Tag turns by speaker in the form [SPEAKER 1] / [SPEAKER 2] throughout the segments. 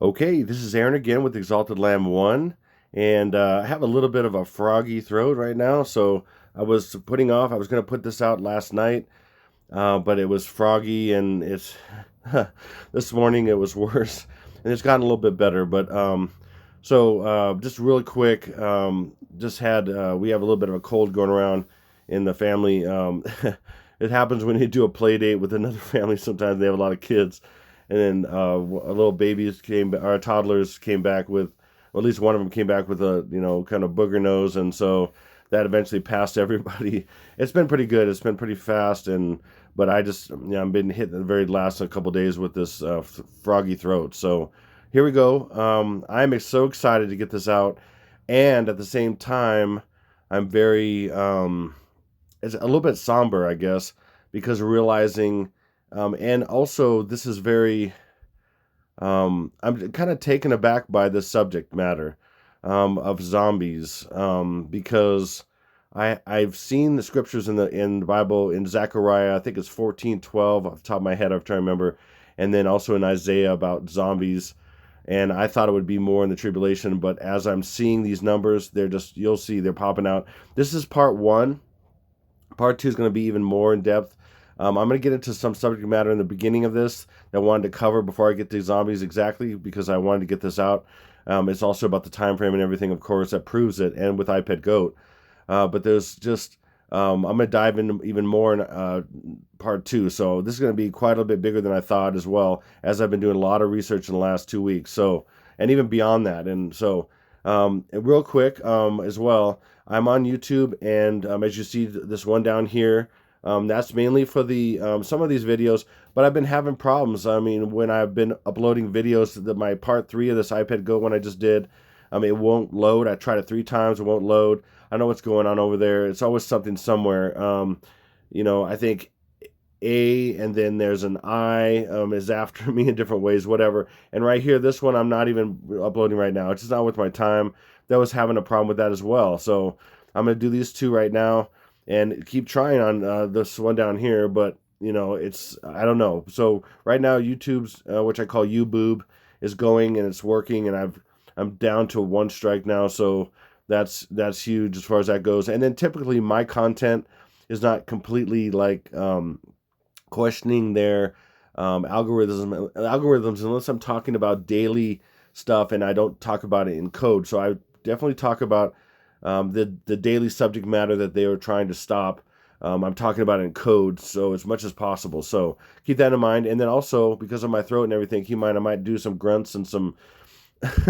[SPEAKER 1] Okay, this is Aaron again with Exalted Lamb 1, and I have a little bit of a froggy throat right now, so I was going to put this out last night, but it was froggy, and it's, this morning it was worse, and it's gotten a little bit better, but, just really quick, we have a little bit of a cold going around in the family. It happens when you do a play date with another family, sometimes they have a lot of kids, and then little babies our toddlers came back with, or at least one of them came back with a kind of booger nose, and so that eventually passed everybody. It's been pretty good. It's been pretty fast, and but I've been hit the very last a couple days with this froggy throat. So here we go. I'm so excited to get this out, and at the same time, I'm very it's a little bit somber, I guess, because realizing, and also this is very, I'm kind of taken aback by this subject matter of zombies, because I've seen the scriptures in the Bible in Zechariah. I think it's 14:12 off the top of my head. I'm trying to remember, and then also in Isaiah about zombies. And I thought it would be more in the tribulation, but as I'm seeing these numbers, you'll see they're popping out. This is part one. Part two is going to be even more in depth. I'm going to get into some subject matter in the beginning of this that I wanted to cover before I get to zombies exactly, because I wanted to get this out. It's also about the time frame and everything, of course, that proves it, and with iPad Goat. But there's just I'm going to dive into even more in part two. So this is going to be quite a bit bigger than I thought, as well, as I've been doing a lot of research in the last 2 weeks. So, and even beyond that. And so, real quick, as well, I'm on YouTube, and as you see this one down here, that's mainly for the some of these videos. But I've been having problems. I mean, when I've been uploading videos, my part three of this iPad Go one I just did, it won't load. I tried it 3 times, it won't load. I know what's going on over there. It's always something somewhere. I think A, and then there's an I, is after me in different ways, whatever. And right here, this one I'm not even uploading right now. It's just not worth my time. That was having a problem with that as well. So I'm going to do these two right now and keep trying on this one down here. But, I don't know. So right now, YouTube's, which I call YouBoob, is going and it's working. And I'm down to one strike now. So that's huge as far as that goes. And then typically my content is not completely like questioning their algorithms unless I'm talking about daily stuff, and I don't talk about it in code. So I definitely talk about the daily subject matter that they are trying to stop. I'm talking about it in code, so as much as possible. So keep that in mind. And then also, because of my throat and everything, keep in mind I might do some grunts and some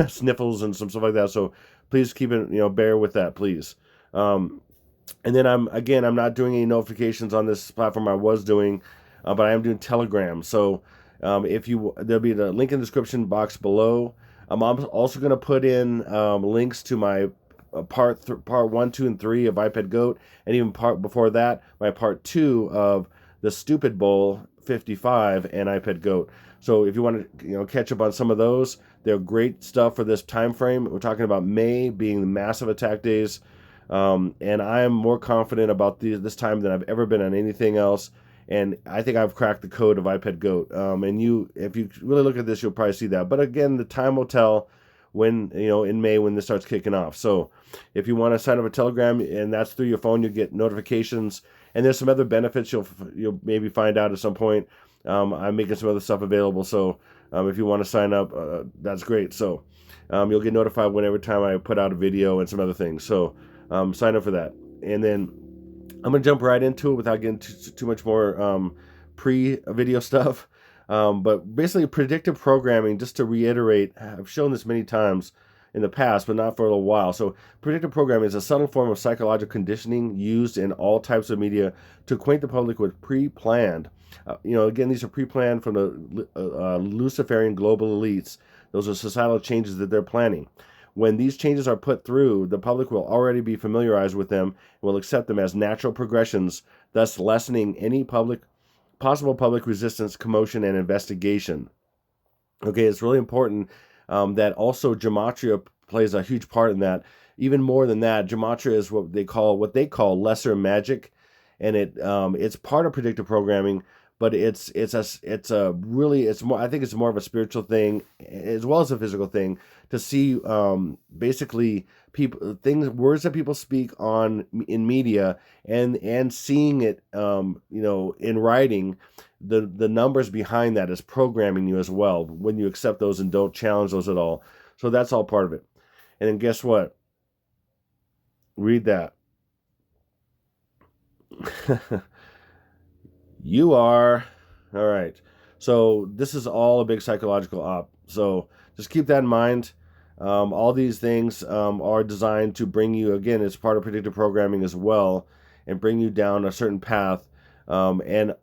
[SPEAKER 1] sniffles and some stuff like that. So please keep it, bear with that, please. And then I'm not doing any notifications on this platform. I was doing, but I am doing Telegram. So there'll be the link in the description box below. I'm also going to put in links to my part 1, 2, and 3 of iPad Goat, and even part before that, my part 2 of the Stupid Bowl 55 and iPad Goat. So if you want to catch up on some of those, they're great stuff for this time frame. We're talking about May being the massive attack days. And I am more confident about this time than I've ever been on anything else. And I think I've cracked the code of iPad Goat. If you really look at this, you'll probably see that. But again, the time will tell when, in May, when this starts kicking off. So if you want to sign up a Telegram, and that's through your phone, you'll get notifications. And there's some other benefits you'll maybe find out at some point. I'm making some other stuff available. So if you want to sign up, that's great. So you'll get notified whenever time I put out a video and some other things. So sign up for that. And then I'm going to jump right into it without getting too much more pre-video stuff. But basically, predictive programming, just to reiterate, I've shown this many times in the past, but not for a little while. So predictive programming is a subtle form of psychological conditioning used in all types of media to acquaint the public with pre-planned. Again, these are pre-planned from the Luciferian global elites. Those are societal changes that they're planning. When these changes are put through, the public will already be familiarized with them and will accept them as natural progressions, thus lessening any possible public resistance, commotion, and investigation. Okay, it's really important that also Gematria plays a huge part in that. Even more than that, Gematria is what they call lesser magic, and it's part of predictive programming, but it's a really, it's more, I think it's more of a spiritual thing as well as a physical thing to see basically people, things, words that people speak on in media, and seeing it in writing, the numbers behind that is programming you as well when you accept those and don't challenge those at all. So that's all part of it. And then guess what? Read that. You are. All right. So this is all a big psychological op. So just keep that in mind. All these things are designed to bring you, again, it's part of predictive programming as well, and bring you down a certain path. And,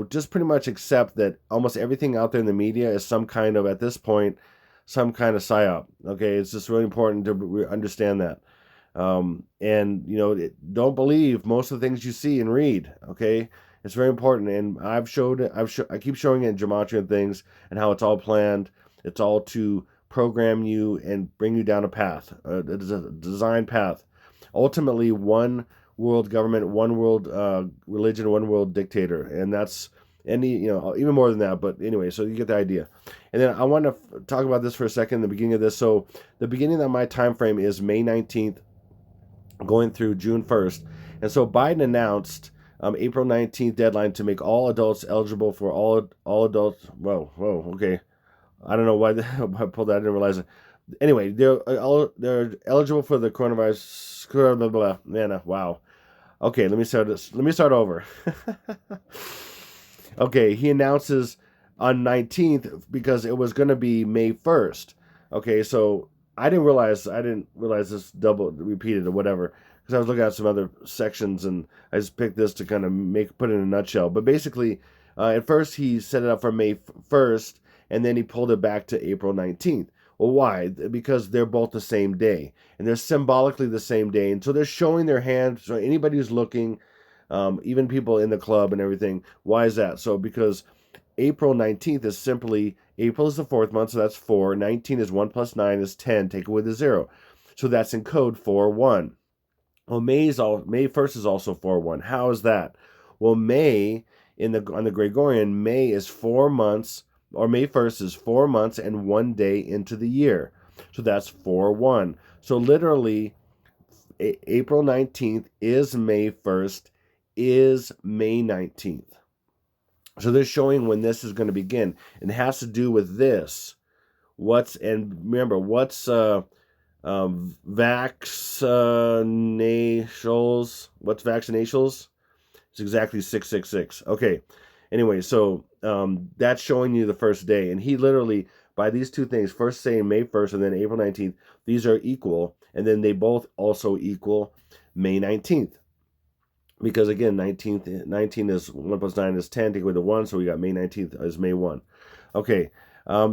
[SPEAKER 1] just pretty much accept that almost everything out there in the media is some kind of, at this point, some kind of psyop. Okay. It's just really important to understand that. Don't believe most of the things you see and read. Okay. It's very important, and I keep showing it in Gematria and things, and how it's all planned. It's all to program you and bring you down a path, a design path. Ultimately, one world government, one world religion, one world dictator, and that's even more than that. But anyway, so you get the idea. And then I want to talk about this for a second. The beginning of this. So the beginning of my time frame is May 19th, going through June 1st, and so Biden announced April 19th deadline to make all adults eligible for all adults. Whoa, okay. I don't know why I pulled that. I didn't realize it. Anyway, they're eligible for the coronavirus. Blah, blah, blah. Man, wow. Okay, let me start over. Okay, he announces on 19th because it was going to be May 1st. Okay, so I didn't realize this double repeated or whatever, because I was looking at some other sections and I just picked this to kind of put it in a nutshell. But basically, at first he set it up for May 1st, and then he pulled it back to April 19th. Well, why? Because they're both the same day, and they're symbolically the same day, and so they're showing their hand. So anybody who's looking, even people in the club and everything. Why is that? So because April 19th is simply, April is the fourth month, so that's 4. 19 is 1 plus 9 is 10. Take away the 0. So that's in code 4-1. Well, May 1st is also 4-1. How is that? Well, May, on the Gregorian, May is 4 months, or May 1st is 4 months and 1 day into the year. So that's 4-1. So literally, April 19th is May 1st, is May 19th. So they're showing when this is going to begin. And it has to do with this. Remember, what's vaccinations? What's vaccinations? It's exactly 666. Okay. Anyway, so that's showing you the first day. And he literally, by these two things, first saying May 1st and then April 19th, these are equal. And then they both also equal May 19th. Because again, 19 is 1 plus 9 is 10. Take away the 1, so we got May 19th is May 1. Okay,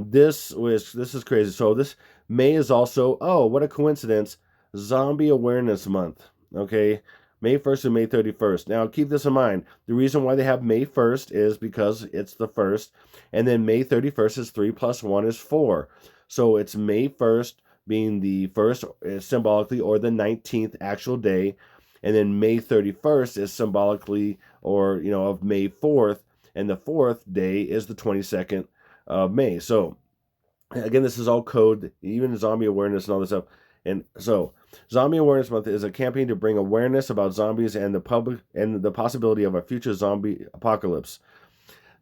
[SPEAKER 1] this is crazy. So this May is also, oh, what a coincidence, Zombie Awareness Month. Okay, May 1st and May 31st. Now keep this in mind. The reason why they have May 1st is because it's the 1st, and then May 31st is 3 plus 1 is 4. So it's May 1st being the first symbolically, or the 19th actual day. And then May 31st is symbolically, or, of May 4th. And the 4th day is the 22nd of May. So, again, this is all code, even zombie awareness and all this stuff. And so, Zombie Awareness Month is a campaign to bring awareness about zombies and the public and the possibility of a future zombie apocalypse.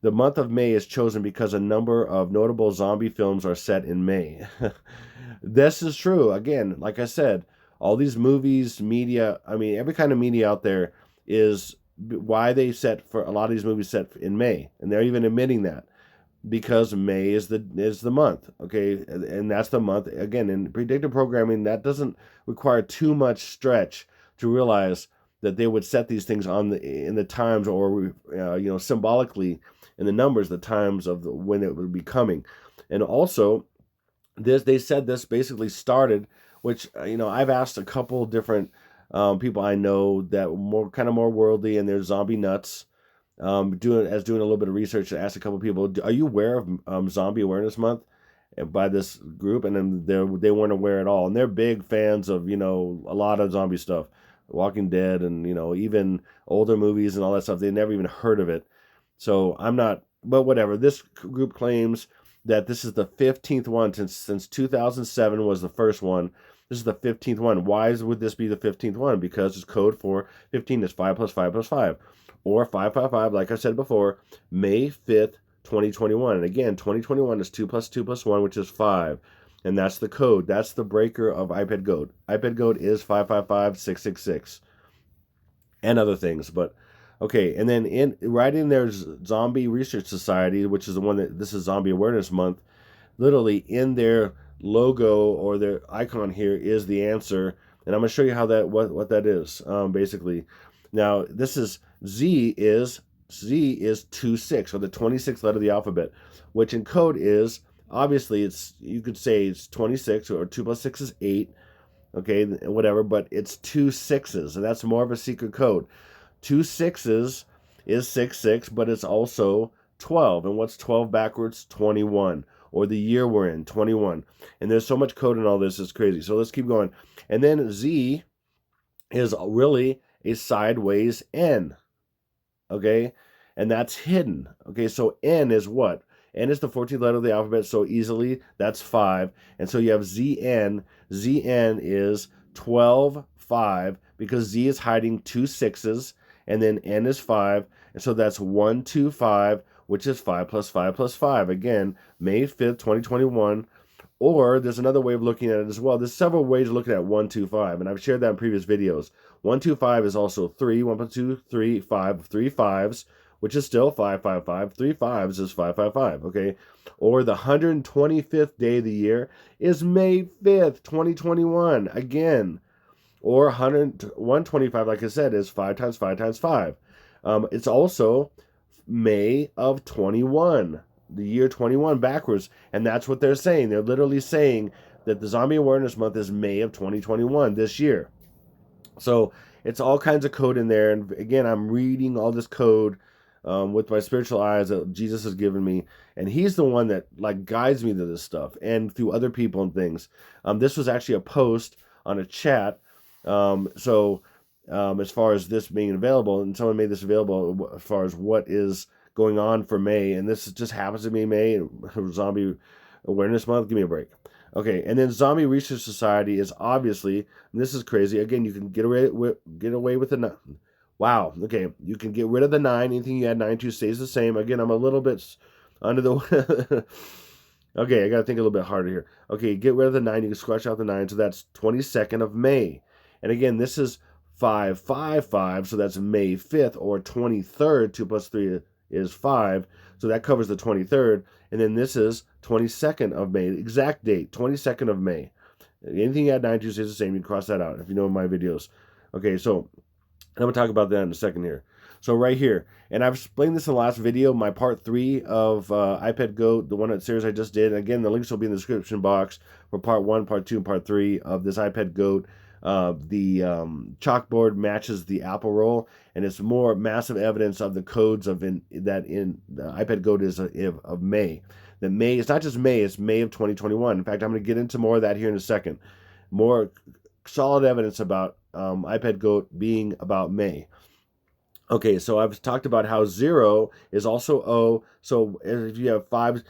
[SPEAKER 1] The month of May is chosen because a number of notable zombie films are set in May. This is true. Again, like I said, all these movies, media, every kind of media out there is why they set for a lot of these movies set in May. And they're even admitting that because May is the month. Okay. And that's the month. Again, in predictive programming, that doesn't require too much stretch to realize that they would set these things in the times, or, symbolically in the numbers, the times of when it would be coming. And also they said this basically started, which, I've asked a couple different people I know that more worldly, and they're zombie nuts. Doing a little bit of research, I asked a couple people, are you aware of Zombie Awareness Month by this group? And then they weren't aware at all. And they're big fans of, a lot of zombie stuff, Walking Dead, and, even older movies and all that stuff. They never even heard of it. So I'm not, but whatever. This group claims that this is the 15th one since 2007 was the first one. This is the 15th one. Why would this be the 15th one? Because it's code for 15 is 5 plus 5 plus 5. Or 555, like I said before, May 5th, 2021. And again, 2021 is 2 plus 2 plus 1, which is 5. And that's the code. That's the breaker of iPad Goat. iPad Goat is 555666 and other things. But okay, and then right in there's Zombie Research Society, which is the one that this is Zombie Awareness Month. Literally in their logo or their icon here is the answer, and I'm gonna show you how that what that is. Basically, now this is Z is 26, or the 26th letter of the alphabet, which in code is obviously it's, you could say it's 26, or 2 plus 6 is 8. Okay, whatever, but it's 2 6s, and that's more of a secret code. 2 6s is 66, but it's also 12. And what's 12 backwards? 21. Or the year we're in, 21. And there's so much code in all this, it's crazy. So let's keep going. And then Z is really a sideways N. Okay? And that's hidden. Okay, so N is what? N is the 14th letter of the alphabet, so easily that's 5. And so you have ZN. ZN is 12, 5, because Z is hiding 2 6s, and then N is 5. And so that's 1, 2, 5, which is 5 plus 5 plus 5. Again, May 5th, 2021. Or there's another way of looking at it as well. There's several ways of looking at 1, 2, 5, and I've shared that in previous videos. 1, 2, 5 is also 3. 1 plus 2, 3, 5. 3 5s, which is still 5, 5, 5. 3 5s is 5, 5, 5, okay? Or the 125th day of the year is May 5th, 2021, again. Or 125, like I said, is 5 times 5 times 5. It's also May of 21, the year 21 backwards, and that's what they're saying. They're literally saying that the Zombie Awareness Month is May of 2021 this year. So it's all kinds of code in there, and again, I'm reading all this code with my spiritual eyes that Jesus has given me, and he's the one that like guides me to this stuff, and through other people and things. This was actually a post on a chat. As far as this being available, and someone made this available as far as what is going on for May, and this just happens to be May, Zombie Awareness Month. Give me a break. Okay, and then Zombie Research Society is obviously, and this is crazy. Again, you can get away with the 9. Wow. Okay, you can get rid of the 9. Anything you add 9 to stays the same. Again, I'm a little bit under the. Okay, I gotta think a little bit harder here. Okay, get rid of the 9. You can scratch out the 9, so that's 22nd of May. And again, this is 555, so that's May 5th, or 23rd. 2 plus 3 is 5, so that covers the 23rd. And then this is 22nd of May, exact date, 22nd of May. Anything you add 9 to stays the same. You can cross that out if you know my videos. Okay, so I'm going to talk about that in a second here. So right here, and I've explained this in the last video, my part 3 of iPad Goat, the one series I just did. Again, the links will be in the description box for part 1, part 2, and part 3 of this iPad Goat. The chalkboard matches the Apple roll, and it's more massive evidence of the codes of the iPad Goat is of May. That May, it's not just May, it's May of 2021. In fact, I'm going to get into more of that here in a second. More solid evidence about iPad Goat being about May. Okay, so I've talked about how 0 is also O. So if you have 5,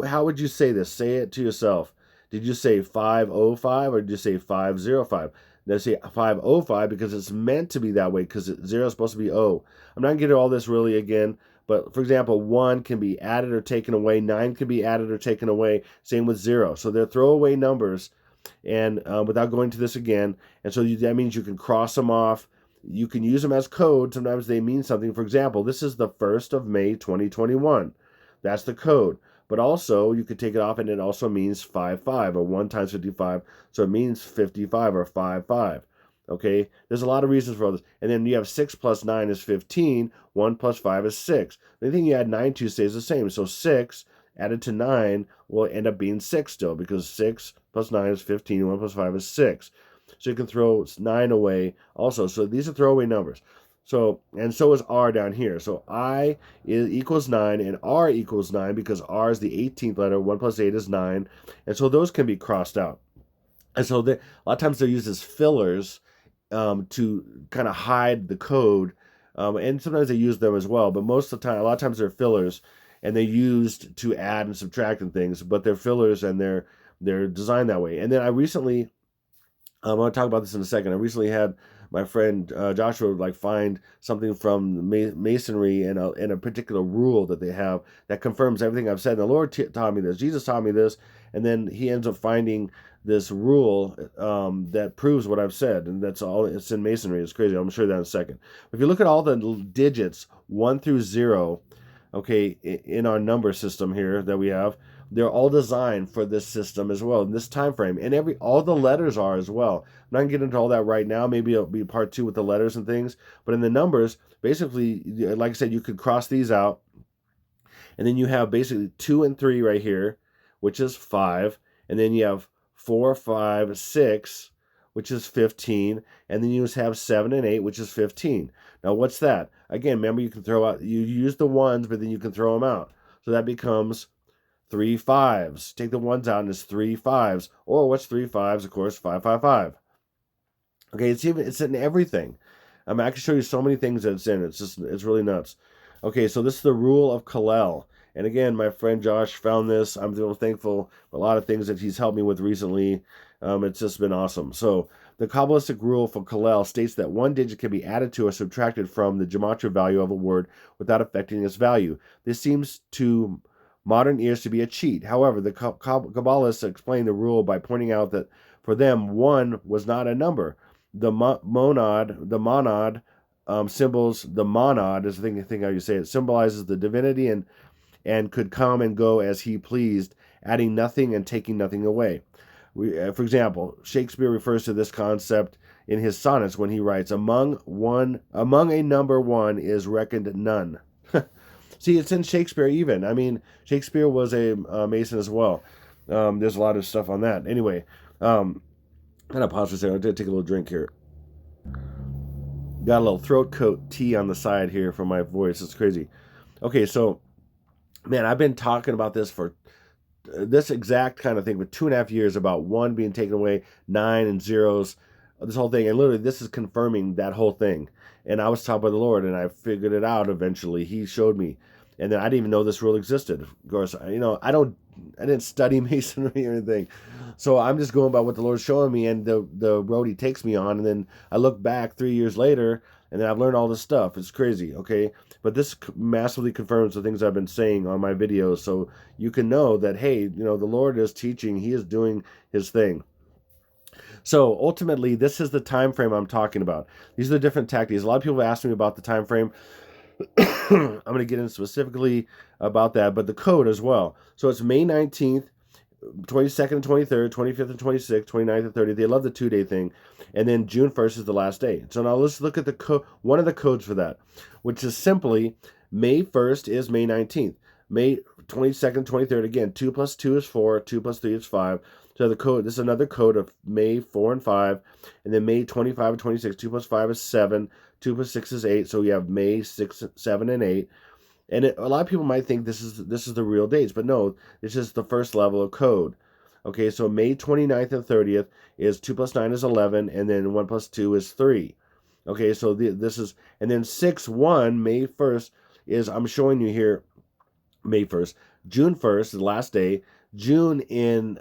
[SPEAKER 1] how would you say this? Say it to yourself. Did you say 505 or did you say 505? Now say 505 because it's meant to be that way, because 0 is supposed to be O. I'm not going to get into all this really again, but for example, 1 can be added or taken away. 9 can be added or taken away. Same with 0. So they're throwaway numbers, and without going to this again. And so that means you can cross them off. You can use them as code. Sometimes they mean something. For example, this is the 1st of May, 2021. That's the code. But also, you could take it off, and it also means 55, or 1 times 55. So it means 55, or 55. Okay? There's a lot of reasons for all this. And then you have 6 plus 9 is 15. 1 plus 5 is 6. Anything you add 9 to stays the same. So 6 added to 9 will end up being 6 still, because 6 plus 9 is 15. 1 plus 5 is 6. So you can throw 9 away also. So these are throwaway numbers. So, and so is R down here. So I equals 9 and R equals 9, because R is the 18th letter. 1 plus 8 is 9. And so those can be crossed out. And so a lot of times they're used as fillers to kind of hide the code and sometimes they use them as well. But most of the time, a lot of times they're fillers, and they're used to add and subtract and things. But they're fillers, and they're designed that way. And then I recently, I'm going to talk about this in a second. I recently had my friend Joshua find something from Masonry and a particular rule that they have that confirms everything I've said. And the Lord taught me this. Jesus taught me this, and then he ends up finding this rule that proves what I've said, and that's all. It's in Masonry. It's crazy. I'm going to show you that in a second. If you look at all the digits 1 through 0, okay, in our number system here that we have, they're all designed for this system as well, in this time frame, and all the letters are as well. I'm not gonna get into all that right now. Maybe it'll be part 2 with the letters and things. But in the numbers, basically, like I said, you could cross these out, and then you have basically 2 and 3 right here, which is 5, and then you have 4, 5, 6, which is 15, and then you just have 7 and 8, which is 15. Now, what's that? Again, remember, you can throw out. You use the ones, but then you can throw them out. So that becomes 3 5s. Take the ones out and it's 3 5s. Or what's 3 5s? Of course, 5 5 5. Okay, it's in everything. I mean, I can show you so many things that it's in. It's really nuts. Okay, so this is the rule of colel. And again, my friend Josh found this. I'm real thankful for a lot of things that he's helped me with recently. It's just been awesome. So the Kabbalistic rule for colel states that one digit can be added to or subtracted from the Gematria value of a word without affecting its value. This seems to modern ears to be a cheat. However, the Kabbalists explain the rule by pointing out that for them, 1 was not a number. The monad symbols the monad is the thing how you say it, symbolizes the divinity and could come and go as he pleased, adding nothing and taking nothing away. For example, Shakespeare refers to this concept in his sonnets when he writes, among a number 1 is reckoned none. See, it's in Shakespeare even. I mean, Shakespeare was a Mason as well. There's a lot of stuff on that. Anyway, I'm going to pause for a second. I'm going to take a little drink here. Got a little throat coat tea on the side here for my voice. It's crazy. Okay, so, man, I've been talking about this for this exact kind of thing for 2.5 years about 1 being taken away, 9 and zeros, this whole thing. And literally, this is confirming that whole thing. And I was taught by the Lord, and I figured it out eventually. He showed me. And then I didn't even know this rule existed. Of course, I didn't study Masonry or anything. So I'm just going by what the Lord's showing me and the road he takes me on. And then I look back 3 years later, and then I've learned all this stuff. It's crazy, okay? But this massively confirms the things I've been saying on my videos. So you can know that, hey, the Lord is teaching. He is doing his thing. So ultimately, this is the time frame I'm talking about. These are the different tactics. A lot of people ask me about the time frame. I'm going to get in specifically about that, but the code as well. So it's May 19th, 22nd and 23rd, 25th and 26th, 29th and 30th. They love the 2-day thing. And then June 1st is the last day. So now let's look at the one of the codes for that, which is simply May 1st is May 19th. May 22nd, 23rd, again, 2 plus 2 is 4, 2 plus 3 is 5. So the code, this is another code of May 4 and 5, and then May 25 and 26, 2 plus 5 is 7, 2 plus 6 is 8, so you have May 6, 7, and 8. And a lot of people might think this is the real dates, but no, this is the first level of code. Okay, so May 29th and 30th is 2 plus 9 is 11, and then 1 plus 2 is 3. Okay, so this is, and then 6-1, May 1st, is, I'm showing you here, May 1st. June 1st is the last day. June in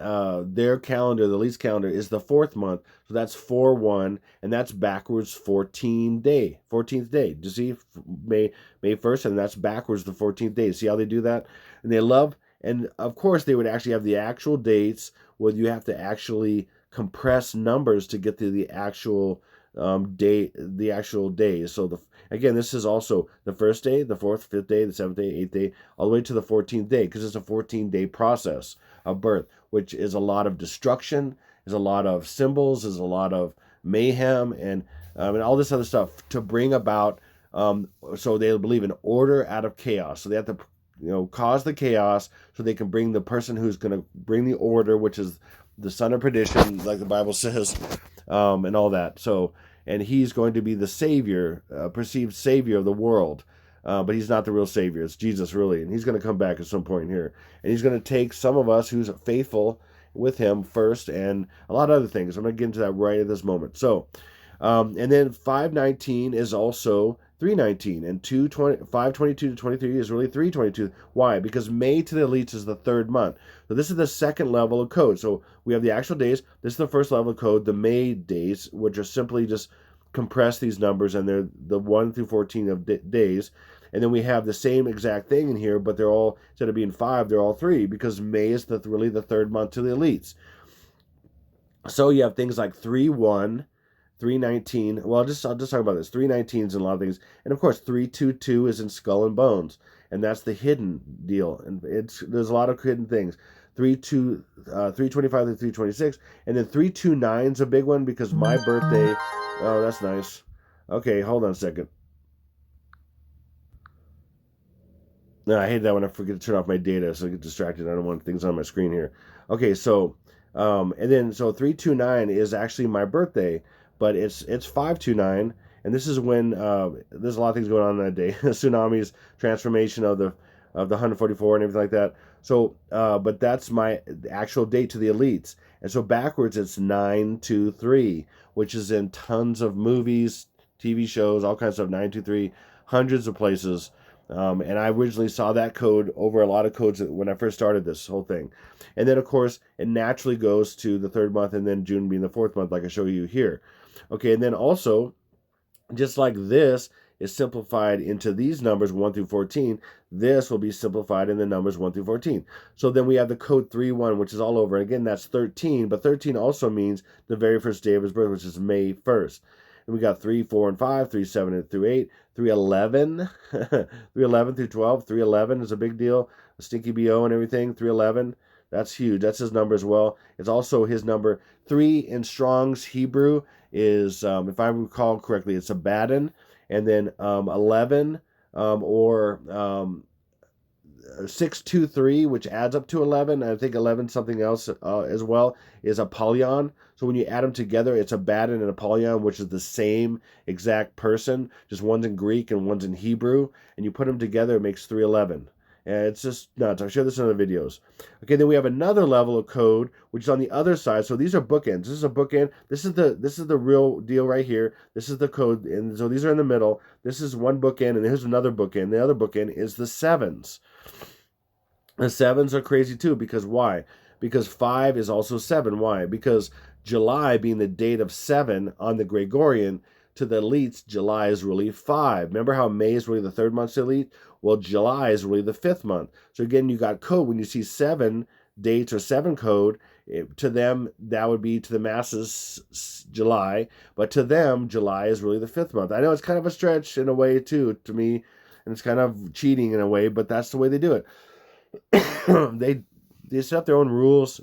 [SPEAKER 1] their calendar, the least calendar, is the 4th month. So that's 4-1, and that's backwards 14th day. Do you see? May 1st, and that's backwards the 14th day. See how they do that? And they love, and of course they would actually have the actual dates where you have to actually compress numbers to get to the actual days. So again, this is also the 1st day, the 4th, 5th day, the 7th day, 8th day, all the way to the 14th day, because it's a 14-day process of birth, which is a lot of destruction, is a lot of symbols, is a lot of mayhem, and all this other stuff to bring about. So they believe in order out of chaos. So they have to, cause the chaos so they can bring the person who's going to bring the order, which is the son of perdition, like the Bible says, and all that. So, and he's going to be the savior, perceived savior of the world. But he's not the real savior. It's Jesus, really. And he's going to come back at some point here. And he's going to take some of us who's faithful with him first, and a lot of other things. I'm going to get into that right at this moment. So, and then 519 is also 319, and 522 to 23 is really 322. Why? Because May to the elites is the third month. So this is the second level of code. So we have the actual days. This is the first level of code, the May days, which are simply just compress these numbers, and they're the 1 through 14 of days. And then we have the same exact thing in here, but they're all, instead of being 5, they're all 3, because May is really the third month to the elites. So you have things like 3-1, 319. Well, I'll just talk about this. 319 is in a lot of things, and of course 322 is in Skull and Bones, and that's the hidden deal. And there's a lot of hidden things. 325 to 326, and then 329 is a big one because my birthday. Oh, that's nice. Okay, hold on a second. No, I hate that when I forget to turn off my data, so I get distracted. I don't want things on my screen here. Okay, so and then so 329 is actually my birthday, but it's 529, and this is when there's a lot of things going on that day. Tsunamis, transformation of the 144 and everything like that. So, but that's my actual date to the elites, and so backwards it's 923, which is in tons of movies, TV shows, all kinds of stuff. 923, hundreds of places. And I originally saw that code over a lot of codes when I first started this whole thing. And then, of course, it naturally goes to the third month, and then June being the fourth month, like I show you here. Okay, and then also, just like this is simplified into these numbers 1 through 14, this will be simplified in the numbers 1 through 14. So then we have the code 31, which is all over. And again, that's 13, but 13 also means the very first day of his birth, which is May 1st. And we got 3, 4, and 5, 3, 7, through 8, 311, 311 through 12. 311 is a big deal. Stinky BO and everything. 311, that's huge. That's his number as well. It's also his number. 3 in Strong's Hebrew is, if I recall correctly, it's Abaddon. And then 11 or 623, which adds up to 11. I think 11 something else as well is Apollyon. So when you add them together, it's Abaddon and Apollyon, which is the same exact person. Just one's in Greek and one's in Hebrew, and you put them together, it makes 311. And it's just nuts. I'll share this in other videos. Okay, then we have another level of code, which is on the other side. So these are bookends. This is a bookend. This is the real deal right here. This is the code, and so these are in the middle. This is one bookend, and here's another bookend. The other bookend is the sevens. The sevens are crazy too, because why? Because 5 is also 7. Why? Because July being the date of 7 on the Gregorian, to the elites, July is really 5. Remember how May is really the third month to elite? Well, July is really the 5th month. So again, you got code. When you see 7 dates or 7 code, to them, that would be, to the masses, July. But to them, July is really the 5th month. I know it's kind of a stretch in a way too, to me, and it's kind of cheating in a way, but that's the way they do it. They set up their own rules,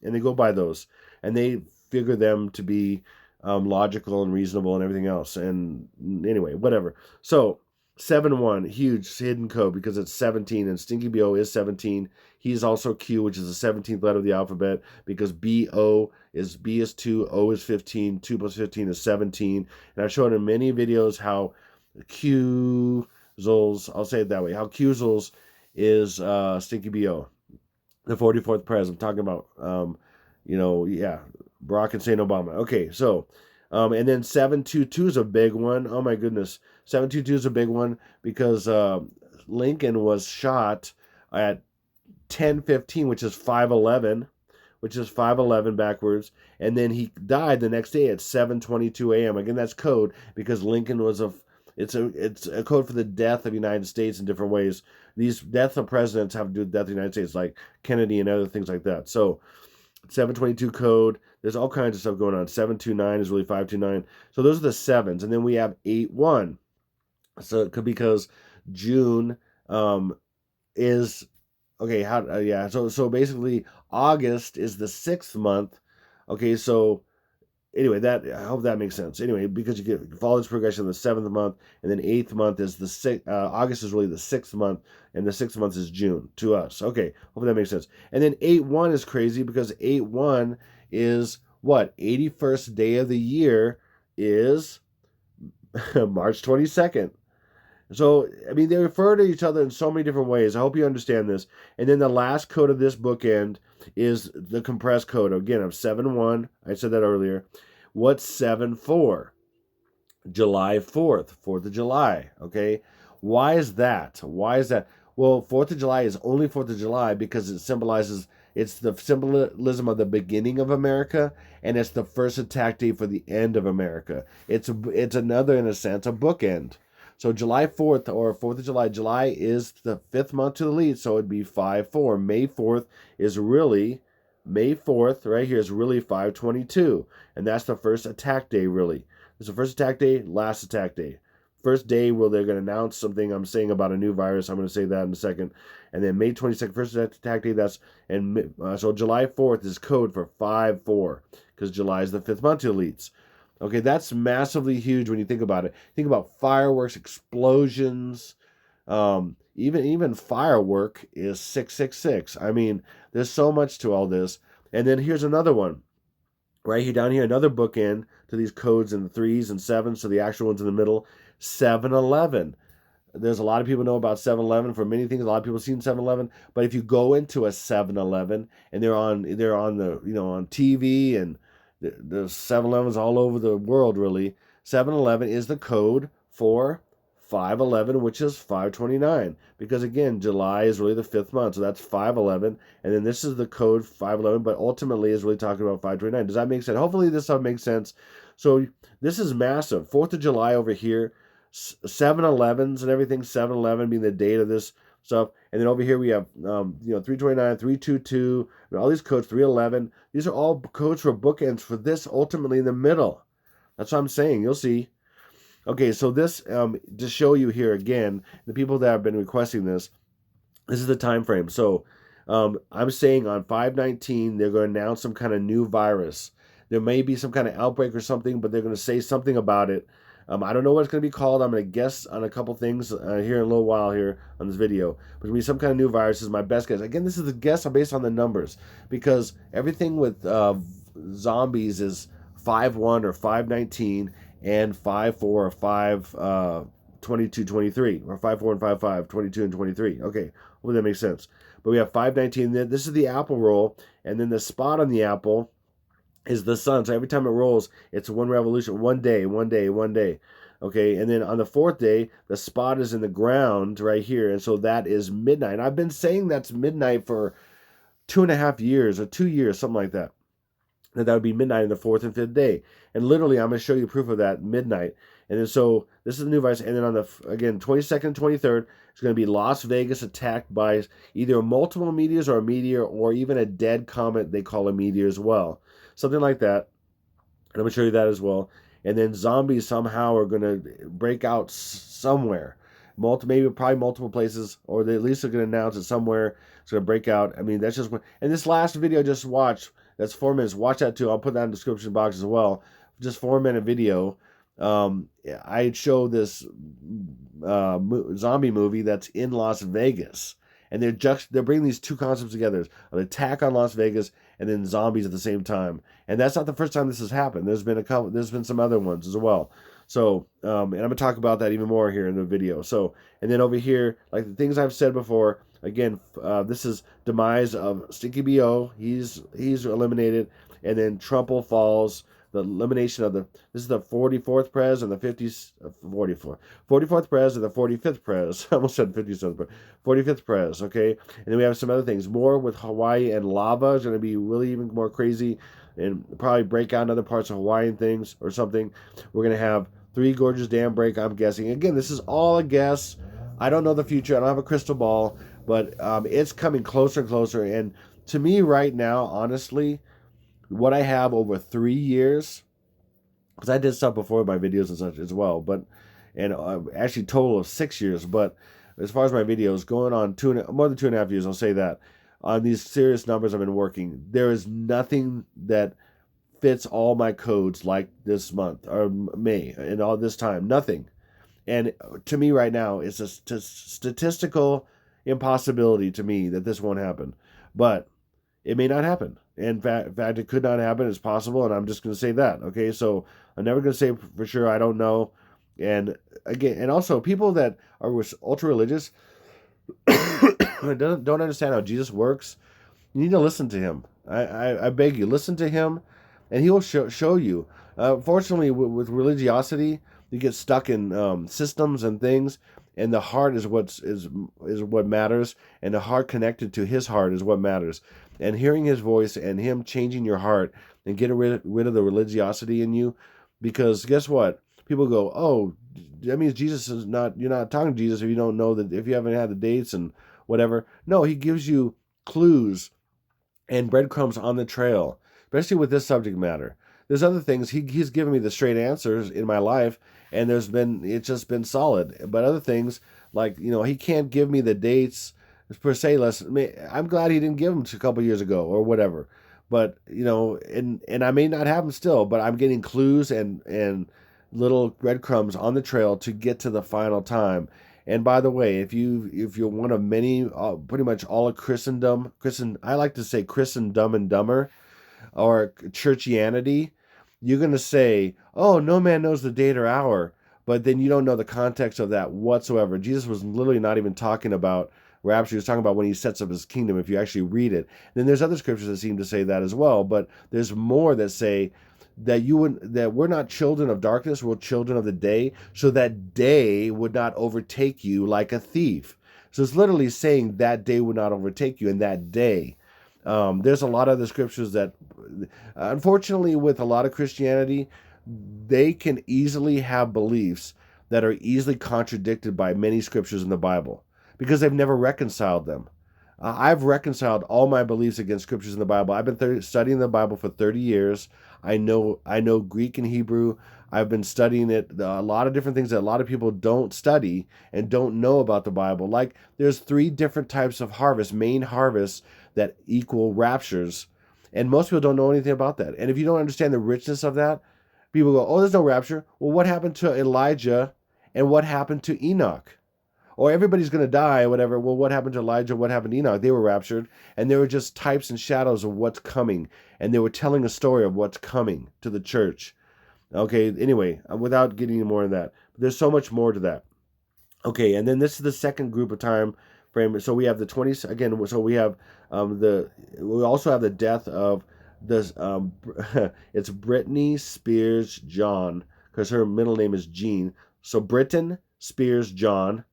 [SPEAKER 1] and they go by those, and they figure them to be logical and reasonable and everything else. And anyway, whatever. So 7-1, huge hidden code because it's 17, and Stinky BO is 17. He's also Q, which is the 17th letter of the alphabet, because B is 2, O is 15, 2 plus 15 is 17. And I've shown in many videos how Qzels, I'll say it that way, how Qzels is Stinky BO, the 44th president. I'm talking about, Barack Hussein Obama. Okay, so, and then 722 is a big one. Oh my goodness. 722 is a big one because Lincoln was shot at 10:15, which is 5:11 backwards, and then he died the next day at 7:22 a.m. Again, that's code because Lincoln was it's a code for the death of the United States in different ways. These deaths of presidents have to do with the death of the United States, like Kennedy and other things like that. So 722 code, there's all kinds of stuff going on. 729 is really 529. So those are the sevens. And then we have 81. So it could, because June is, okay, so basically August is the 6th month. Okay, so anyway, I hope that makes sense. Anyway, because you follow this progression, the 7th month, and then 8th month is the 6th. August is really the 6th month, and the 6th month is June to us. Okay, hope that makes sense. And then 8-1 is crazy because 8-1 is what? 81st day of the year is March 22nd. So, I mean, they refer to each other in so many different ways. I hope you understand this. And then the last code of this bookend is the compressed code, again, of 7-1. I said that earlier. What's 7-4? July 4th, 4th of July, okay? Why is that? Why is that? Well, 4th of July is only 4th of July because it symbolizes, it's the symbolism of the beginning of America, and it's the first attack day for the end of America. It's another, in a sense, a bookend. So July 4th or 4th of July, July is the fifth month to the lead, so it'd be 5/4. May 4th is really, May 4th right here is really 5/22, and that's the first attack day, really. It's the first attack day, last attack day. First day where they're going to announce something I'm saying about a new virus. I'm going to say that in a second. And then May 22nd, first attack day. So July 4th is code for 5/4 because July is the fifth month to elites. Okay, that's massively huge when you think about it. Think about fireworks, explosions. Even firework is 666. I mean, there's so much to all this. And then here's another one. Right here, down here, another bookend to these codes in the 3s and 7s, so the actual ones in the middle. 7-Eleven. There's a lot of people know about 7-Eleven for many things. A lot of people have seen 7-Eleven, but if you go into a 7-Eleven and they're on the on TV and the 7-Elevens all over the world, really. 7-Eleven is the code for 5/11, which is 5/29, because again, July is really the fifth month, so that's 5/11, and then this is the code 5/11, but ultimately is really talking about 5/29. Does that make sense? Hopefully this stuff makes sense. So this is massive. 4th of July over here, 7-Elevens and everything, 7-Eleven being the date of this stuff, and then over here we have 329, 322, all these codes, 311. These are all codes for bookends for this ultimately in the middle. That's what I'm saying. You'll see. Okay, so this, to show you here again, the people that have been requesting this is the time frame. So I'm saying on 5/19, they're going to announce some kind of new virus. There may be some kind of outbreak or something, but they're going to say something about it. I don't know what it's going to be called. I'm going to guess on a couple things here in a little while here on this video. But it's going to be some kind of new virus is my best guess. Again, this is the guess based on the numbers, because everything with zombies is 5/1 or 5/19, and 5/4 or 5/22/23, or 5/4 and 5/5/22 and 23. Okay, hopefully that makes sense. But we have 5/19. This is the apple roll, and then the spot on the apple is the sun. So every time it rolls, it's one revolution, one day, one day, one day. Okay, and then on the fourth day, the spot is in the ground right here, and so that is midnight. I've been saying that's midnight for 2.5 years or 2 years, something like that. That would be midnight in the fourth and fifth day. And literally, I'm going to show you proof of that midnight. And then so this is the new virus. And then on the, again, 22nd, 23rd, it's going to be Las Vegas attacked by either multiple meteors or a meteor, or even a dead comet they call a meteor as well. Something like that. And I'm going to show you that as well. And then zombies somehow are going to break out somewhere. Maybe probably multiple places, or they at least are going to announce it somewhere. It's going to break out. I mean, that's just one. And this last video I just watched, that's 4 minutes. Watch that too. I'll put that in the description box as well. Just 4-minute video. I show this zombie movie that's in Las Vegas, and they're bringing these two concepts together: an attack on Las Vegas and then zombies at the same time. And that's not the first time this has happened. There's been some other ones as well. So, and I'm going to talk about that even more here in the video. So, and then over here, like the things I've said before, again, this is demise of Stinky B.O. He's eliminated, and then Trumple falls. The elimination of this is the 44th Prez and the 44th Prez and the 45th Prez. I almost said 57th, but 45th Prez, okay? And then we have some other things. More with Hawaii and lava is going to be really even more crazy, and probably break out in other parts of Hawaiian things or something. We're going to have Three Gorges Dam break, I'm guessing. Again, this is all a guess. I don't know the future. I don't have a crystal ball, but it's coming closer and closer. And to me right now, honestly, what I have over 3 years, because I did stuff before my videos and such as well, but actually total of 6 years. But as far as my videos, going on more than 2.5 years, I'll say that on these serious numbers I've been working, there is nothing that fits all my codes like this month or May and all this time. Nothing. And to me right now, it's a statistical impossibility to me that this won't happen. But it may not happen. In fact, it could not happen. It's possible, and I'm just going to say that. Okay, so I'm never going to say for sure. I don't know. And again, and also people that are ultra religious don't understand how Jesus works. You need to listen to him. I beg you, listen to him, and he will show you. Fortunately, with religiosity, You get stuck in systems and things, and the heart is what matters, and the heart connected to His heart is what matters. And hearing His voice and Him changing your heart and getting rid of the religiosity in you, because guess what? People go, oh, that means Jesus is not. You're not talking to Jesus if you don't know that, if you haven't had the dates and whatever. No, He gives you clues and breadcrumbs on the trail, especially with this subject matter. There's other things he's given me the straight answers in my life, and it's just been solid. But other things, like, he can't give me the dates per se. I'm glad he didn't give them a couple years ago or whatever. But and I may not have them still, but I'm getting clues and little breadcrumbs on the trail to get to the final time. And by the way, if you're one of many, pretty much all of Christendom, I like to say Christendom and Dumber, or churchianity, you're going to say, oh, no man knows the date or hour, but then you don't know the context of that whatsoever. Jesus was literally not even talking about rapture. He was talking about when he sets up his kingdom, if you actually read it. Then there's other scriptures that seem to say that as well, but there's more that say that we're not children of darkness, we're children of the day, so that day would not overtake you like a thief. So it's literally saying that day would not overtake you in that day. There's a lot of the scriptures that, unfortunately, with a lot of Christianity, they can easily have beliefs that are easily contradicted by many scriptures in the Bible because they've never reconciled them. I've reconciled all my beliefs against scriptures in the Bible. I've been studying the Bible for 30 years. I know Greek and Hebrew. I've been studying it. A lot of different things that a lot of people don't study and don't know about the Bible. Like, there's 3 different types of harvest, main harvests, that equal raptures. And most people don't know anything about that. And if you don't understand the richness of that, people go, oh, there's no rapture. Well, what happened to Elijah and what happened to Enoch? Or everybody's going to die or whatever. Well, what happened to Elijah? What happened to Enoch? They were raptured, and they were just types and shadows of what's coming, and they were telling a story of what's coming to the church. Okay, anyway, without getting any more of that, there's so much more to that. Okay, and then this is the second group of time frame. So we have the 20s again. So we have we also have the death of this. It's Brittany Spears John, because her middle name is Jean. So Britton Spears John,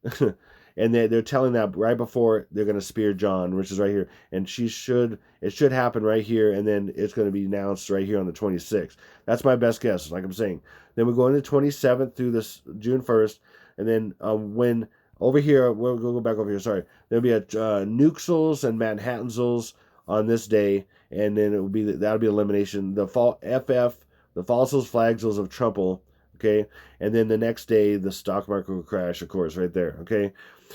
[SPEAKER 1] and they're telling that right before they're going to spear John, which is right here, and it should happen right here, and then it's going to be announced right here on the 26th. That's my best guess, like I'm saying. Then we go into the 27th through this June 1st, and then when over here, we'll go back over here. Sorry, there'll be a Nuxels and Manhattansels on this day, and then that'll be elimination. The Fossils Flagsels of Trumple. Okay, and then the next day the stock market will crash, of course, right there. Okay,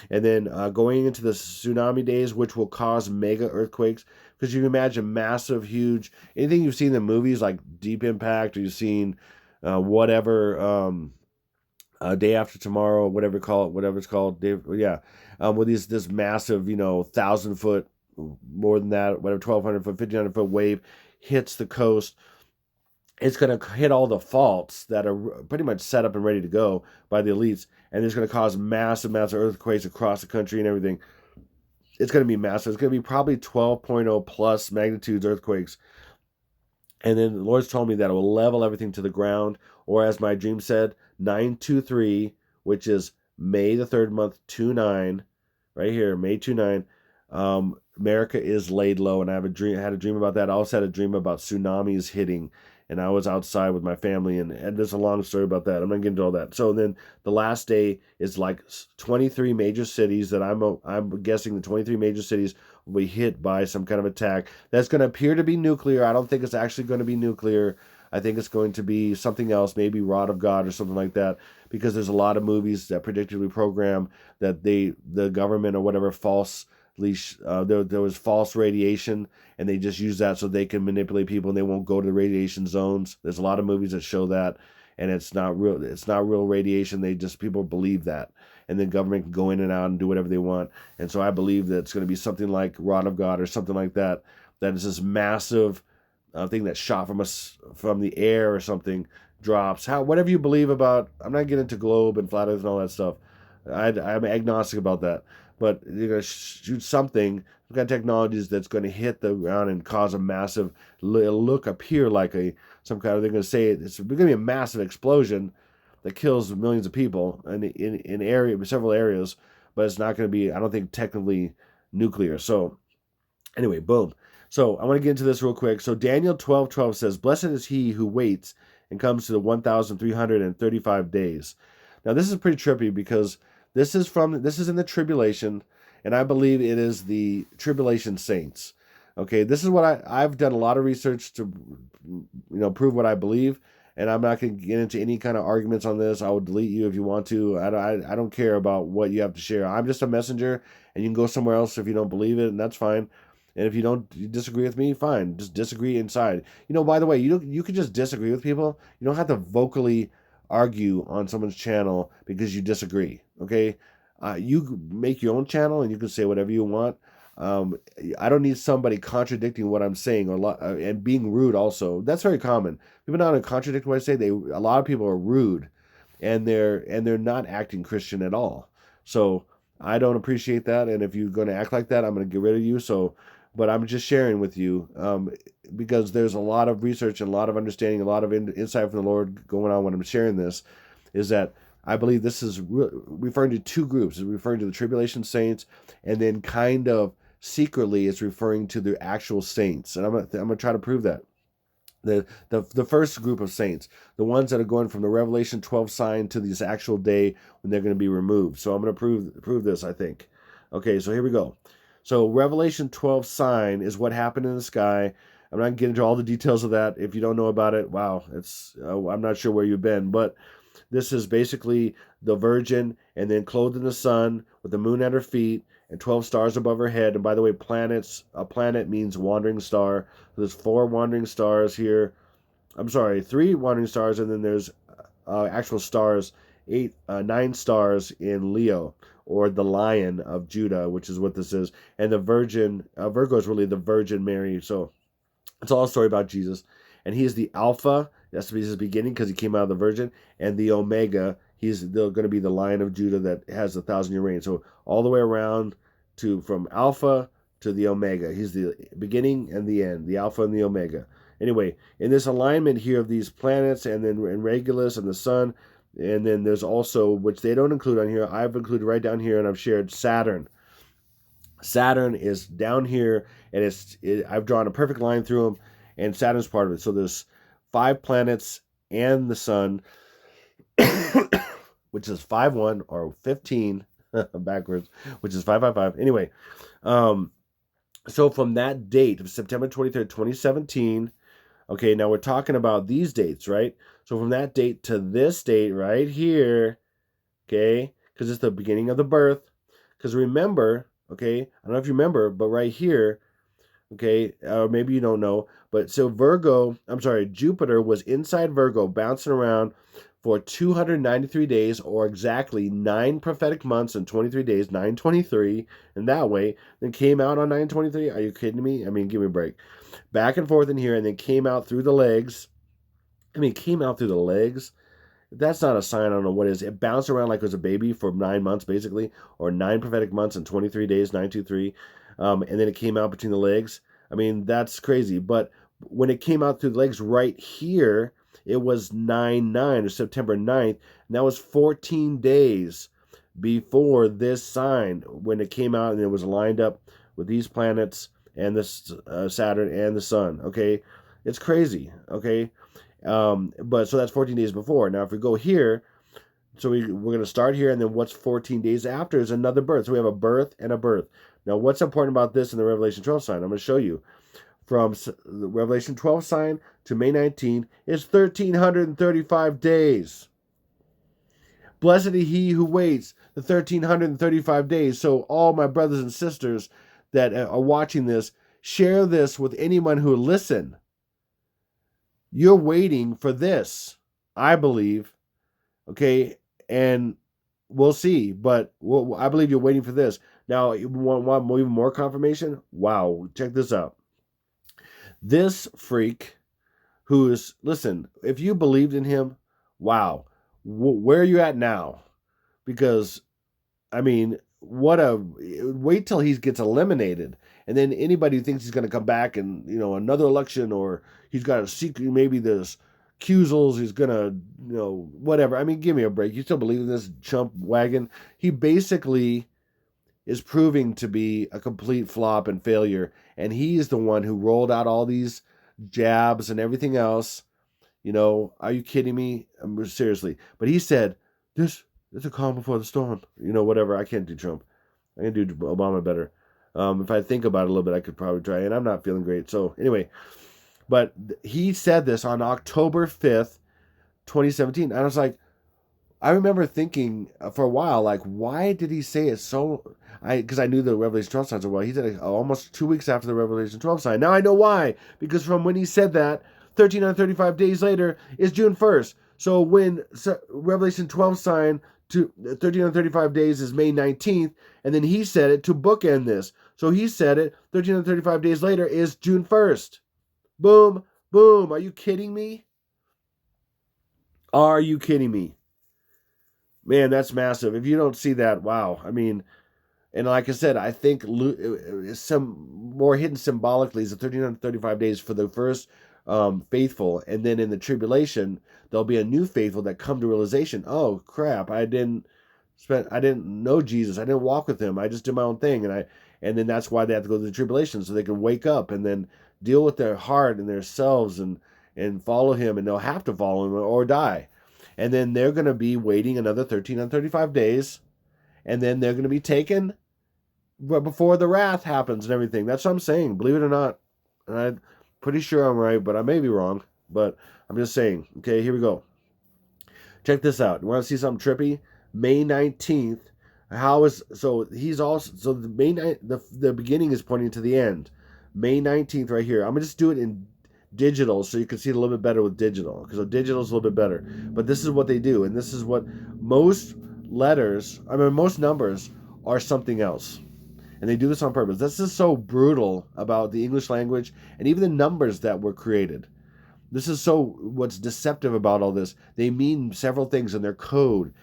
[SPEAKER 1] and then going into the tsunami days, which will cause mega earthquakes, because you can imagine massive, huge, anything you've seen in the movies like Deep Impact, or you've seen whatever. Day After Tomorrow, whatever it's called, with this massive, 1,000 foot, more than that, whatever, 1,200 foot, 1,500 foot wave hits the coast. It's going to hit all the faults that are pretty much set up and ready to go by the elites, and it's going to cause massive earthquakes across the country and everything. It's going to be massive. It's going to be probably 12.0 plus magnitudes earthquakes. And then the Lord's told me that it will level everything to the ground, or as my dream said, 923, which is May the 3rd month, 29, right here, May 29. America is laid low, and I had a dream about that. I also had a dream about tsunamis hitting, and I was outside with my family, and there's a long story about that. I'm not getting into all that. So then the last day is like 23 major cities that I'm guessing the 23 major cities will be hit by some kind of attack that's going to appear to be nuclear. I don't think it's actually going to be nuclear. I think it's going to be something else, maybe Rod of God or something like that, because there's a lot of movies that predictively program that the government or whatever there was false radiation, and they just use that so they can manipulate people and they won't go to the radiation zones. There's a lot of movies that show that, and it's not real radiation. People believe that, and the government can go in and out and do whatever they want. And so I believe that it's going to be something like Rod of God or something like that. That is this massive thing that shot from the air or something, drops. Whatever you believe about, I'm not getting into globe and flat earth and all that stuff. I'm agnostic about that. But you're going to shoot something, some kind of technologies that's going to hit the ground and cause a massive, appear like they're going to say it's going to be a massive explosion, that kills millions of people in several areas, but it's not going to be, I don't think, technically nuclear. So anyway, boom. So I want to get into this real quick. So Daniel 12:12 says, "Blessed is he who waits and comes to the 1,335 days." Now this is pretty trippy because this is in the tribulation, and I believe it is the tribulation saints. Okay, this is what I've done a lot of research to prove what I believe, and I'm not going to get into any kind of arguments on this. I will delete you if you want to. I don't care about what you have to share. I'm just a messenger, and you can go somewhere else if you don't believe it, and that's fine. And if you disagree with me, fine. Just disagree inside. By the way, you can just disagree with people. You don't have to vocally argue on someone's channel because you disagree. Okay, you make your own channel and you can say whatever you want. I don't need somebody contradicting what I'm saying and being rude. Also, that's very common. People not only contradict what I say. A lot of people are rude, and they're not acting Christian at all. So I don't appreciate that. And if you're going to act like that, I'm going to get rid of you. So. But I'm just sharing with you because there's a lot of research and a lot of understanding, a lot of insight from the Lord going on when I'm sharing this, is that I believe this is referring to two groups. It's referring to the tribulation saints, and then kind of secretly it's referring to the actual saints. And I'm gonna try to prove that. The first group of saints, the ones that are going from the Revelation 12 sign to this actual day when they're going to be removed. So I'm going to prove this, I think. Okay, so here we go. So Revelation 12 sign is what happened in the sky. I'm not getting into all the details of that. If you don't know about it, wow, I'm not sure where you've been, but this is basically the Virgin, and then clothed in the sun with the moon at her feet and 12 stars above her head. And by the way, a planet means wandering star. So there's 4 wandering stars here. I'm sorry, 3 wandering stars, and then there's actual stars, 9 stars in Leo, or the Lion of Judah, which is what this is. And the Virgin, Virgo is really the Virgin Mary. So it's all a story about Jesus. And he is the Alpha, that's his beginning because he came out of the Virgin, and the Omega, he's going to be the Lion of Judah that has 1,000-year reign. So all the way around from Alpha to the Omega. He's the beginning and the end, the Alpha and the Omega. Anyway, in this alignment here of these planets, and then in Regulus and the Sun, and then there's also, which they don't include on here, I've included right down here, and I've shared Saturn. Saturn is down here, and I've drawn a perfect line through them, and Saturn's part of it. So there's 5 planets and the Sun, which is 5-1 or 15 backwards, which is 555. Anyway, so from that date of September 23rd, 2017. Okay, now we're talking about these dates, right? So from that date to this date right here, okay, because it's the beginning of the birth. Because remember, okay, I don't know if you remember, but right here, okay, or maybe you don't know, but so Jupiter was inside Virgo, bouncing around for 293 days, or exactly 9 prophetic months and 23 days, 923, and that way, then came out on 923. Are you kidding me? I mean, give me a break. Back and forth in here, and then came out through the legs. Came out through the legs. That's not a sign. I don't know what it is. It bounced around like it was a baby for 9 months, basically, or 9 prophetic months and 23 days, 923. And then it came out between the legs. That's crazy. But when it came out through the legs right here, it was 9/9 or September 9th. And that was 14 days before this sign when it came out, and it was lined up with these planets and this Saturn and the Sun. Okay, it's crazy. Okay, but so that's 14 days before. Now if we go here, so we're going to start here, and then what's 14 days after is another birth. So we have a birth and a birth. Now what's important about this in the Revelation 12 sign? I'm going to show you. From the Revelation 12 sign to May 19 is 1,335 days. Blessed is he who waits the 1,335 days. So all my brothers and sisters that are watching this, share this with anyone who will listen. You're waiting for this, I believe. Okay, and we'll see. But I believe you're waiting for this. Now, you want even more confirmation? Wow, check this out. This freak who is, listen, if you believed in him, wow, where are you at now? Because, wait till he gets eliminated. And then anybody who thinks he's going to come back and, another election, or he's got a secret, maybe this accusals. He's going to, whatever. I mean, give me a break. You still believe in this chump wagon? He basically is proving to be a complete flop and failure. And he is the one who rolled out all these jabs and everything else. Are you kidding me? Seriously. But he said, this is a calm before the storm. Whatever. I can't do Trump. I can do Obama better. If I think about it a little bit, I could probably try. And I'm not feeling great. So anyway, but he said this on October 5th, 2017. And I was like, I remember thinking for a while, like, why did he say it so? Because I knew the Revelation 12 signs so well. He said it almost 2 weeks after the Revelation 12 sign. Now I know why. Because from when he said that, 1335 days later is June 1st. So when Revelation 12 sign to 1335 days is May 19th, and then he said it to bookend this. So he said it 1335 days later is June 1st. Boom, boom. Are you kidding me? Are you kidding me? Man, that's massive. If you don't see that, wow. I mean, and like I said, I think some more hidden symbolically is the 1335 days for the first faithful, and then in the tribulation there'll be a new faithful that come to realization. Oh crap! I didn't know Jesus. I didn't walk with him. I just did my own thing, and then that's why they have to go to the tribulation so they can wake up and then deal with their heart and their selves and follow him, and they'll have to follow him or die. And then they're going to be waiting another 1335 days. And then they're going to be taken before the wrath happens and everything. That's what I'm saying. Believe it or not. And I'm pretty sure I'm right, but I may be wrong. But I'm just saying. Okay, here we go. Check this out. You want to see something trippy? May 19th. So the beginning is pointing to the end. May 19th right here. I'm going to just do it in digital so you can see it a little bit better with digital, because digital is a little bit better. But this is what they do, and this is what most numbers are something else, and they do this on purpose. This is so brutal about the English language and even the numbers that were created. This is so what's deceptive about all this. They mean several things in their code.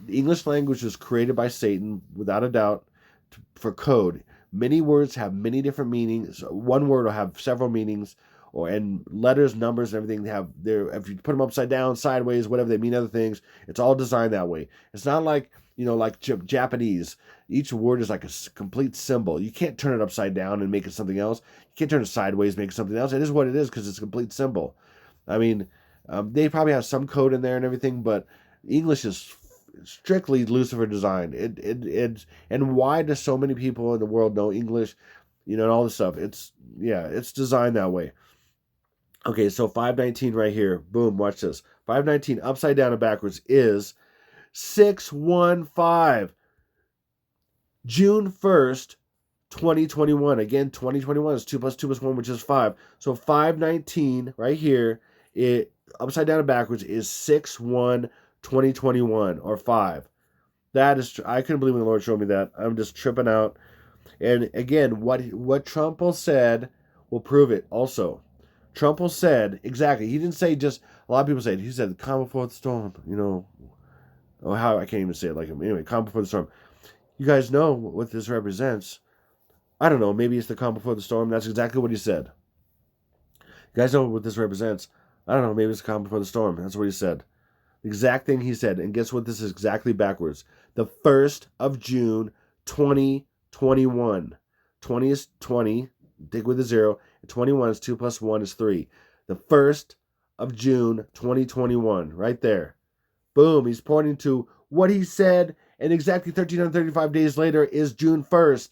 [SPEAKER 1] The English language was created by Satan, without a doubt, for code. Many words have many different meanings. One word will have several meanings. And letters, numbers, and everything if you put them upside down, sideways, whatever, they mean other things. It's all designed that way. It's not like, like Japanese. Each word is like a complete symbol. You can't turn it upside down and make it something else. You can't turn it sideways and make it something else. It is what it is because it's a complete symbol. I mean, they probably have some code in there and everything, but English is strictly Lucifer designed. And why do so many people in the world know English, and all this stuff? It's designed that way. Okay, so 519 right here. Boom, watch this. 519 upside down and backwards is 615. June 1st, 2021. Again, 2021 is 2 plus 2 plus 1, which is 5. So 519 right here, it upside down and backwards is 6/1/2021 or 5. That is, I couldn't believe when the Lord showed me that. I'm just tripping out. And again, what Trump said will prove it also. Trump said, exactly, he didn't say just, a lot of people say it, he said, calm before the storm, how, I can't even say it like him. Anyway, calm before the storm. You guys know what this represents. I don't know, maybe it's the calm before the storm. That's exactly what he said. You guys know what this represents. I don't know, maybe it's the calm before the storm. That's what he said. The exact thing he said. And guess what? This is exactly backwards. The 1st of June, 2021. 20 is 20. Dig with a 0. 21 is 2 plus 1 is 3. The 1st of June, 2021. Right there. Boom. He's pointing to what he said. And exactly 1335 days later is June 1st,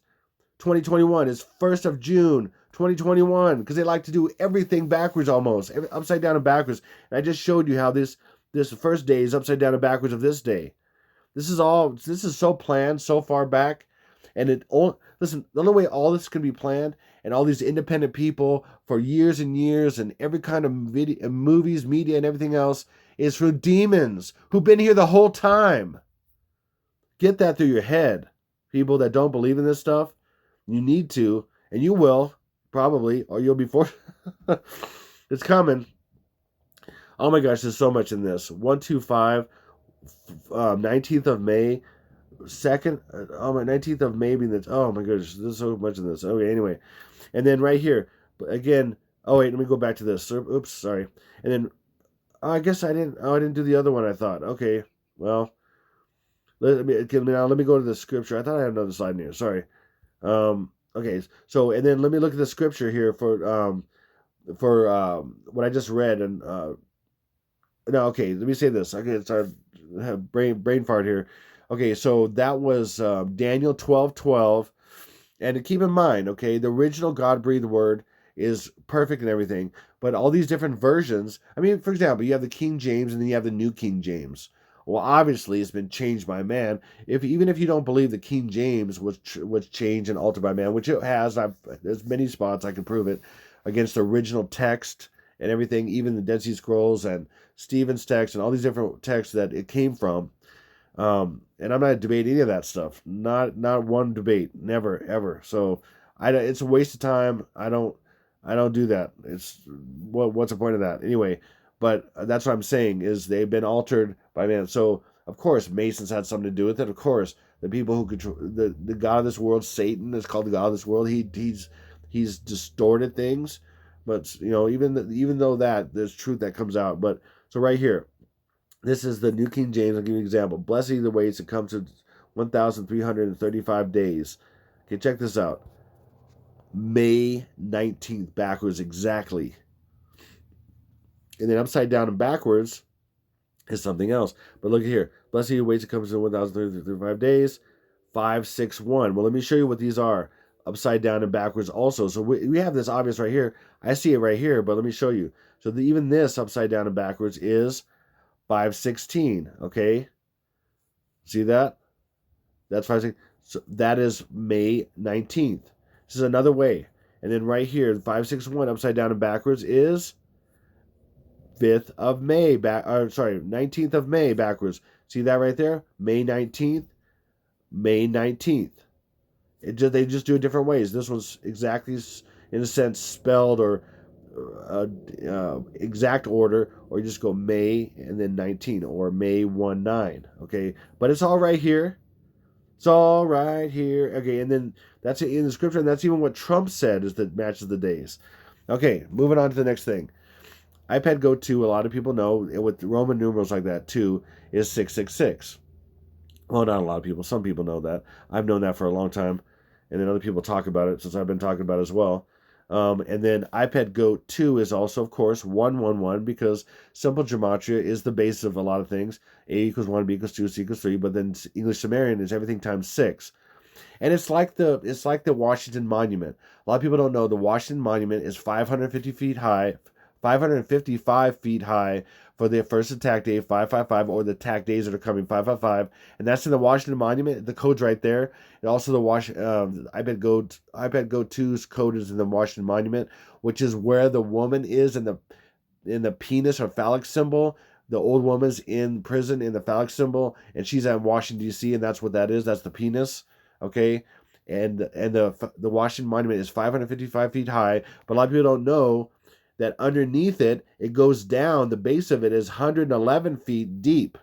[SPEAKER 1] 2021. It's 1st of June, 2021. Because they like to do everything backwards almost. Upside down and backwards. And I just showed you how this first day is upside down and backwards of this day. This is so planned so far back. And listen, the only way all this can be planned, and all these independent people for years and years, and every kind of movies, media, and everything else, is through demons who've been here the whole time. Get that through your head. People that don't believe in this stuff, you need to, and you will, probably, or you'll be forced. It's coming. Oh my gosh, there's so much in this. 125, 19th of May, 2nd, 19th of May being this. Oh my goodness, there's so much in this. Okay, anyway. And then right here, again, oh wait, let me go back to this. Oops, sorry. And then Oh, I guess I didn't. Oh, I didn't do the other one. I thought. Okay, well, let me go to the scripture. I thought I had another slide in here. Sorry. Okay. So and then let me look at the scripture here for what I just read and no. Okay. Let me say this. Okay. Sorry. Brain fart here. Okay. So that was Daniel 12:12. And to keep in mind, okay, the original God breathed word is perfect and everything, but all these different versions. I mean, for example, you have the King James and then you have the New King James. Well, obviously, it's been changed by man. Even if you don't believe the King James was changed and altered by man, which it has, there's many spots I can prove it against the original text and everything, even the Dead Sea Scrolls and Stephen's text and all these different texts that it came from. And I'm not debating any of that stuff. Not one debate, never ever. So it's a waste of time. I don't do that. What's the point of that anyway? But that's what I'm saying is they've been altered by man. So of course Masons had something to do with it. Of course the people who control the god of this world, Satan, is called the god of this world. He's distorted things, but even though that there's truth that comes out. But so right here. This is the New King James. I'll give you an example. Blessed are the ways to come to 1,335 days. Okay, check this out. May 19th, backwards exactly. And then upside down and backwards is something else. But look at here. Blessed are the ways to come to 1,335 days. 561. Well, let me show you what these are. Upside down and backwards also. So we have this obvious right here. I see it right here, but let me show you. So even this upside down and backwards is 516, okay? See that? That's 516. So that is May 19th. This is another way. And then right here, 561 upside down and backwards is 5th of May. 19th of May backwards. See that right there? May 19th, May 19th. They just do it different ways. This one's exactly, in a sense, spelled or exact order, or you just go May and then 19 or May 1-9. Okay, but it's all right here. It's all right here. Okay, and then that's it in the scripture, and that's even what Trump said is that matches the days. Okay, moving on to the next thing. iPad Go 2, a lot of people know, with Roman numerals like that, 2 is 666. Well, not a lot of people. Some people know that. I've known that for a long time, and then other people talk about it since I've been talking about it as well. And then iPad Go 2 is also, of course, 111 because simple gematria is the base of a lot of things. A equals 1, B equals 2, C equals 3, but then English Sumerian is everything times 6. And it's like the Washington Monument. A lot of people don't know the Washington Monument is 550 feet high, 555 feet high for the first attack day, 555, or the attack days that are coming, 555, and that's in the Washington Monument. The code's right there. And also the iPad Go 2's code is in the Washington Monument, which is where the woman is in the penis or phallic symbol. The old woman's in prison in the phallic symbol, and she's at Washington D.C., and that's what that is. That's the penis. Okay. And the Washington Monument is 555 feet high, but a lot of people don't know that underneath it, it goes down. The base of it is 111 feet deep.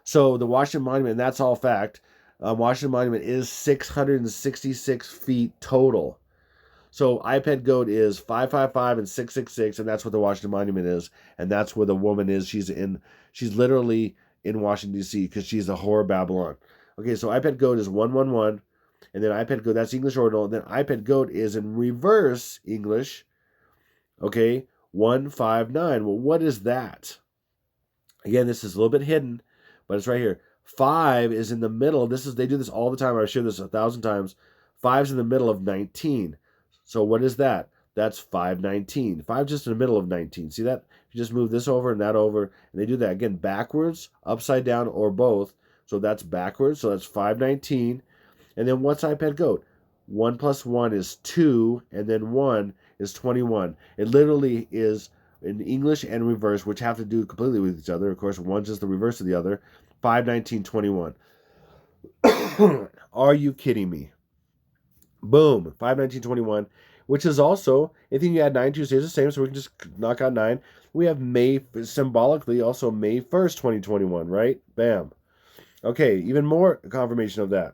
[SPEAKER 1] So the Washington Monument, that's all fact. Washington Monument is 666 feet total. So iPad Goat is 555 and 666, and that's what the Washington Monument is, and that's where the woman is. She's literally in Washington D.C. because she's the whore of Babylon. Okay, so iPad Goat is 111, and then iPad Goat, that's English ordinal. And then iPad Goat is in reverse English. Okay, 159. Well, what is that? Again, this is a little bit hidden, but it's right here. 5 is in the middle. They do this all the time. I've shared this 1,000 times. 5's in the middle of 19. So what is that? That's 519. 5 just in the middle of 19. See that? If you just move this over and that over, and they do that again backwards, upside down, or both. So that's backwards. So that's 519. And then what's iPad Goat? 1 plus 1 is 2, and then 1 is 21. It literally is in English and reverse, which have to do completely with each other. Of course, one's just the reverse of the other. 51921. Are you kidding me? Boom. 51921, which is also, anything you add 9 to stays the same, so we can just knock out 9. We have May, symbolically, also May 1st, 2021, right? Bam. Okay, even more confirmation of that.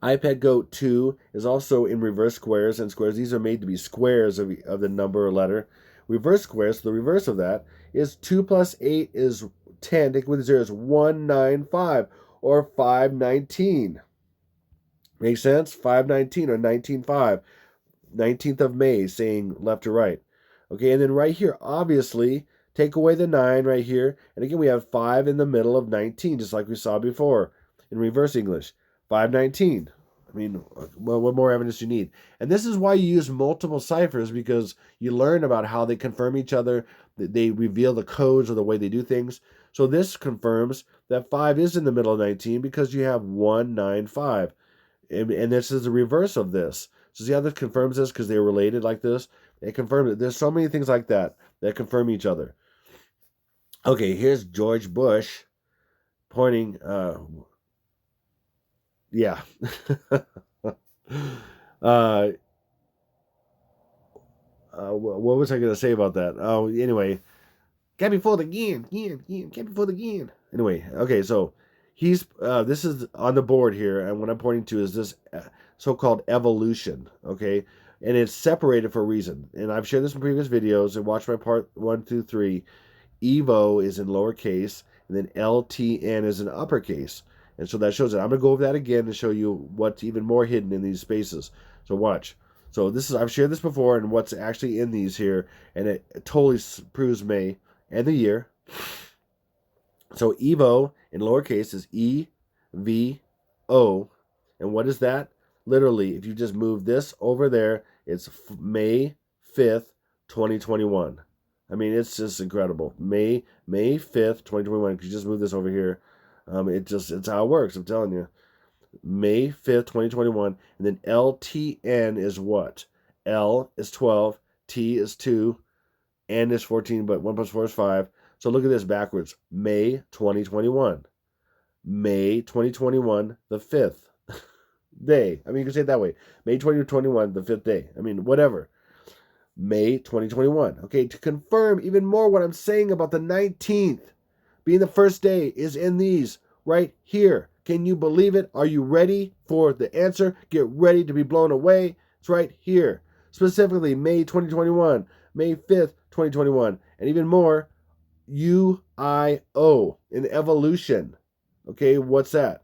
[SPEAKER 1] iPad Goat 2 is also in reverse squares and squares. These are made to be squares of the number or letter, reverse square, so the reverse of that is 2 plus 8 is 10. Take away the 0 is 195 or 519. Make sense? 519 or 19.5. 19th of May, saying left to right. Okay, and then right here, obviously, take away the 9 right here. And again, we have 5 in the middle of 19, just like we saw before in reverse English. 519. I mean, well, what more evidence do you need? And this is why you use multiple ciphers, because you learn about how they confirm each other. They reveal the codes or the way they do things. So this confirms that 5 is in the middle of 19 because you have 195. And this is the reverse of this. So see how this confirms this because they're related like this? It confirms it. There's so many things like that that confirm each other. Okay, here's George Bush pointing. Yeah. What was I going to say about that? Oh, anyway. Can't be fooled again. Can't be fooled again. Anyway, okay, so he's this is on the board here, and what I'm pointing to is this so-called evolution, okay? And it's separated for a reason. And I've shared this in previous videos, and watch my part 1 through 3. Evo is in lowercase, and then LTN is in uppercase. And so that shows it. I'm going to go over that again to show you what's even more hidden in these spaces. So watch. So this is, I've shared this before, and what's actually in these here, and it totally proves May and the year. So Evo in lowercase is EVO. And what is that? Literally, if you just move this over there, it's May 5th, 2021. I mean, it's just incredible. May 5th, 2021. If you just move this over here, it's how it works. I'm telling you. May 5th, 2021. And then LTN is what? L is 12. T is 2. N is 14, but 1 plus 4 is 5. So look at this backwards. May 2021. May 2021, the 5th day. I mean, you can say it that way. May 2021, the 5th day. I mean, whatever. May 2021. Okay, to confirm even more what I'm saying about the 19th being the first day is in these right here. Can you believe it? Are you ready for the answer? Get ready to be blown away. It's right here. Specifically, May 2021, May 5th, 2021, and even more, UIO in evolution. Okay, what's that?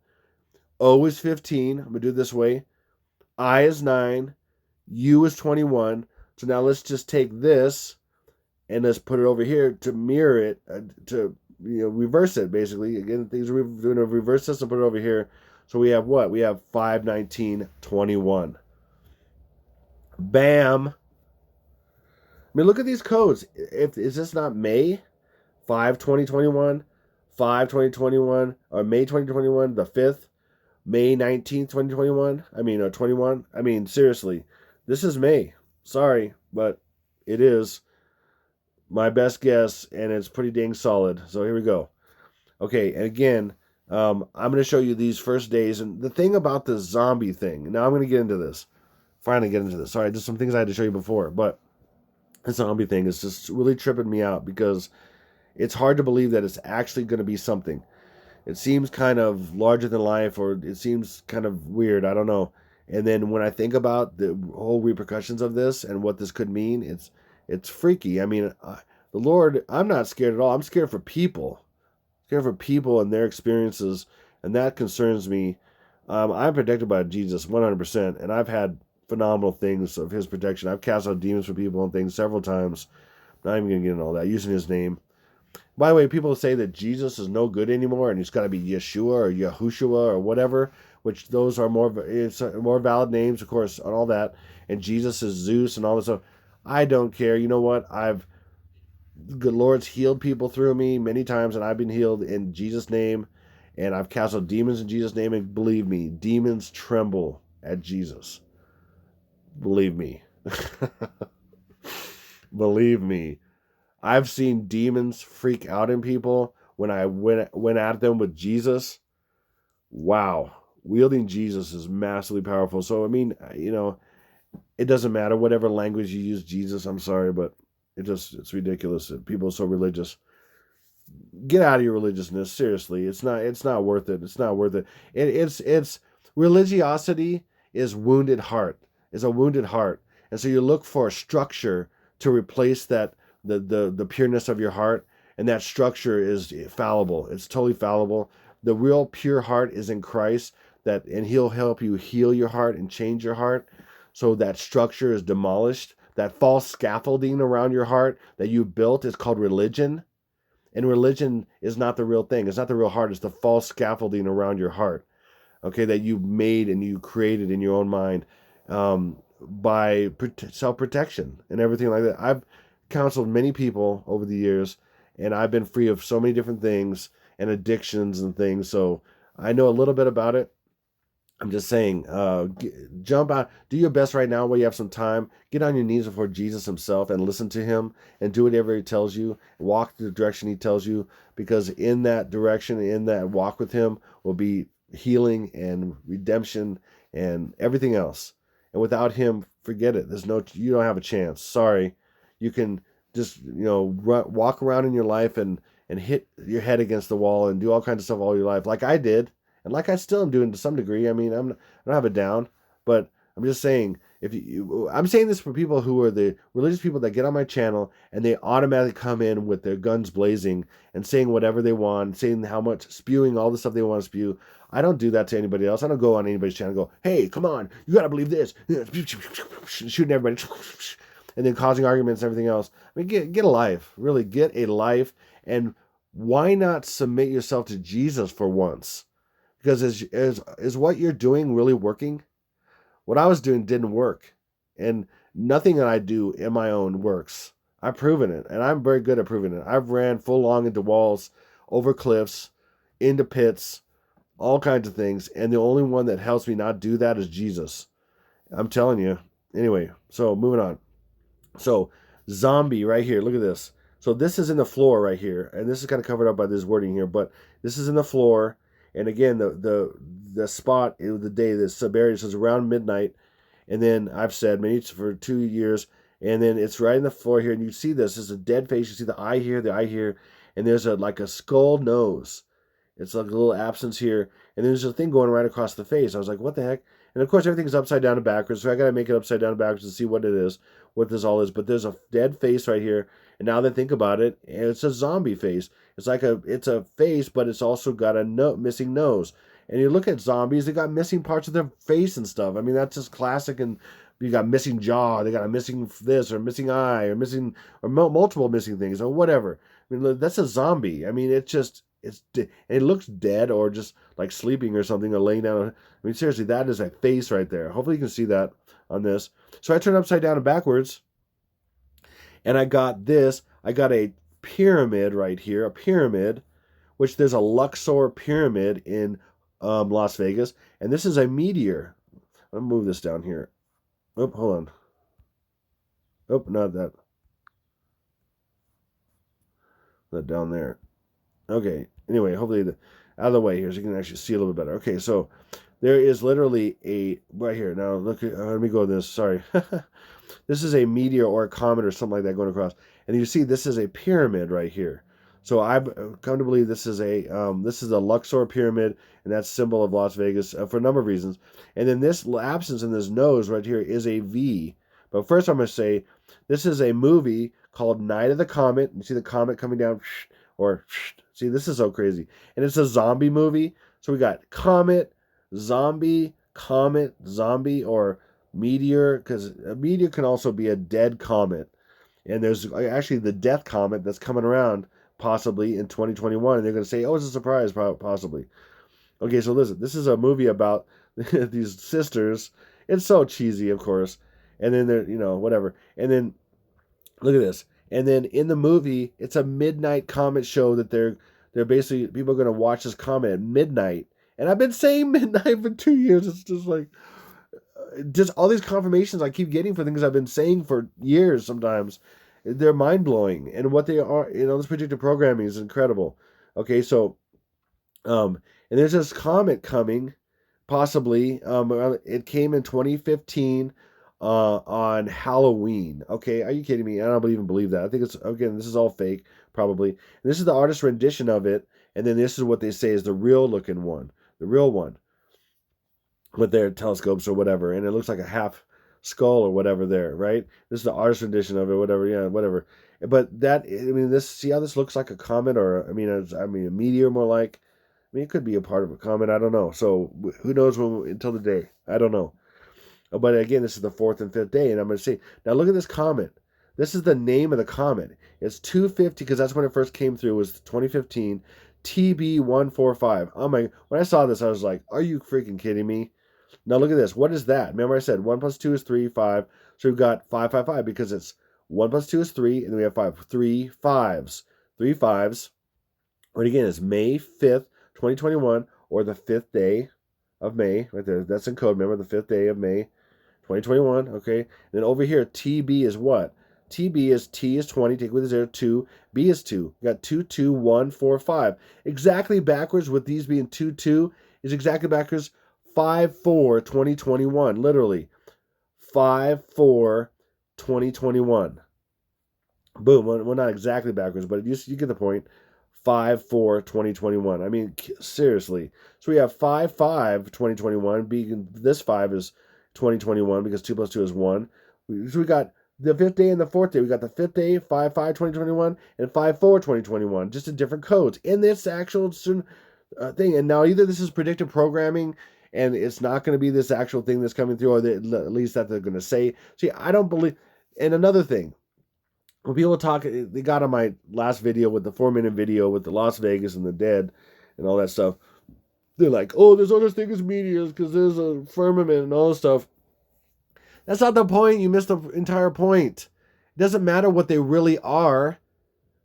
[SPEAKER 1] O is 15. I'm going to do it this way. I is 9. U is 21. So now let's just take this and let's put it over here to mirror it, to reverse it, basically. Again, things are doing a reverse system, put it over here. So we have what? We have 5/19/21. Bam. I mean, look at these codes. Is this not May 5/20/21, 5/20/21, or May 2021, the 5th, May 19th, 2021? I mean, 21? I mean, seriously, this is May. Sorry, but it is my best guess, and it's pretty dang solid. So here we go. Okay, and again, I'm going to show you these first days. And the thing about the zombie thing, now I'm going to get into this. Finally get into this. Sorry, just some things I had to show you before, but the zombie thing is just really tripping me out because it's hard to believe that it's actually going to be something. It seems kind of larger than life, or it seems kind of weird. I don't know. And then when I think about the whole repercussions of this and what this could mean, it's freaky. I mean, the Lord, I'm not scared at all. I'm scared for people. Scared for people and their experiences, and that concerns me. I'm protected by Jesus 100%, and I've had phenomenal things of His protection. I've cast out demons for people and things several times. Not even going to get into all that, using His name. By the way, people say that Jesus is no good anymore, and He's got to be Yeshua or Yahushua or whatever, which those are more valid names, of course, and all that. And Jesus is Zeus and all this stuff. I don't care. You know what? The Lord's healed people through me many times, and I've been healed in Jesus' name, and I've cast out demons in Jesus' name, and believe me, demons tremble at Jesus. Believe me. Believe me. I've seen demons freak out in people when I went at them with Jesus. Wow. Wielding Jesus is massively powerful. So, I mean, it doesn't matter whatever language you use Jesus. I'm sorry, but it's ridiculous. People are so religious. Get out of your religiousness. Seriously. It's not worth it. It's not worth it. It's religiosity is wounded heart. It's a wounded heart. And so you look for a structure to replace that the pureness of your heart, and that structure is fallible. It's totally fallible. The real pure heart is in Christ, and He'll help you heal your heart and change your heart. So that structure is demolished. That false scaffolding around your heart that you built is called religion. And religion is not the real thing. It's not the real heart. It's the false scaffolding around your heart, okay, that you made and you created in your own mind, by self-protection and everything like that. I've counseled many people over the years, and I've been free of so many different things and addictions and things. So I know a little bit about it. I'm just saying, jump out, do your best right now while you have some time. Get on your knees before Jesus himself and listen to him and do whatever he tells you. Walk the direction he tells you, because in that direction, in that walk with him, will be healing and redemption and everything else. And without him, forget it. You don't have a chance. Sorry. You can just, walk around in your life and hit your head against the wall and do all kinds of stuff all your life, like I did. And like I still am doing to some degree. I mean, I don't have it down, but I'm just saying, I'm saying this for people who are the religious people that get on my channel and they automatically come in with their guns blazing and saying whatever they want, saying how much, spewing all the stuff they want to spew. I don't do that to anybody else. I don't go on anybody's channel and go, hey, come on, you got to believe this, shooting everybody, and then causing arguments and everything else. I mean, get a life, really get a life. And why not submit yourself to Jesus for once? Because is what you're doing really working? What I was doing didn't work. And nothing that I do in my own works. I've proven it. And I'm very good at proving it. I've ran full long into walls, over cliffs, into pits, all kinds of things. And the only one that helps me not do that is Jesus. I'm telling you. Anyway, so moving on. So zombie right here. Look at this. So this is in the floor right here. And this is kind of covered up by this wording here. But this is in the floor. And again, the spot, the day, the sub-area says around midnight. And then I've said maybe for 2 years. And then it's right in the floor here. And you see this. It's a dead face. You see the eye here. And there's like a skull nose. It's like a little absence here. And there's a thing going right across the face. I was like, what the heck? And of course, everything's upside down and backwards. So I got to make it upside down and backwards to see what it is, what this all is. But there's a dead face right here. And now that I think about it, it's a zombie face. It's a face, but it's also got a missing nose. And you look at zombies, they got missing parts of their face and stuff. I mean, that's just classic. And you got missing jaw, they got a missing this or missing eye or multiple missing things or whatever. I mean, that's a zombie. I mean, it looks dead or just like sleeping or something or laying down. I mean, seriously, that is a face right there. Hopefully you can see that on this. So I turned upside down and backwards, and I got this. I got a pyramid right here, which there's a Luxor pyramid in Las Vegas, and this is a meteor. I'll move this down here. Oh, hold on. Oh, not that. That down there. Okay. Anyway, hopefully out of the way here so you can actually see a little bit better. Okay, so there is literally right here. Now look, let me go with this. Sorry. This is a meteor or a comet or something like that going across. And you see this is a pyramid right here. So I've come to believe this is the Luxor pyramid, and that's symbol of Las Vegas for a number of reasons. And then this absence in this nose right here is a V. But first I'm going to say this is a movie called Night of the Comet. You see the comet coming down, or see, this is so crazy. And it's a zombie movie. So we got comet, zombie, or meteor, because a meteor can also be a dead comet. And there's actually the death comet that's coming around possibly in 2021, and they're going to say, oh, it's a surprise, possibly. Okay, so listen, this is a movie about these sisters. It's so cheesy, of course. And then they're, whatever. And then look at this. And then in the movie, it's a midnight comet show that they're basically, people are going to watch this comet at midnight. And I've been saying midnight for 2 years. It's just like, just all these confirmations I keep getting for things I've been saying for years sometimes. They're mind-blowing. And what they are, this predictive programming is incredible. Okay, so, and there's this comet coming, possibly. It came in 2015 on Halloween. Okay, are you kidding me? I don't even believe that. I think this is all fake, probably. And this is the artist's rendition of it, and then this is what they say is the real one, with their telescopes or whatever, and it looks like a half skull or whatever there, right? This is the artist rendition of it, whatever, yeah, whatever. But that, I mean, this, see how this looks like a comet, or I mean, a meteor more like. I mean, it could be a part of a comet. I don't know. So who knows until the day? I don't know. But again, this is the fourth and fifth day, and I'm going to say, now look at this comet. This is the name of the comet. It's 250 because that's when it first came through. It was 2015 TB145. Oh my! When I saw this, I was like, "Are you freaking kidding me?" Now look at this. What is that? Remember I said 1 plus 2 is 3, 5. So we've got 5, 5, 5 because it's 1 plus 2 is 3, and then we have 5. 3 fives. 3 fives. What again is May 5th, 2021, or the 5th day of May. Right there. That's in code. Remember, the 5th day of May, 2021. Okay. And then over here, TB is what? TB is T is 20. Take with a 0. 2. B is 2. You got 2, 2, 1, 4, 5. Exactly backwards with these being 2, 2 is exactly backwards. 5, 4, 2021. Literally. 5, 4, 2021. Boom. Well, not exactly backwards, but you get the point. 5, 4, 2021. I mean, seriously. So we have 5, 5, 2021. Being this 5 is 2021 because 2 plus 2 is 1. So we got the 5th day and the 4th day. We got the 5th day, 5, 5, 2021, and 5, 4, 2021. Just in different codes in this actual thing. And now either this is predictive programming and it's not going to be this actual thing that's coming through, or at least that they're going to say. See, I don't believe. And another thing, when people talk, they got on my last video with the 4-minute video with the Las Vegas and the dead and all that stuff. They're like, oh, there's other things as meteors because there's a firmament and all this stuff. That's not the point. You missed the entire point. It doesn't matter what they really are,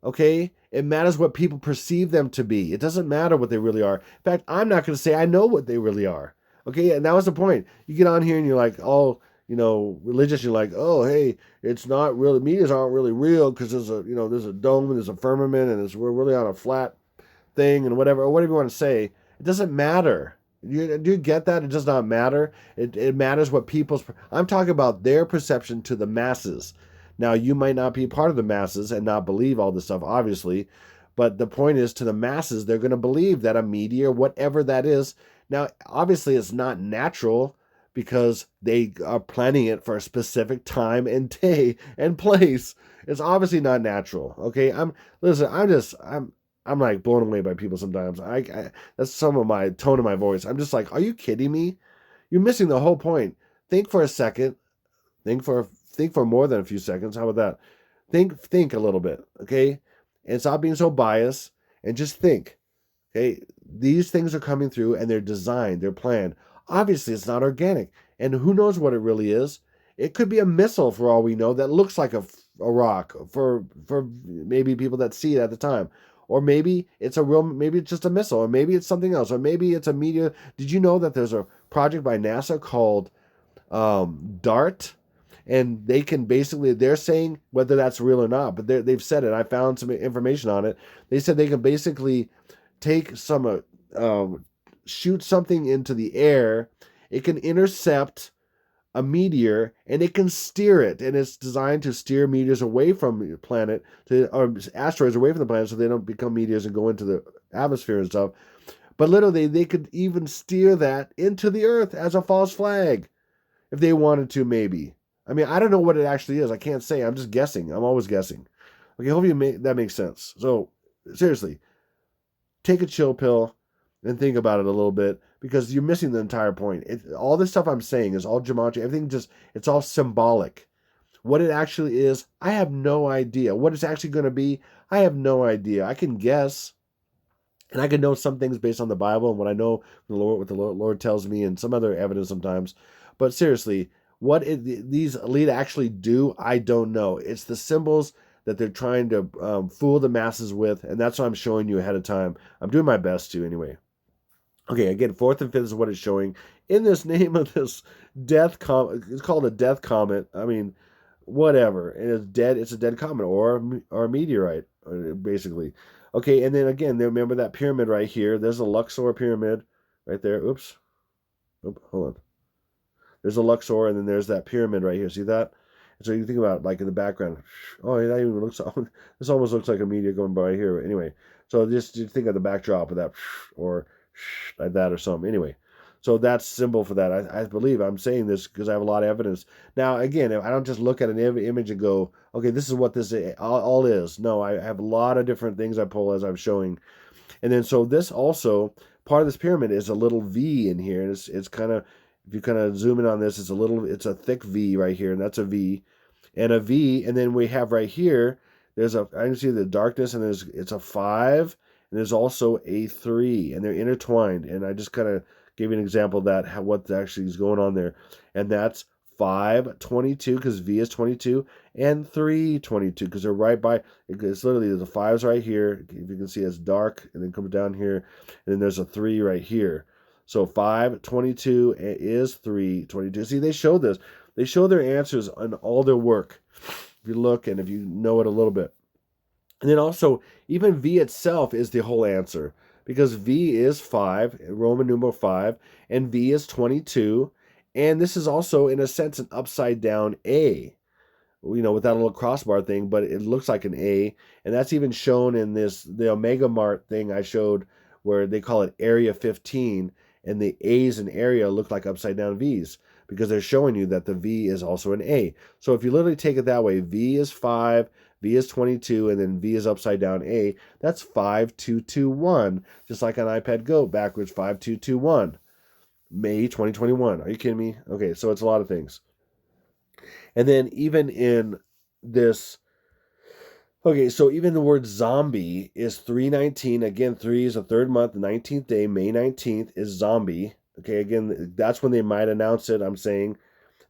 [SPEAKER 1] okay? It matters what people perceive them to be. It doesn't matter what they really are. In fact, I'm not going to say I know what they really are, okay? And that was the point. You get on here and you're like, oh, religious. You're like, oh, hey, it's not real. The meteors aren't really real because there's a dome and there's a firmament and we're really on a flat thing and whatever, or whatever you want to say. It doesn't matter. Do you get that? It does not matter. It matters what I'm talking about their perception to the masses. Now, you might not be part of the masses and not believe all this stuff, obviously, but the point is, to the masses, they're going to believe that a meteor, whatever that is. Now, obviously, it's not natural because they are planning it for a specific time and day and place. It's obviously not natural. Okay, I'm like blown away by people sometimes. I that's some of my tone of my voice. I'm just like, are you kidding me? You're missing the whole point. Think for a second. Think for more than a few seconds. How about that? Think a little bit, okay? And stop being so biased and just think. Okay, these things are coming through and they're designed, they're planned. Obviously, it's not organic. And who knows what it really is? It could be a missile for all we know that looks like a rock for maybe people that see it at the time. Or maybe it's maybe it's just a missile, or maybe it's something else, or maybe it's a meteor. Did you know that there's a project by NASA called DART? And they can basically, they're saying whether that's real or not, but they've said it. I found some information on it. They said they can basically take shoot something into the air. It can intercept a meteor and it can steer it, and it's designed to steer meteors away from the planet or asteroids away from the planet so they don't become meteors and go into the atmosphere and stuff. But literally, they could even steer that into the Earth as a false flag if they wanted to, maybe. I mean, I don't know what it actually is. I can't say. I'm just guessing. I'm always guessing. Okay, hopefully that makes sense. So, seriously, take a chill pill and think about it a little bit, because you're missing the entire point. All this stuff I'm saying is all gematria. Everything it's all symbolic. What it actually is, I have no idea. What it's actually going to be, I have no idea. I can guess. And I can know some things based on the Bible and what I know from the Lord, what the Lord tells me, and some other evidence sometimes. But seriously, what these elite actually do, I don't know. It's the symbols that they're trying to fool the masses with, and that's what I'm showing you ahead of time. I'm doing my best to, anyway. Okay, again, 4th and 5th is what it's showing. In this name of this death comet, it's called a death comet. I mean, whatever. And it's dead. It's a dead comet or a meteorite, basically. Okay, and then again, remember that pyramid right here. There's a Luxor pyramid right there. Oops. Hold on. There's a Luxor, and then there's that pyramid right here. See that? So you think about, like, in the background. Oh, that even looks. This almost looks like a meteor going by here. Anyway, so just think of the backdrop of that, or like that, or something. Anyway, So that's symbol for that. I believe I'm saying this because I have a lot of evidence. Now, again, I don't just look at an image and go, okay, this is what this all is. No, I have a lot of different things I pull as I'm showing. And then so this also, part of this pyramid is a little V in here. And it's kind of, if you kind of zoom in on this, it's a thick V right here, and that's a V. And a V, and then we have right here, I can see the darkness, and it's a 5, and there's also a 3, and they're intertwined. And I just kind of gave you an example of that, what actually is going on there. And that's 522, because V is 22, and 322, because they're right by, it's literally, the 5's right here. If you can see, it's dark, and then comes down here, and then there's a 3 right here. So 522 is 322. See, they show this. They show their answers on all their work, if you look and if you know it a little bit. And then also, even V itself is the whole answer, because V is 5, Roman numeral 5, and V is 22. And this is also, in a sense, an upside down A, with that little crossbar thing, but it looks like an A. And that's even shown in the Omega Mart thing I showed, where they call it Area 15, and the A's in area look like upside down V's, because they're showing you that the V is also an A. So if you literally take it that way, V is 5, V is 22, and then V is upside down A, that's 5221, just like an iPad Go, backwards 5221. May 2021. Are you kidding me? Okay, so it's a lot of things. And then even in this, okay, so even the word zombie is 319. Again, 3 is the third month, the 19th day, May 19th is zombie. Okay, again, that's when they might announce it. I'm saying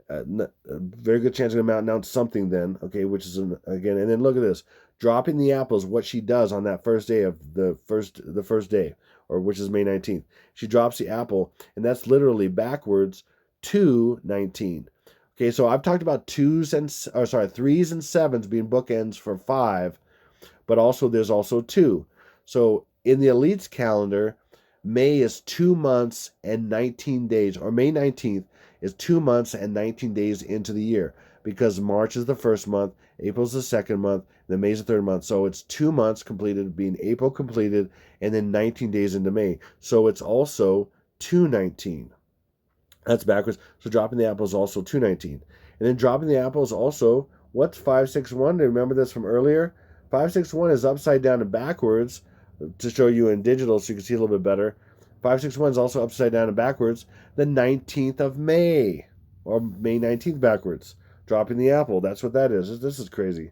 [SPEAKER 1] a very good chance they're going to announce something then. Okay, which is, again, and then look at this. Dropping the apples, what she does on that first day of the first day, or which is May 19th. She drops the apple, and that's literally backwards 219. Okay, so I've talked about 3s and 7s being bookends for 5, but also there's also 2. So in the Elite's calendar, May is 2 months and 19 days, or May 19th is 2 months and 19 days into the year, because March is the first month, April's the second month, then May's the third month. So it's 2 months completed, being April completed, and then 19 days into May. So it's also 219. That's backwards. So dropping the apple is also 219. And then dropping the apple is also, what's 561? Remember this from earlier? 561 is upside down and backwards, to show you in digital so you can see a little bit better. 561 is also upside down and backwards, the 19th of May, or May 19th backwards. Dropping the apple. That's what that is. This is crazy.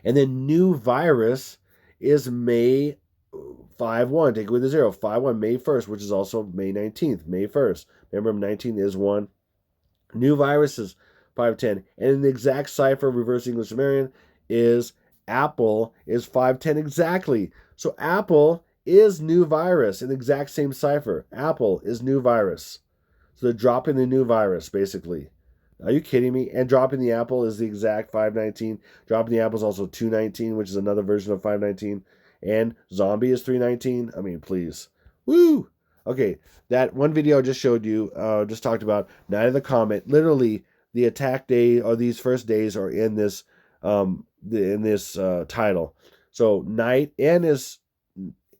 [SPEAKER 1] And then new virus is May 5-1. Take away the 0. 5-1, May 1st, which is also May 19th, May 1st. Remember, 19 is 1. New virus is 510. And the exact cipher, reverse English Sumerian, is Apple is 510 exactly. So Apple is new virus in the exact same cipher. Apple is new virus. So they're dropping the new virus, basically. Are you kidding me? And dropping the apple is the exact 519. Dropping the apple is also 219, which is another version of 519. And zombie is 319. I mean, please. Woo! Okay, that one video I just showed you, just talked about Night of the Comet. Literally, the attack day, or these first days, are in this title. So night, N is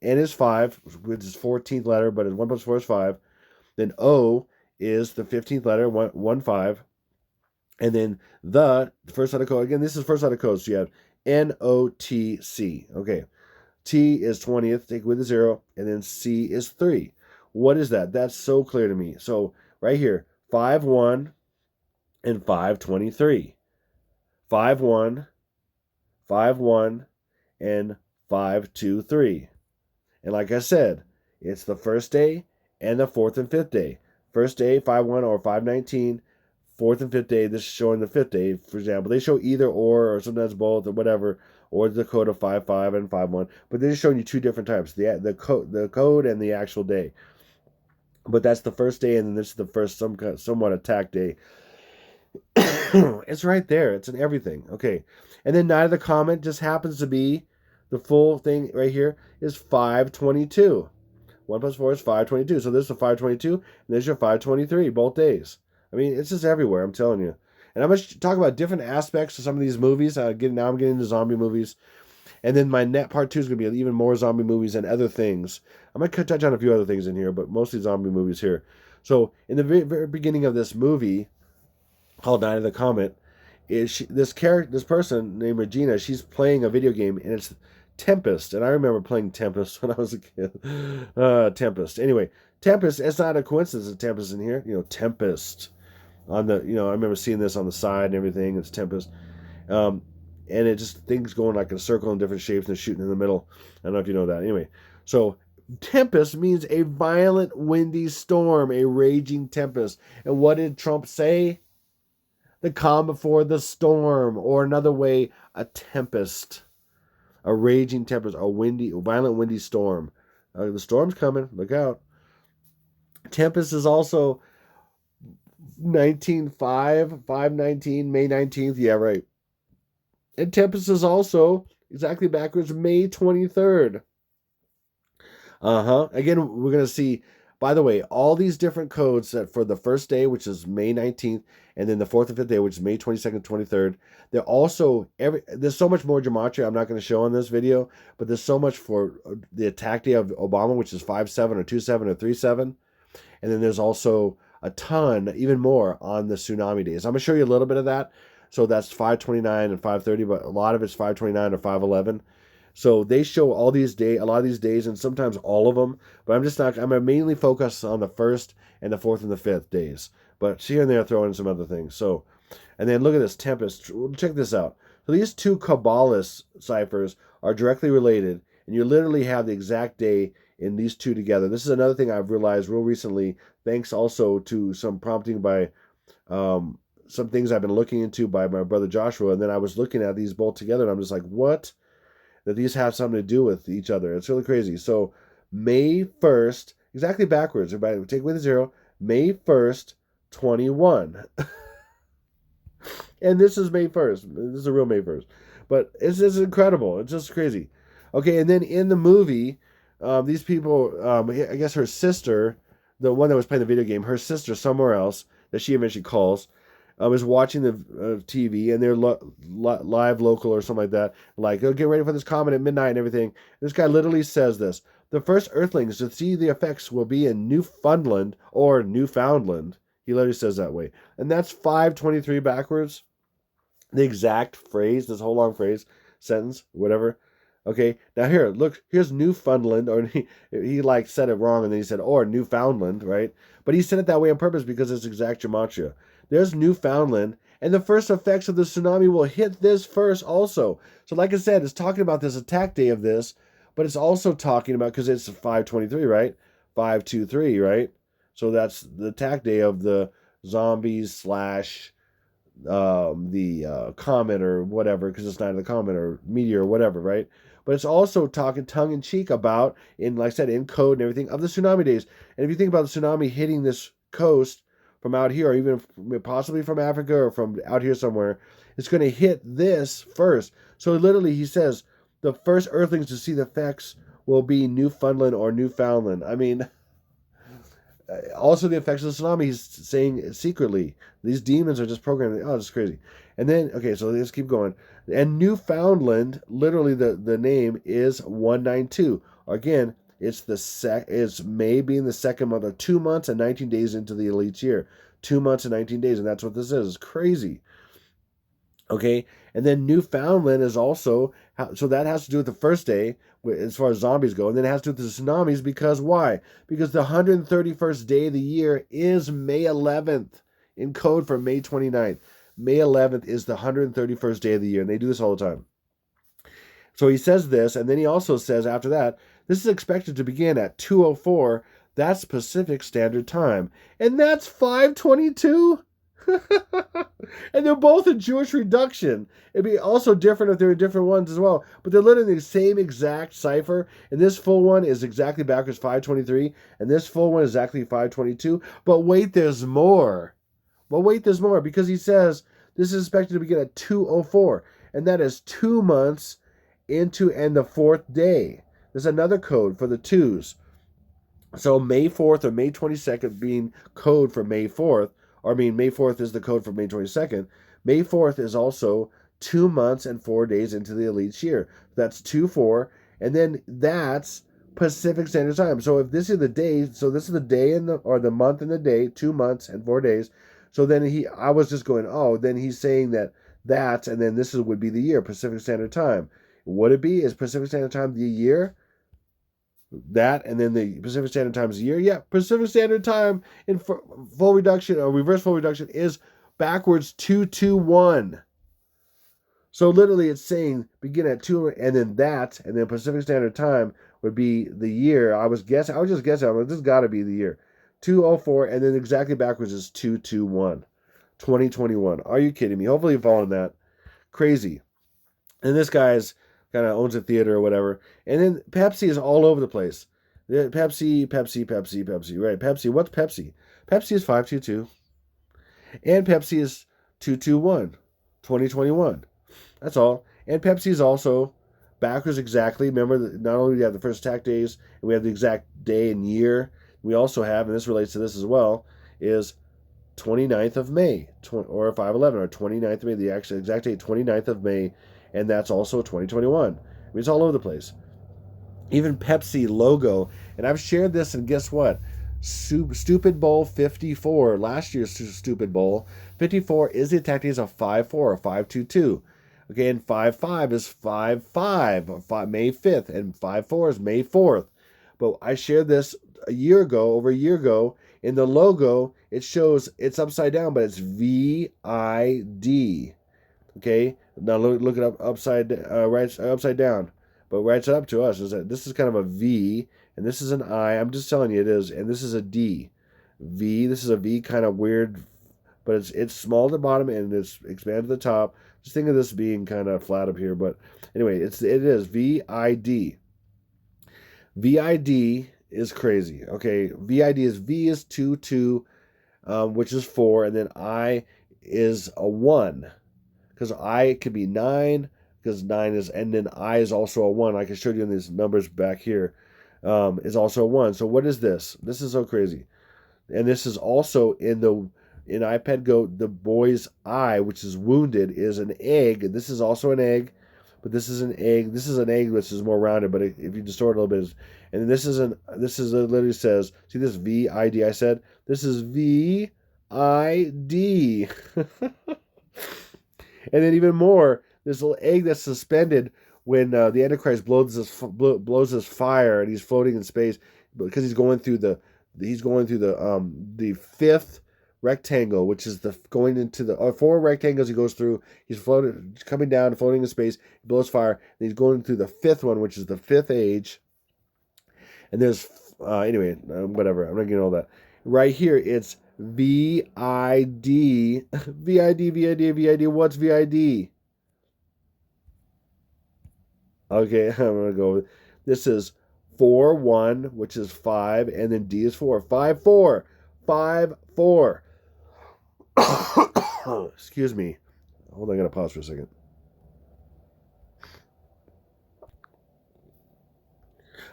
[SPEAKER 1] 5, which is 14th letter, but it's 1 plus 4 is 5. Then O is the 15th letter, 1 5. And then the first letter code, again, this is first letter code, so you have NOTC. Okay, T is 20th, take away the 0, and then C is 3. What is that? That's so clear to me. So right here, 5-1 and 5-23. 5-1, 5-1, and 5-2-3. And like I said, it's the first day and the fourth and fifth day. First day, 5-1 or 5-19. Fourth and fifth day, this is showing the fifth day, for example. They show either or sometimes both, or whatever, or the code of 5-5 and 5-1. But they're just showing you two different types, the code and the actual day. But that's the first day, and then this is the first somewhat attack day. It's right there. It's in everything. Okay. And then Night of the Comet just happens to be, the full thing right here is 5-22. 1 plus 4 is 5-22. So this is a 5-22, and there's your 5-23, both days. I mean, it's just everywhere, I'm telling you. And I'm going to talk about different aspects of some of these movies. Now I'm getting into zombie movies. And then my net part 2 is going to be even more zombie movies and other things. I'm going to touch on a few other things in here, but mostly zombie movies here. So in the very, very beginning of this movie called Night of the Comet, this person named Regina, she's playing a video game, and it's Tempest. And I remember playing Tempest when I was a kid. Tempest. Anyway, Tempest, it's not a coincidence that Tempest in here. Tempest. I remember seeing this on the side and everything. It's Tempest. And it just, things going like in a circle in different shapes and shooting in the middle. I don't know if you know that. Anyway, so tempest means a violent windy storm, a raging tempest. And what did Trump say? The calm before the storm, or another way, a tempest. A raging tempest, a violent windy storm. The storm's coming. Look out. Tempest is also 519, May 19th. Yeah, right. And Tempest is also exactly backwards, May 23rd. Again, we're going to see, by the way, all these different codes that for the first day, which is May 19th, and then the 4th and 5th day, which is May 22nd, 23rd. They're also, there's so much more gematria I'm not going to show on this video, but there's so much for the attack day of Obama, which is 5-7 or 2-7 or 3-7. And then there's also a ton, even more, on the tsunami days. I'm going to show you a little bit of that. So that's 529 and 530, but a lot of it's 529 or 511. So they show a lot of these days, and sometimes all of them. But I'm going to mainly focus on the 1st and the 4th and the 5th days. But here and there, throw in some other things. So, and then look at this Tempest. Check this out. So these two Kabbalist ciphers are directly related, and you literally have the exact day in these two together. This is another thing I've realized real recently, thanks also to some prompting by some things I've been looking into by my brother Joshua, and then I was looking at these both together, and I'm just like, what? That these have something to do with each other. It's really crazy. So May 1st, exactly backwards. Everybody take away the 0. May 1st, 21. And this is May 1st. This is a real May 1st. But it's just incredible. It's just crazy. Okay, and then in the movie, these people, I guess her sister, the one that was playing the video game, her sister somewhere else, that she eventually calls, is watching the TV, and they're live local or something like that. Like, oh, get ready for this comet at midnight and everything. This guy literally says this. The first Earthlings to see the effects will be in Newfoundland or Newfoundland. He literally says that way. And that's 523 backwards. The exact phrase, this whole long phrase, sentence, whatever. Okay, now here, look, here's Newfoundland, or he like said it wrong, and then he said, or Newfoundland, right? But he said it that way on purpose because it's exact gematria. There's Newfoundland, and the first effects of the tsunami will hit this first also. So like I said, it's talking about this attack day of this, but it's also talking about, because it's 523, right? 523, right? So that's the attack day of the zombies / the comet or whatever, because it's Night of the Comet or meteor or whatever, right? But it's also talking tongue-in-cheek about, like I said, in code and everything, of the tsunami days. And if you think about the tsunami hitting this coast from out here, or even possibly from Africa or from out here somewhere, it's going to hit this first. So literally, he says, the first Earthlings to see the effects will be Newfoundland or Newfoundland. I mean, also the effects of the tsunami, he's saying secretly. These demons are just programming. Oh, it's crazy. And then, okay, so let's keep going. And Newfoundland, literally the name is 192. Again, it's May being the second month, or 2 months and 19 days into the elite's year. 2 months and 19 days, and that's what this is. It's crazy. Okay, and then Newfoundland is also, so that has to do with the first day as far as zombies go, and then it has to do with the tsunamis, because why? Because the 131st day of the year is May 11th, in code for May 29th. May 11th is the 131st day of the year, and they do this all the time. So he says this, and then he also says after that, this is expected to begin at 2:04, that's Pacific Standard Time, and that's 5:22. And they're both a Jewish reduction. It'd be also different if they were different ones as well. But they're literally the same exact cipher. And this full one is exactly backwards 523. And this full one is exactly 522. But wait, there's more. Because he says this is expected to begin at 2:04. And that is 2 months into and the 4th day. There's another code for the twos. So May 4th or May 22nd being code for May 4th. May 4th is the code for May 22nd. May 4th is also 2 months and 4 days into the elite's year. That's 2-4, and then that's Pacific Standard Time. So if this is the day, so this is the day or the month and the day, 2 months and 4 days. So then I was just going, oh, then he's saying that, and then would be the year, Pacific Standard Time. Would it be? Is Pacific Standard Time the year? That, and then the Pacific Standard Time is the year? Yeah, Pacific Standard Time in full reduction, or reverse full reduction, is backwards 221. So literally it's saying begin at 2, and then and then Pacific Standard Time would be the year. I was just guessing. I'm like, this has got to be the year. 204, and then exactly backwards is 221. 2021. Are you kidding me? Hopefully you're following that. Crazy. And this guy's kind of owns a theater or whatever. And then Pepsi is all over the place. Pepsi. Right, Pepsi. What's Pepsi? Pepsi is 522. And Pepsi is 221. 2021. That's all. And Pepsi is also backwards exactly. Remember, not only do we have the first attack days, and we have the exact day and year, we also have, and this relates to this as well, is 29th of May, or 5/11, or 29th of May, the actual exact date, 29th of May, and that's also 2021. I mean, it's all over the place. Even Pepsi logo, and I've shared this, and guess what? Stupid Bowl 54, last year's Stupid Bowl 54 is the attack days of 5/4 or 5/22. Okay, and 5/5 is 5/5, May 5th, and 5/4 is May 4th. But I shared this over a year ago. In the logo, it shows it's upside down, but it's VID. Okay, now look it up upside down, but writes it up to us is that this is kind of a V, and this is an I. I'm just telling you it is, and this is a D. V. This is a V, kind of weird, but it's small at the bottom and it's expanded at the top. Just think of this being kind of flat up here, but anyway, it is VID. VID is crazy. Okay, VID is V is 2, which is 4, and then I is a 1, because I could be 9, because 9 is, and then I is also a 1. Like I showed you in these numbers back here, is also a 1. So what is this? This is so crazy, and this is also in iPad Go, the boy's eye, which is wounded, is an egg. This is also an egg, but this is an egg. This is an egg which is more rounded, but if you distort it a little bit, and then this literally says, see this VID I said? This is VID. And then even more, this little egg that's suspended when the Antichrist blows this fire, and he's floating in space because he's going through the fifth rectangle, which is going into the 4 rectangles he goes through. He's coming down, floating in space. He blows fire, and he's going through the 5th one, which is the 5th age. And there's anyway, whatever. I'm not getting all that. Right here, it's VID. VID. What's VID? Okay, I'm gonna go. This is 4-1, which is 5, and then D is 4. 5-4. 5-4. Excuse me. Hold on, I gotta pause for a second.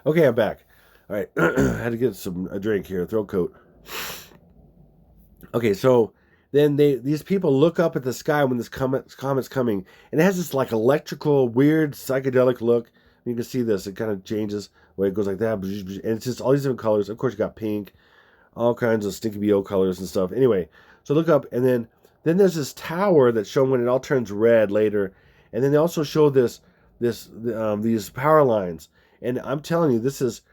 [SPEAKER 1] Okay, I'm back. All right, I had to get a drink here, throat coat. Okay, so then these people look up at the sky when this comet's coming, and it has this like electrical, weird, psychedelic look. You can see this; it kind of changes the way it goes like that, and it's just all these different colors. Of course, you got pink, all kinds of stinky BO colors and stuff. Anyway, so look up, and then there's this tower that's shown when it all turns red later, and then they also show these power lines, and I'm telling you, this is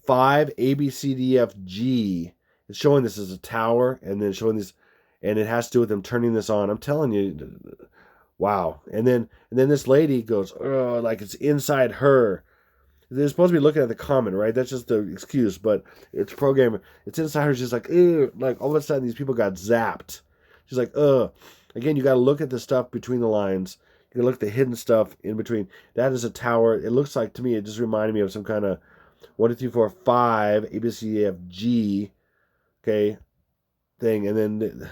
[SPEAKER 1] 5 ABCDFG. It's showing this as a tower, and then showing this, and it has to do with them turning this on. I'm telling you, wow. And then this lady goes, oh, like it's inside her. They're supposed to be looking at the comment, right? That's just the excuse, but it's programmed. It's inside her. She's like, ew. Like all of a sudden, these people got zapped. She's like, ugh. Again, you got to look at the stuff between the lines. You got to look at the hidden stuff in between. That is a tower. It looks like, to me, it just reminded me of some kind of 1, 2, 3, 4, 5 ABCDFG. Okay, thing, and then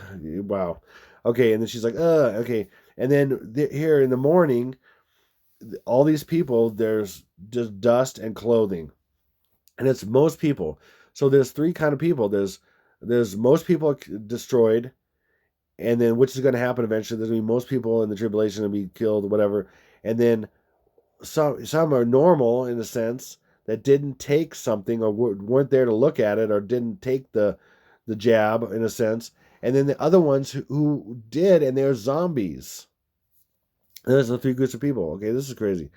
[SPEAKER 1] wow, okay, and then she's like, okay, and then here in the morning, all these people, there's just dust and clothing, and it's most people. So there's 3 kind of people. There's most people destroyed, and then which is going to happen eventually. There's going to be most people in the tribulation going to be killed, whatever, and then some are normal in a sense that didn't take something or weren't there to look at it or didn't take the jab in a sense, and then the other ones who did, and they're zombies. And there's the three groups of people. Okay, this is crazy.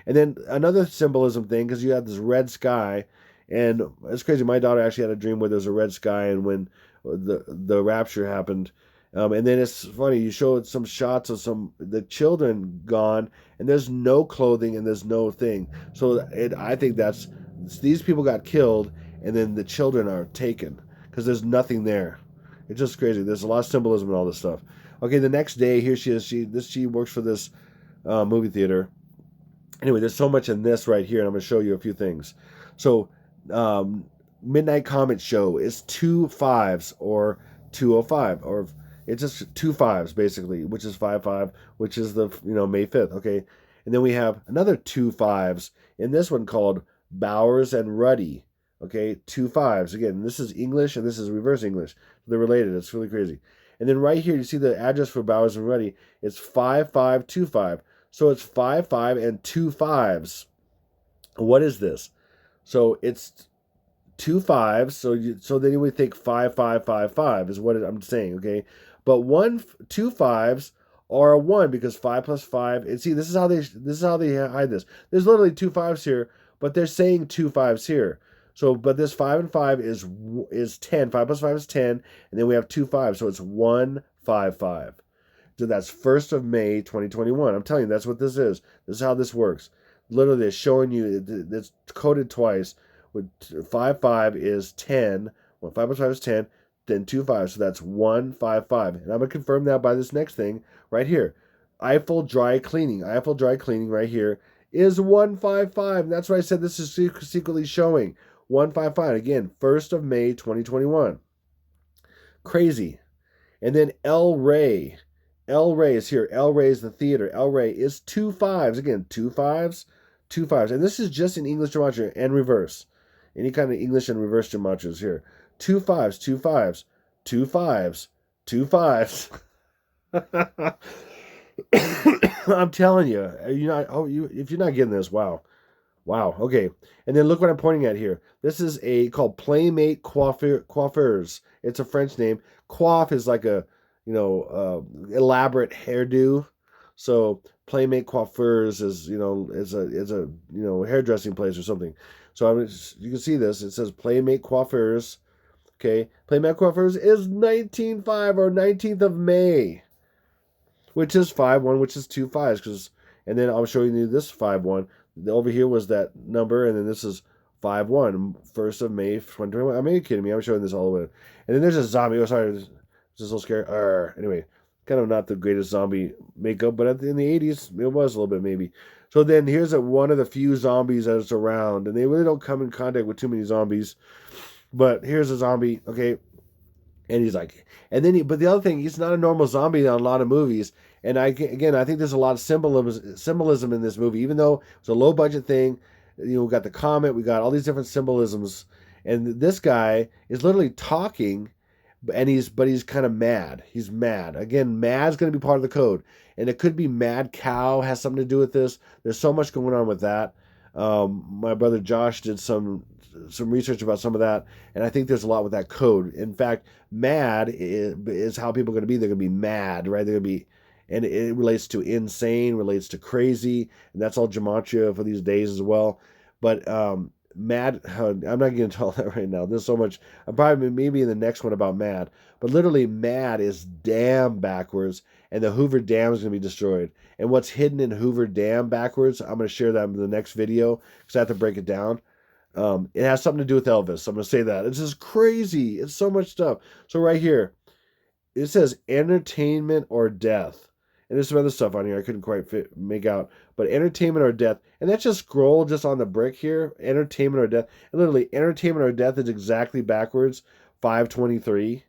[SPEAKER 1] And then another symbolism thing, because you have this red sky, and it's crazy. My daughter actually had a dream where there's a red sky, and when the rapture happened, and then it's funny. You show some shots of the children gone, and there's no clothing and there's no thing. So I think these people got killed, and then the children are taken because there's nothing there. It's just crazy. There's a lot of symbolism and all this stuff. Okay, the next day, here she is. She works for this movie theater. Anyway, there's so much in this right here, and I'm going to show you a few things. So, Midnight Comet Show is 2 5s or 205, or it's just 2 5s basically, which is 5-5, which is the May 5th. Okay, and then we have another 2 5s in this one called Bowers and Ruddy. Okay, 2 5s again. This is English and this is reverse English. They're related. It's really crazy. And then right here, you see the address for Bowers and Ruddy. It's 5525. So it's 5-5 and 2 5s. What is this? So it's 2 5s. So then you would think 5-5-5-5 is what I'm saying, okay? But 2 5s are a 1 because 5 plus 5. And see, this is how they hide this. There's literally 2 5s here, but they're saying 2 5s here. So, but this 5 and 5 is 10. 5 plus 5 is 10, and then we have 2 5s, so it's 1-5-5. So that's 1st of May, 2021. I'm telling you, that's what this is. This is how this works. Literally, they're showing you, it's coded twice. With 5-5 is 10. Well, 5 plus 5 is 10, then 2 5s, so that's 1-5-5. And I'm going to confirm that by this next thing right here. Eiffel Dry Cleaning right here is 1-5-5. And that's why I said this is secretly showing. 1-5-5. Again, 1st of May, 2021. Crazy. And then El Rey. El Rey is here. El Rey is the theater. El Rey is 2 5s. Again, 2 5s, 2 5s. And this is just in English gematria and reverse. Any kind of English and reverse gematria is here. 2 5s, 2 5s, 2 5s, 2 5s. I'm telling you, if you're not getting this, wow. Wow. Okay. And then look what I'm pointing at here. This is called Playmate Coiffeurs. It's a French name. Coiffe is like a, elaborate hairdo. So Playmate Coiffeurs is a hairdressing place or something. So you can see this. It says Playmate Coiffeurs. Okay. Playmate Coiffeurs is 19-5 or 19th of May, which is 5-1, which is 2 5s. And then I'll show you this 5-1. Over here was that number, and then this is 5-1, 1st of May, 2021. Are you kidding me? I'm showing this all the way. And then there's a zombie. Oh, sorry. This is so scary. Anyway, kind of not the greatest zombie makeup, but in the 80s, it was a little bit maybe. So then here's one of the few zombies that's around, and they really don't come in contact with too many zombies. But here's a zombie, okay? And he's like, but the other thing, he's not a normal zombie in a lot of movies. And I think there's a lot of symbolism in this movie, even though it's a low budget thing. We got the comet, we got all these different symbolisms, and this guy is literally talking, and he's kind of mad. He's mad. Again, mad's going to be part of the code, and it could be mad cow has something to do with this. There's so much going on with that. My brother Josh did some research about some of that, and I think there's a lot with that code. In fact, mad is how people are going to be. They're going to be mad, right? They're going to be, and it relates to insane, relates to crazy, and that's all gematria for these days as well. But mad, I'm not getting into all that right now. There's so much. I'm probably maybe in the next one about mad, but literally mad is dam backwards, and the Hoover Dam is going to be destroyed. And what's hidden in Hoover Dam backwards, I'm going to share that in the next video because I have to break it down. It has something to do with Elvis. I'm going to say that. It's just crazy. It's so much stuff. So right here, it says entertainment or death. And there's some other stuff on here I couldn't quite make out. But entertainment or death. And that's just scroll just on the brick here. Entertainment or death. And literally, entertainment or death is exactly backwards. 523.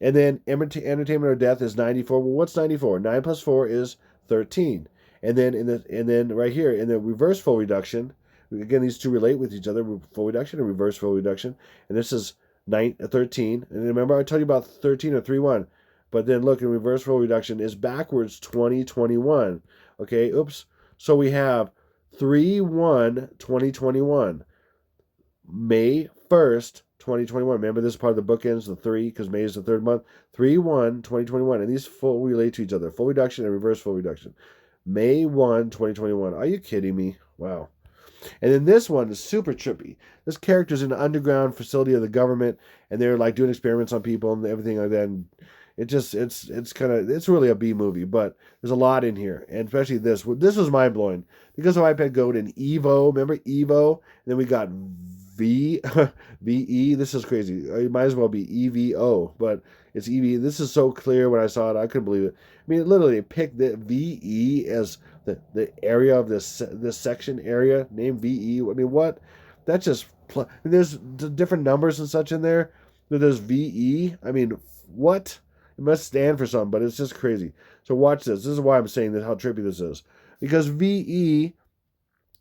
[SPEAKER 1] And then entertainment or death is 94. Well, what's 94? 9 plus 4 is 13. And then right here, in the reverse full reduction, again, these two relate with each other, full reduction and reverse full reduction. And this is 13. And remember I told you about 13 or 3-1. But then look, in reverse full reduction is backwards 2021. Okay, oops. So we have 3/1/2021. May 1st, 2021. Remember, this is part of the bookends, the 3, because May is the third month. 3/1/2021. And these full relate to each other. Full reduction and reverse full reduction. May 1, 2021. Are you kidding me? Wow. And then this one is super trippy. This character's in an underground facility of the government, and they're like doing experiments on people and everything like that. And it's really a B movie, but there's a lot in here, and especially this. This was mind blowing because of iPad Go and Evo. Remember Evo? And then we got VE. This is crazy. It might as well be EVO, but it's EV. This is so clear when I saw it. I couldn't believe it. I mean, literally, it picked the VE as the area of this section area. Name VE. I mean, what? That's just. There's different numbers and such in there. There's VE. I mean, what? It must stand for something, but it's just crazy. So watch this. This is why I'm saying that how trippy this is. Because V,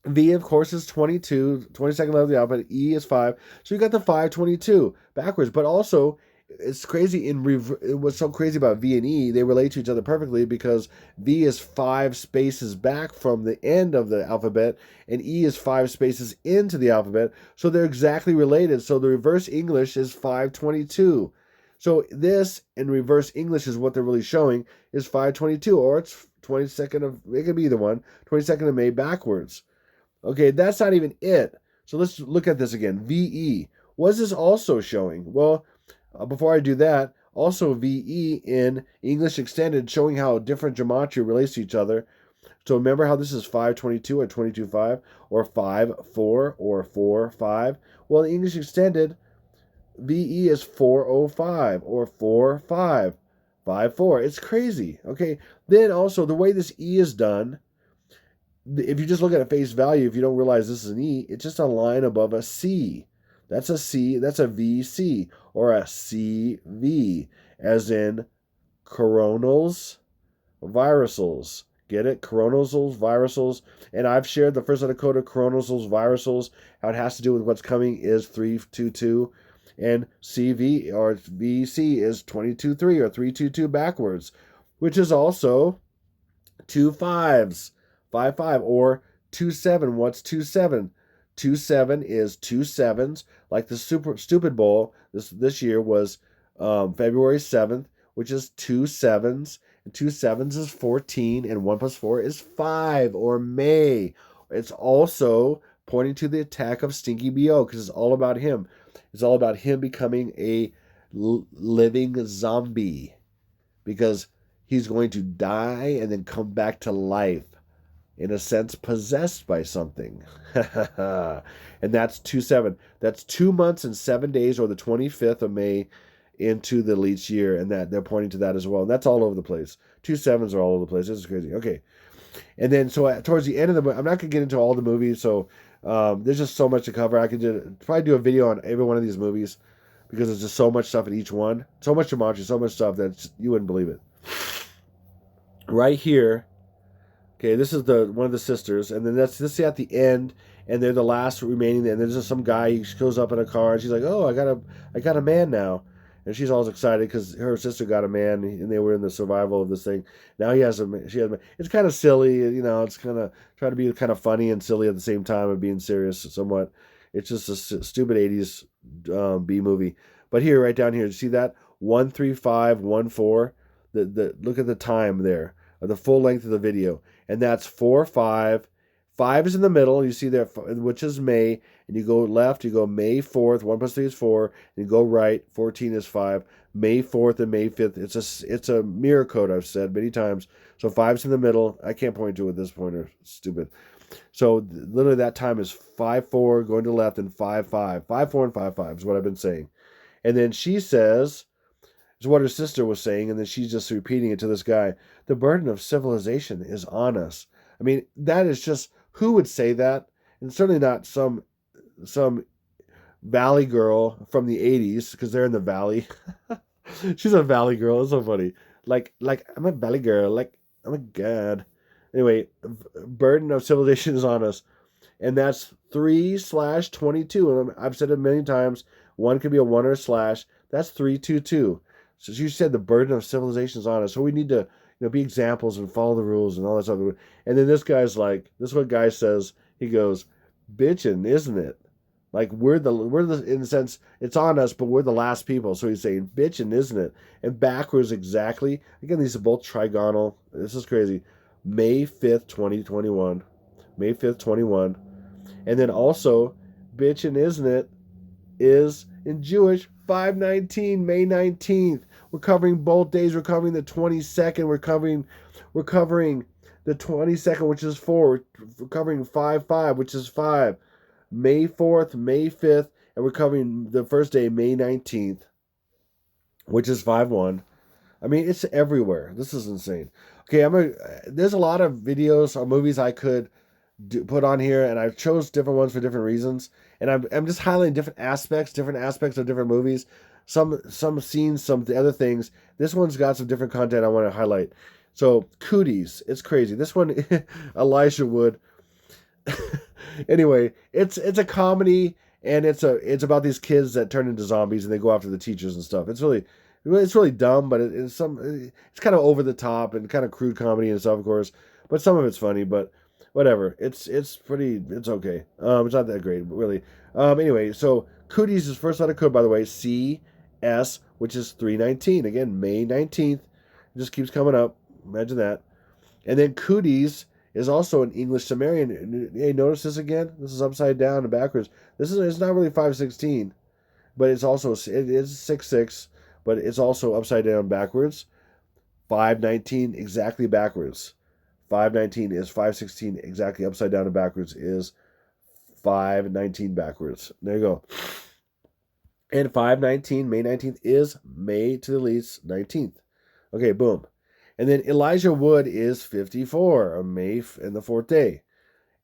[SPEAKER 1] of course, is 22, 22nd level of the alphabet. E is 5. So you got the 522 backwards. But also, it's crazy. What's so crazy about V and E, they relate to each other perfectly because V is 5 spaces back from the end of the alphabet, and E is 5 spaces into the alphabet. So they're exactly related. So the reverse English is 522. So this in reverse English is what they're really showing is 522, or it's 22nd of, it could be either one, 22nd of May backwards. Okay, that's not even it. So let's look at this again. VE. What is this also showing? Well, before I do that, also VE in English Extended showing how different gematria relates to each other. So remember how this is 522 or 22.5 or 5.4 or 4.5? Well, in English Extended, VE is 405 or 4.5, 5.4. It's crazy. Okay. Then also the way this E is done, if you just look at a face value, if you don't realize this is an E, it's just a line above a C. That's a C. That's a VC or a CV, as in coronals, virusals. Get it? Coronals, virusals. And I've shared the first set of code of coronals, virusals. How it has to do with what's coming is 322. And CV or VC is 22.3 or 322 backwards, which is also 2 5s, 5.5 or 2.7. What's 2.7? 2.7 is 2 7s, like the Super Stupid Bowl this year was February 7th, which is 2 7s, and 2 7s is 14, and 1 plus 4 is 5, or May. It's also pointing to the attack of Stinky BO because it's all about him. It's all about him becoming a living zombie because he's going to die and then come back to life, in a sense, possessed by something. And that's 2/7. That's 2 months and 7 days, or the 25th of May into the leech year, and that they're pointing to that as well. And that's all over the place. 2 7s are all over the place. This is crazy. Okay. And then so towards the end of the movie, I'm not going to get into all the movies, so there's just so much to cover. I could probably do a video on every one of these movies because there's just so much stuff in each one. So much gematria, so much stuff that you wouldn't believe it. Right here, okay, this is one of the sisters, and then this is at the end, and they're the last remaining. And there's just some guy, he shows up in a car, and she's like, "Oh, I got a man now." And she's always excited because her sister got a man, and they were in the survival of this thing. Now she has a man. It's kind of silly, you know. It's kind of trying to be kind of funny and silly at the same time of being serious somewhat. It's just a stupid 80s B movie. But here, right down here, you see that 13514. Look at the time there, the full length of the video, and that's 4.5. 5 is in the middle. You see there, which is May, and you go left. You go May 4th. 1 plus 3 is 4. And you go right. 14 is 5. May 4th and May 5th. It's a mirror code. I've said many times. So 5's in the middle. I can't point to it with this pointer. It's stupid. So literally that time is 5.4 going to the left and 5.5. 5.4 and 5.5 is what I've been saying. And then she says, is what her sister was saying, and then she's just repeating it to this guy. The burden of civilization is on us. I mean, that is just, who would say that? And certainly not some valley girl from the 80s, because they're in the valley. She's a valley girl. It's so funny. Like I'm a valley girl. Like, oh my God. Anyway, burden of civilization is on us. And that's 3/22. And I've said it many times. 1 could be a 1 or a slash. That's 322. So you said the burden of civilization is on us. So we need to, be examples and follow the rules and all that stuff. And then this guy's like, this is what guy says. He goes, bitchin', isn't it? Like we're the in the sense it's on us, but we're the last people. So he's saying bitchin', isn't it? And backwards exactly. Again, these are both trigonal. This is crazy. May 5th, 2021. May 5th, 21. And then also, bitchin', isn't it? Is in Jewish 519, May 19th. We're covering both days. We're covering the 22nd. We're covering the 22nd, which is 4. We're covering 5-5, which is 5. May 4th, May 5th, and we're covering the first day, May 19th, which is 5-1. I mean, it's everywhere. This is insane. Okay, there's a lot of videos or movies I could put on here, and I chose different ones for different reasons. And I'm just highlighting different aspects of different movies. Some scenes, some other things. This one's got some different content I want to highlight. So, Cooties. It's crazy. This one, Elijah Wood. Anyway, it's a comedy, and it's about these kids that turn into zombies and they go after the teachers and stuff. It's really dumb, but it's kind of over the top and kind of crude comedy and stuff, of course. But some of it's funny, but whatever. It's okay. It's not that great, really. Anyway, so Cooties is first letter code, by the way, CS, which is 319. Again, May 19th. It just keeps coming up. Imagine that. And then Cooties is also an English Sumerian. Hey, notice this again? This is upside down and backwards. It's not really 516, but it is 6-6, but it's also upside down backwards. 519 exactly backwards. 519 is 516 exactly upside down and backwards is 519 backwards. There you go. And 519, May 19th, is May to the least 19th. Okay, boom. And then Elijah Wood is 54, a May in the 4th day.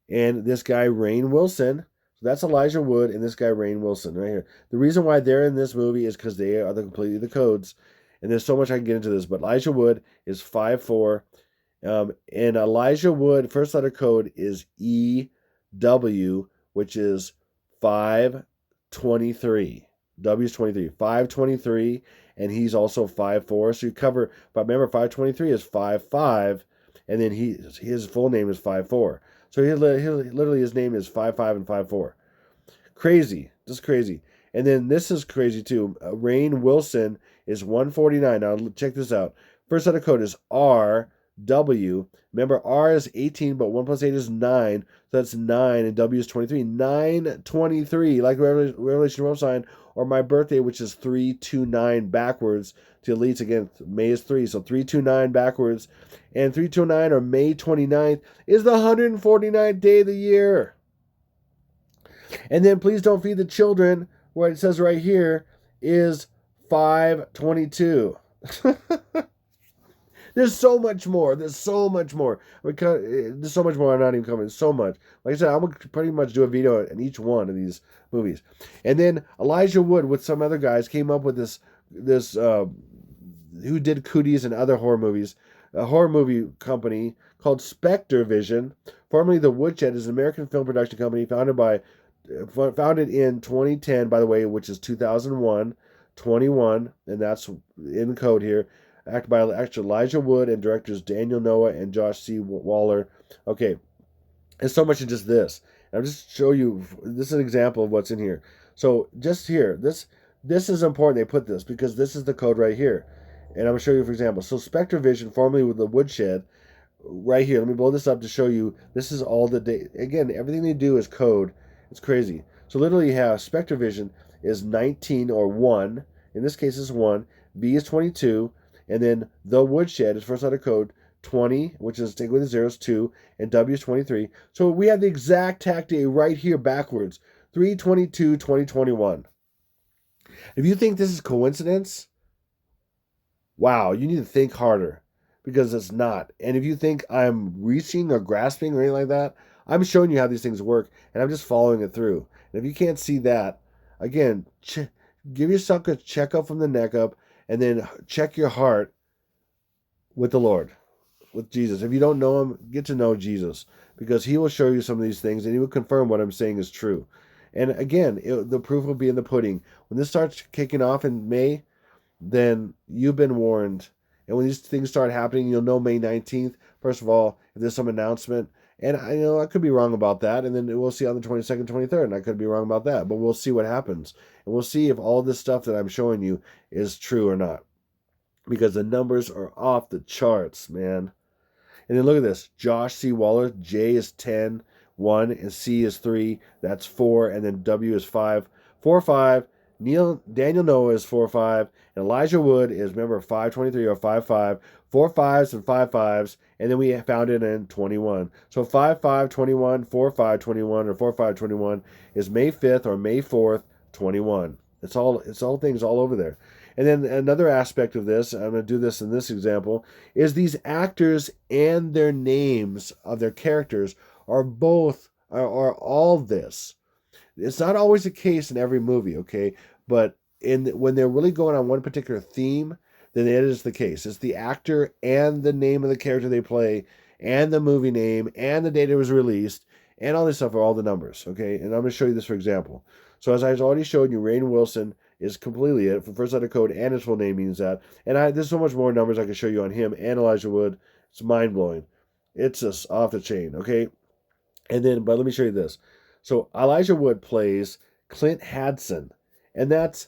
[SPEAKER 1] And this guy, Rainn Wilson, so that's Elijah Wood and this guy, Rainn Wilson, right here. The reason why they're in this movie is because they are completely the codes. And there's so much I can get into this, but Elijah Wood is 5'4". And Elijah Wood, first letter code is EW, which is 523. W is 23. 523. And he's also 5'4". So you cover, but remember 523 is 5'5", and then his full name is 5'4". So he literally his name is 5'5" and 5'4". Crazy, just crazy. And then this is crazy too. Rainn Wilson is 149. Now check this out. First letter code is RW. Remember R is 18, but 1 plus 8 is 9. So that's 9, and W is 23. 923, like Revelation 12 sign, or my birthday, which is 329 backwards to elites. Again, May is 3, so 329 backwards. And 329, or May 29th, is the 149th day of the year. And then please don't feed the children. What it says right here is 522. There's so much more. There's so much more. I'm not even coming. So much. Like I said, I'm going to pretty much do a video on each one of these movies. And then Elijah Wood with some other guys came up with this who did Cooties and other horror movies. A horror movie company called Spectre Vision. Formerly The Woodshed is an American film production company founded in 2010, by the way, which is 2001, 21, and that's in code here. Acted by actor Elijah Wood and directors Daniel Noah and Josh C. Waller. Okay, there's so much in just this. I'll just show you. This is an example of what's in here. So just here, this is important. They put this because this is the code right here, and I'm gonna show you for example. So Spectre Vision, formerly with the Woodshed, right here. Let me blow this up to show you. This is all the day. Again, everything they do is code. It's crazy. So literally, you have Spectre Vision is 19 or 1. In this case, is 1. V is 22. And then the Woodshed is first letter code 20, which is take with the zeros 2, and W is 23. So we have the exact tack day right here backwards. 3/22/2021. If you think this is coincidence, wow, you need to think harder because it's not. And if you think I'm reaching or grasping or anything like that, I'm showing you how these things work and I'm just following it through. And if you can't see that, again, give yourself a checkup from the neck up. And then check your heart with the Lord, with Jesus. If you don't know him, get to know Jesus because he will show you some of these things and he will confirm what I'm saying is true. And again, the proof will be in the pudding. When this starts kicking off in May, then you've been warned. And when these things start happening, you'll know May 19th. First of all, if there's some announcement, and I could be wrong about that, and then we'll see on the 22nd, 23rd, and I could be wrong about that, but we'll see what happens. And we'll see if all this stuff that I'm showing you is true or not. Because the numbers are off the charts, man. And then look at this. Josh C. Waller, J is 10, 1, and C is 3. That's 4, and then W is 5. 4, 5. Daniel Noah is 4, 5. And Elijah Wood is, remember, 523 or 5, 5. 4 5s and 5 5s. And then we found it in 21. So 5, 5, 21, 4, 5, 21, or 4, 5, 21 is May 5th or May 4th, 21. It's all things all over there. And then another aspect of this, I'm going to do this in this example, is these actors and their names of their characters are all this. It's not always the case in every movie, okay? But when they're really going on one particular theme, then it is the case. It's the actor and the name of the character they play, and the movie name, and the date it was released, and all this stuff are all the numbers, okay? And I'm going to show you this for example. So as I already showed you, Rainn Wilson is completely it for first letter code, and his full name means that. And there's so much more numbers I can show you on him and Elijah Wood. It's mind blowing. It's just off the chain, okay? And then, but let me show you this. So Elijah Wood plays Clint Hadson, and that's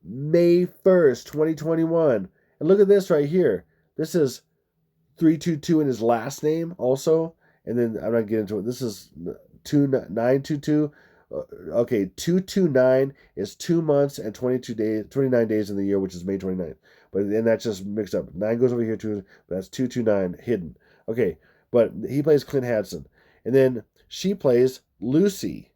[SPEAKER 1] May 1st, 2021. And look at this right here. This is 322 in his last name also. And then I'm not getting into it. This is 922. Okay, 229 is 2 months and 29 days in the year, which is May 29th. But then that's just mixed up. 9 goes over here too, but that's 229 hidden. Okay, but he plays Clint Hadson. And then she plays Lucy.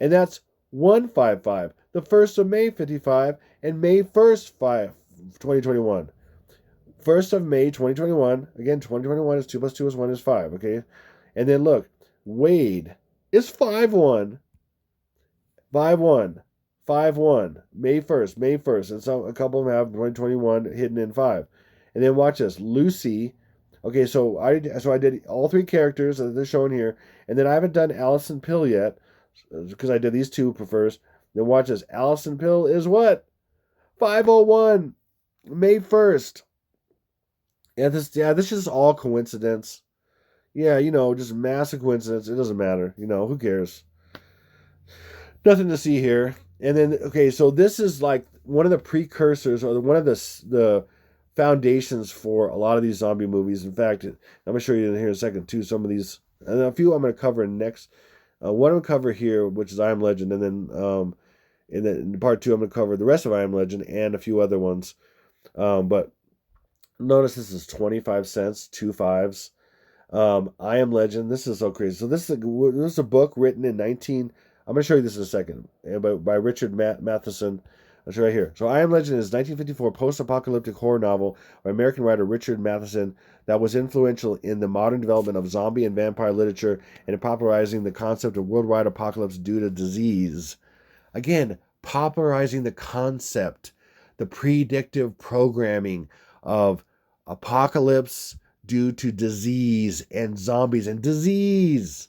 [SPEAKER 1] And that's 155. The 1st of May 55 and May 1st 2021. 1st of May 2021. Again, 2021 is 2 plus 2 is 1 is 5, okay? And then look, Wade is 5-1. 5-1. 5-1. May 1st. And some a couple of them have 2021 hidden in 5. And then watch this. Lucy. Okay, so I did all 3 characters that they're shown here. And then I haven't done Allison Pill yet, because I did these 2 first. Then watch this. Allison Pill is what? 501. May 1st. This is all coincidence. Yeah, just massive coincidence. It doesn't matter. Who cares? Nothing to see here. And then, okay, so this is like one of the precursors or one of the foundations for a lot of these zombie movies. In fact, I'm going to show you in here in a second, too, some of these. And a few I'm going to cover next. One I'm going to cover here, which is I Am Legend. And then in part 2, I'm going to cover the rest of I Am Legend and a few other ones. But notice this is 25 cents, 2 5s. I Am Legend. This is so crazy. So this is a book written in I'm going to show you this in a second, by Richard Matheson. I'll show you right here. So I Am Legend is a 1954 post-apocalyptic horror novel by American writer Richard Matheson that was influential in the modern development of zombie and vampire literature and in popularizing the concept of worldwide apocalypse due to disease. Again, popularizing the concept, the predictive programming of apocalypse due to disease and zombies and disease.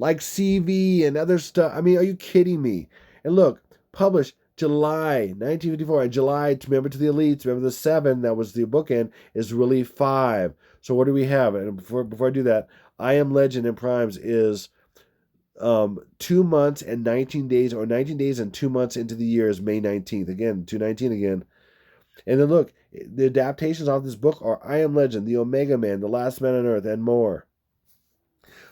[SPEAKER 1] Like CV and other stuff. I mean, are you kidding me? And look, published July 1954. And July, remember to the elites, remember the 7, that was the bookend, is really 5. So what do we have? And before I do that, I Am Legend in Primes is 2 months and 19 days, or 19 days and 2 months into the year is May 19th. Again, 219 again. And then look, the adaptations of this book are I Am Legend, The Omega Man, The Last Man on Earth, and more.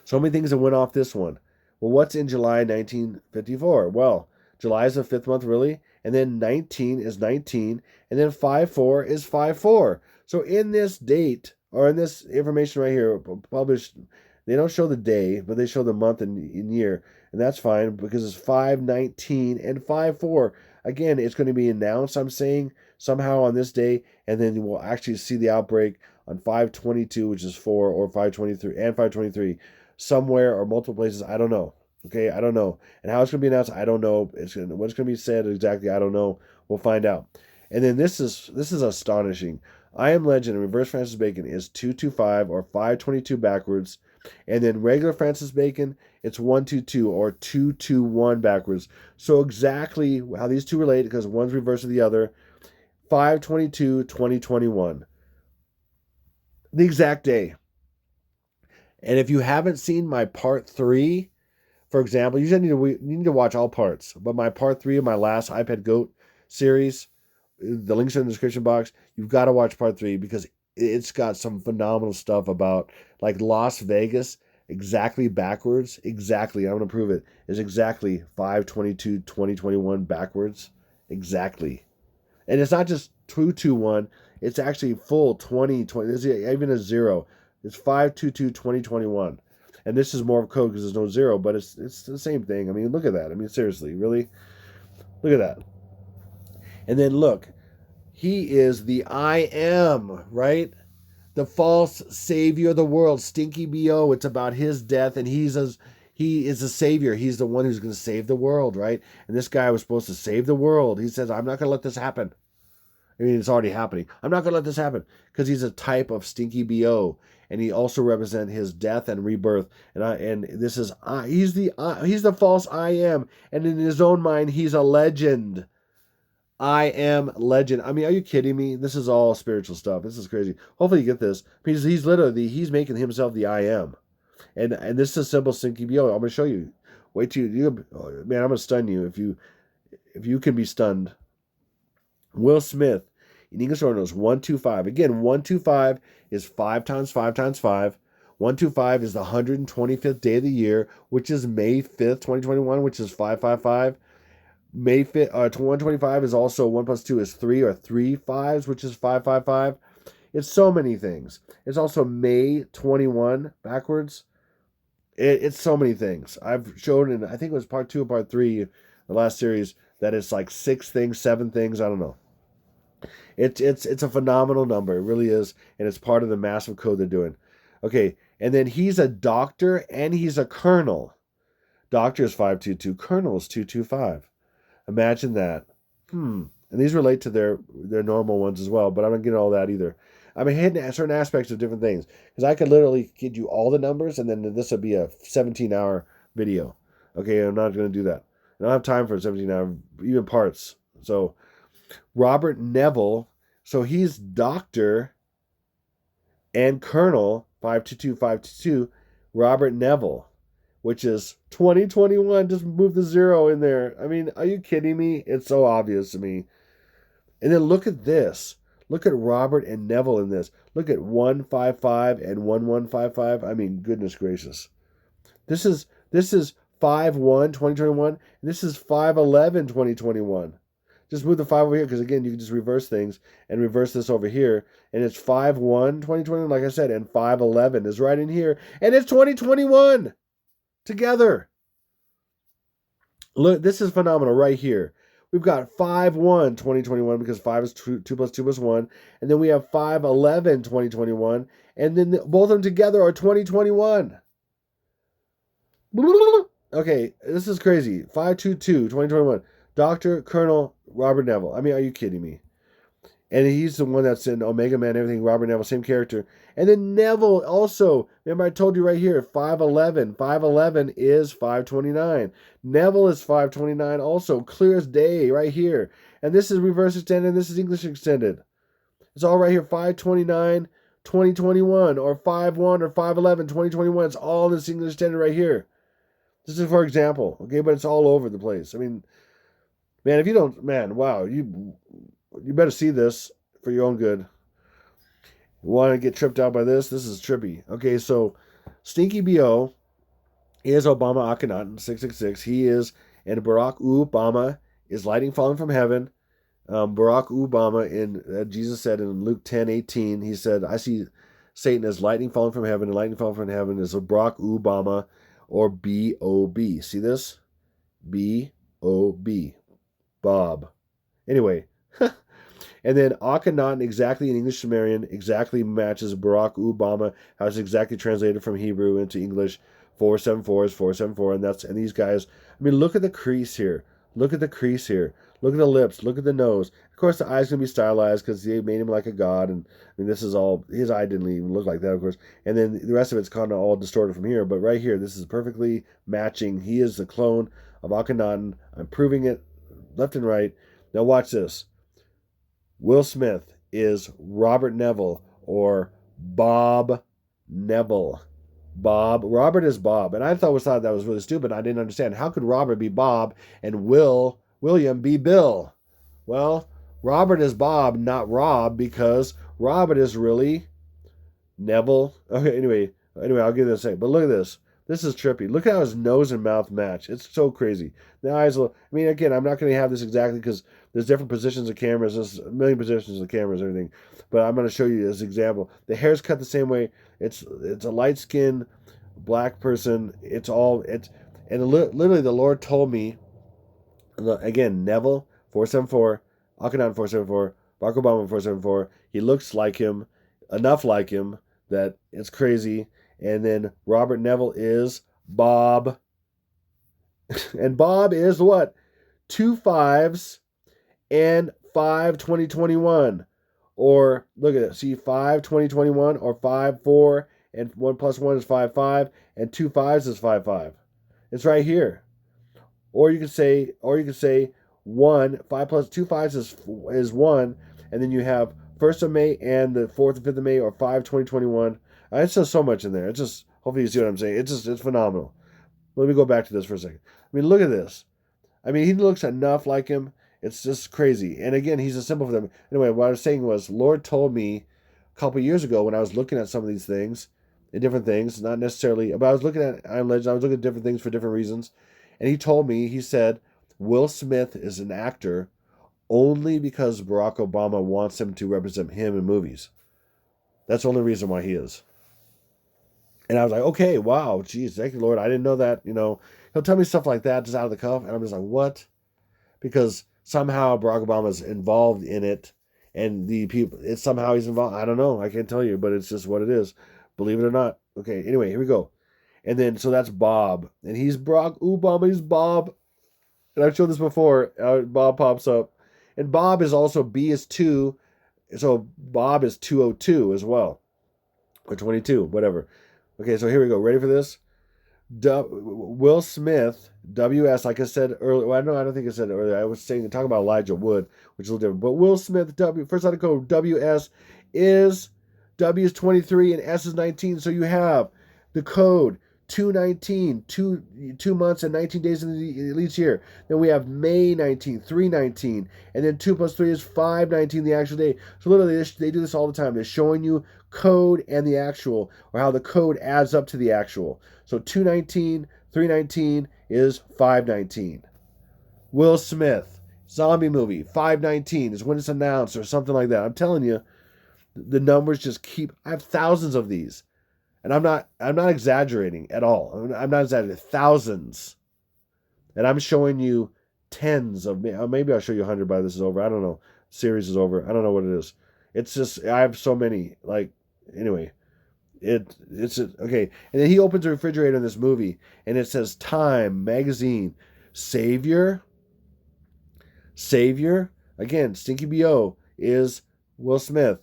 [SPEAKER 1] So many things that went off this one. Well, what's in July 1954? Well, July is the 5th month, really. And then 19 is 19. And then 5-4 is 5-4. So in this date, or in this information right here, published, they don't show the day, but they show the month and year. And that's fine, because it's 5-19 and 5-4. Again, it's going to be announced, I'm saying, somehow on this day. And then we'll actually see the outbreak on 5-22, which is 4, or 5-23, and 5-23. Somewhere or multiple places, I don't know. Okay, I don't know. And how it's going to be announced, I don't know. What's going to be said exactly, I don't know. We'll find out. And then this is astonishing. I Am Legend in reverse Francis Bacon is 225 or 522 backwards. And then regular Francis Bacon, it's 122 or 221 backwards. So exactly how these two relate, because one's reverse of the other. 5/22/2021. The exact day. And if you haven't seen my part 3, for example, you need to watch all parts. But my part 3 of my last iPad Goat series, the links are in the description box. You've got to watch part 3 because it's got some phenomenal stuff about like Las Vegas exactly backwards. Exactly, I'm going to prove it. Is exactly 5/22/2021 backwards. Exactly. And it's not just 221. It's actually full 2020. There's even a 0. It's 5/22/2021. And this is more of code because there's no 0, but it's the same thing. I mean, look at that. I mean, seriously, really? Look at that. And then look, he is the I am, right? The false savior of the world, Stinky BO. It's about his death, and he is a savior. He's the one who's going to save the world, right? And this guy was supposed to save the world. He says, I'm not going to let this happen. I mean, it's already happening. I'm not going to let this happen because he's a type of Stinky BO, and he also represents his death and rebirth. And this is he's the false I am, and in his own mind, he's a legend. I am legend. I mean, are you kidding me? This is all spiritual stuff. This is crazy. Hopefully, you get this because he's literally making himself the I am, and this is a simple Stinky BO. I'm going to show you. Wait till man, I'm going to stun you if you can be stunned. Will Smith, in English ordinals, 125. Again, 125 is 5 times 5 times 5. 125 is the 125th day of the year, which is May 5th, 2021, which is 555. May 5th, 125 is also 1 plus 2 is 3, or 3 5s, which is 555. It's so many things. It's also May 21 backwards. It's so many things. I've shown in, I think it was part 2 or part 3, the last series, that it's like 6 things, 7 things. I don't know. It's a phenomenal number. It really is. And it's part of the massive code they're doing. Okay. And then he's a doctor and he's a colonel. Doctor is 522. Colonel is 225. Imagine that. And these relate to their normal ones as well, but I'm not getting all that either. I'm hitting certain aspects of different things because I could literally give you all the numbers and then this would be a 17-hour video. Okay, I'm not going to do that. I don't have time for a 17-hour, even parts. So Robert Neville, so he's doctor and colonel, 522. Robert Neville, which is 2021. Just move the 0 in there. I mean, are you kidding me? It's so obvious to me. And then look at this. Look at Robert and Neville in this. Look at 155 and 1155. I mean, goodness gracious. This is 5/1/2021, and this is 5/11/2021. Just move the 5 over here because, again, you can just reverse things and reverse this over here. And it's 5/1/2021, like I said, and 5/11 is right in here. And it's 2021 together. Look, this is phenomenal right here. We've got 5/1/2021 because 5 is 2 plus 2 plus 1. And then we have 5/11/2021. And then both of them together are 2021. Okay, this is crazy. 5/22/2021. Dr. Colonel Robert Neville. I mean, are you kidding me? And he's the one that's in Omega Man and everything. Robert Neville, same character. And then Neville also. Remember, I told you right here, 5/11. 5/11 is 5/29. Neville is 5/29 also. Clear as day right here. And this is reverse extended, and this is English extended. It's all right here, 5/29/2021, or 5/1 or 5/11/2021. It's all this English extended right here. This is for example, okay? But it's all over the place. I mean, man, if you don't, man, wow, you better see this for your own good. You want to get tripped out by this? This is trippy. Okay, so Stinky BO is Obama Akhenaten 666. He is, and Barack Obama is lightning falling from heaven. Barack Obama, Jesus said in Luke 10:18, he said, I see Satan as lightning falling from heaven, and lightning falling from heaven is Barack Obama, or B-O-B. See this? B-O-B. Bob. Anyway. And then Akhenaten, exactly in English Sumerian, exactly matches Barack Obama, how it's exactly translated from Hebrew into English. 474 is 474, and these guys, I mean, look at the crease here. Look at the crease here. Look at the lips. Look at the nose. Of course, the eye's going to be stylized because they made him like a god. And I mean, this is all, his eye didn't even look like that, of course. And then the rest of it's kind of all distorted from here. But right here, this is perfectly matching. He is the clone of Akhenaten. I'm proving it left and right. Now watch this. Will Smith is Robert Neville or Bob Neville. Robert is Bob. And I thought that was really stupid. I didn't understand. How could Robert be Bob and William be Bill? Well, Robert is Bob, not Rob, because Robert is really Neville. Okay, anyway, I'll give this a second. But look at this. This is trippy. Look how his nose and mouth match. It's so crazy. The eyes. I mean, again, I'm not going to have this exactly because there's different positions of cameras. There's a million positions of cameras and everything. But I'm going to show you this example. The hair's cut the same way. It's a light skinned black person. Literally the Lord told me again. Neville 474, Akhenaten 474, Barack Obama 474. He looks like him, enough like him that it's crazy. And then Robert Neville is Bob. And Bob is what? 2 5s and 5 2021. Or look at it. See 5 2021 or 5 4 and 1 plus 1 is 5 5 and 2 5s is 5 5. It's right here. Or you could say 1 5 plus 2 5s is 1, and then you have 1st of May and the 4th and 5th of May or 5 2021. It's just so much in there. It's just, hopefully you see what I'm saying. It's phenomenal. Let me go back to this for a second. I mean, look at this. I mean, he looks enough like him. It's just crazy. And again, he's a symbol for them. Anyway, what I was saying was, Lord told me a couple years ago when I was looking at some of these things, and different things, not necessarily, but I was looking at I was looking at different things for different reasons. And he told me, he said, Will Smith is an actor only because Barack Obama wants him to represent him in movies. That's the only reason why he is. And I was like, okay, wow, geez, thank you, Lord. I didn't know that, He'll tell me stuff like that just out of the cuff. And I'm just like, what? Because somehow Barack Obama's involved in it. And the people, it's somehow he's involved. I don't know. I can't tell you, but it's just what it is. Believe it or not. Okay, anyway, here we go. And then, so that's Bob. And he's Barack Obama, he's Bob. And I've shown this before. Bob pops up. And Bob is also, B is 2. So Bob is 202 as well. Or 22, whatever. Okay, so here we go. Ready for this? Will Smith, WS, like I said earlier. Well, I don't think I said it earlier. I was talking about Elijah Wood, which is a little different. But Will Smith, first letter code, WS, is W is 23 and S is 19. So you have the code 219, 2 months and 19 days in each year. Then we have May 19, 319, and then 2 plus 3 is 519, the actual day. So literally, they do this all the time. They're showing you code and the actual, or how the code adds up to the actual. So 219, 319 is 519. Will Smith, zombie movie, 519 is when it's announced or something like that. I'm telling you, the numbers just keep. I have thousands of these. And I'm not exaggerating at all. I'm not exaggerating. Thousands. And I'm showing you tens of, maybe I'll show you 100 by this is over. I don't know. Series is over. I don't know what it is. It's just, I have so many. Like, anyway. It's okay. And then he opens a refrigerator in this movie, and it says Time Magazine. Savior. Again, Stinky B.O. is Will Smith.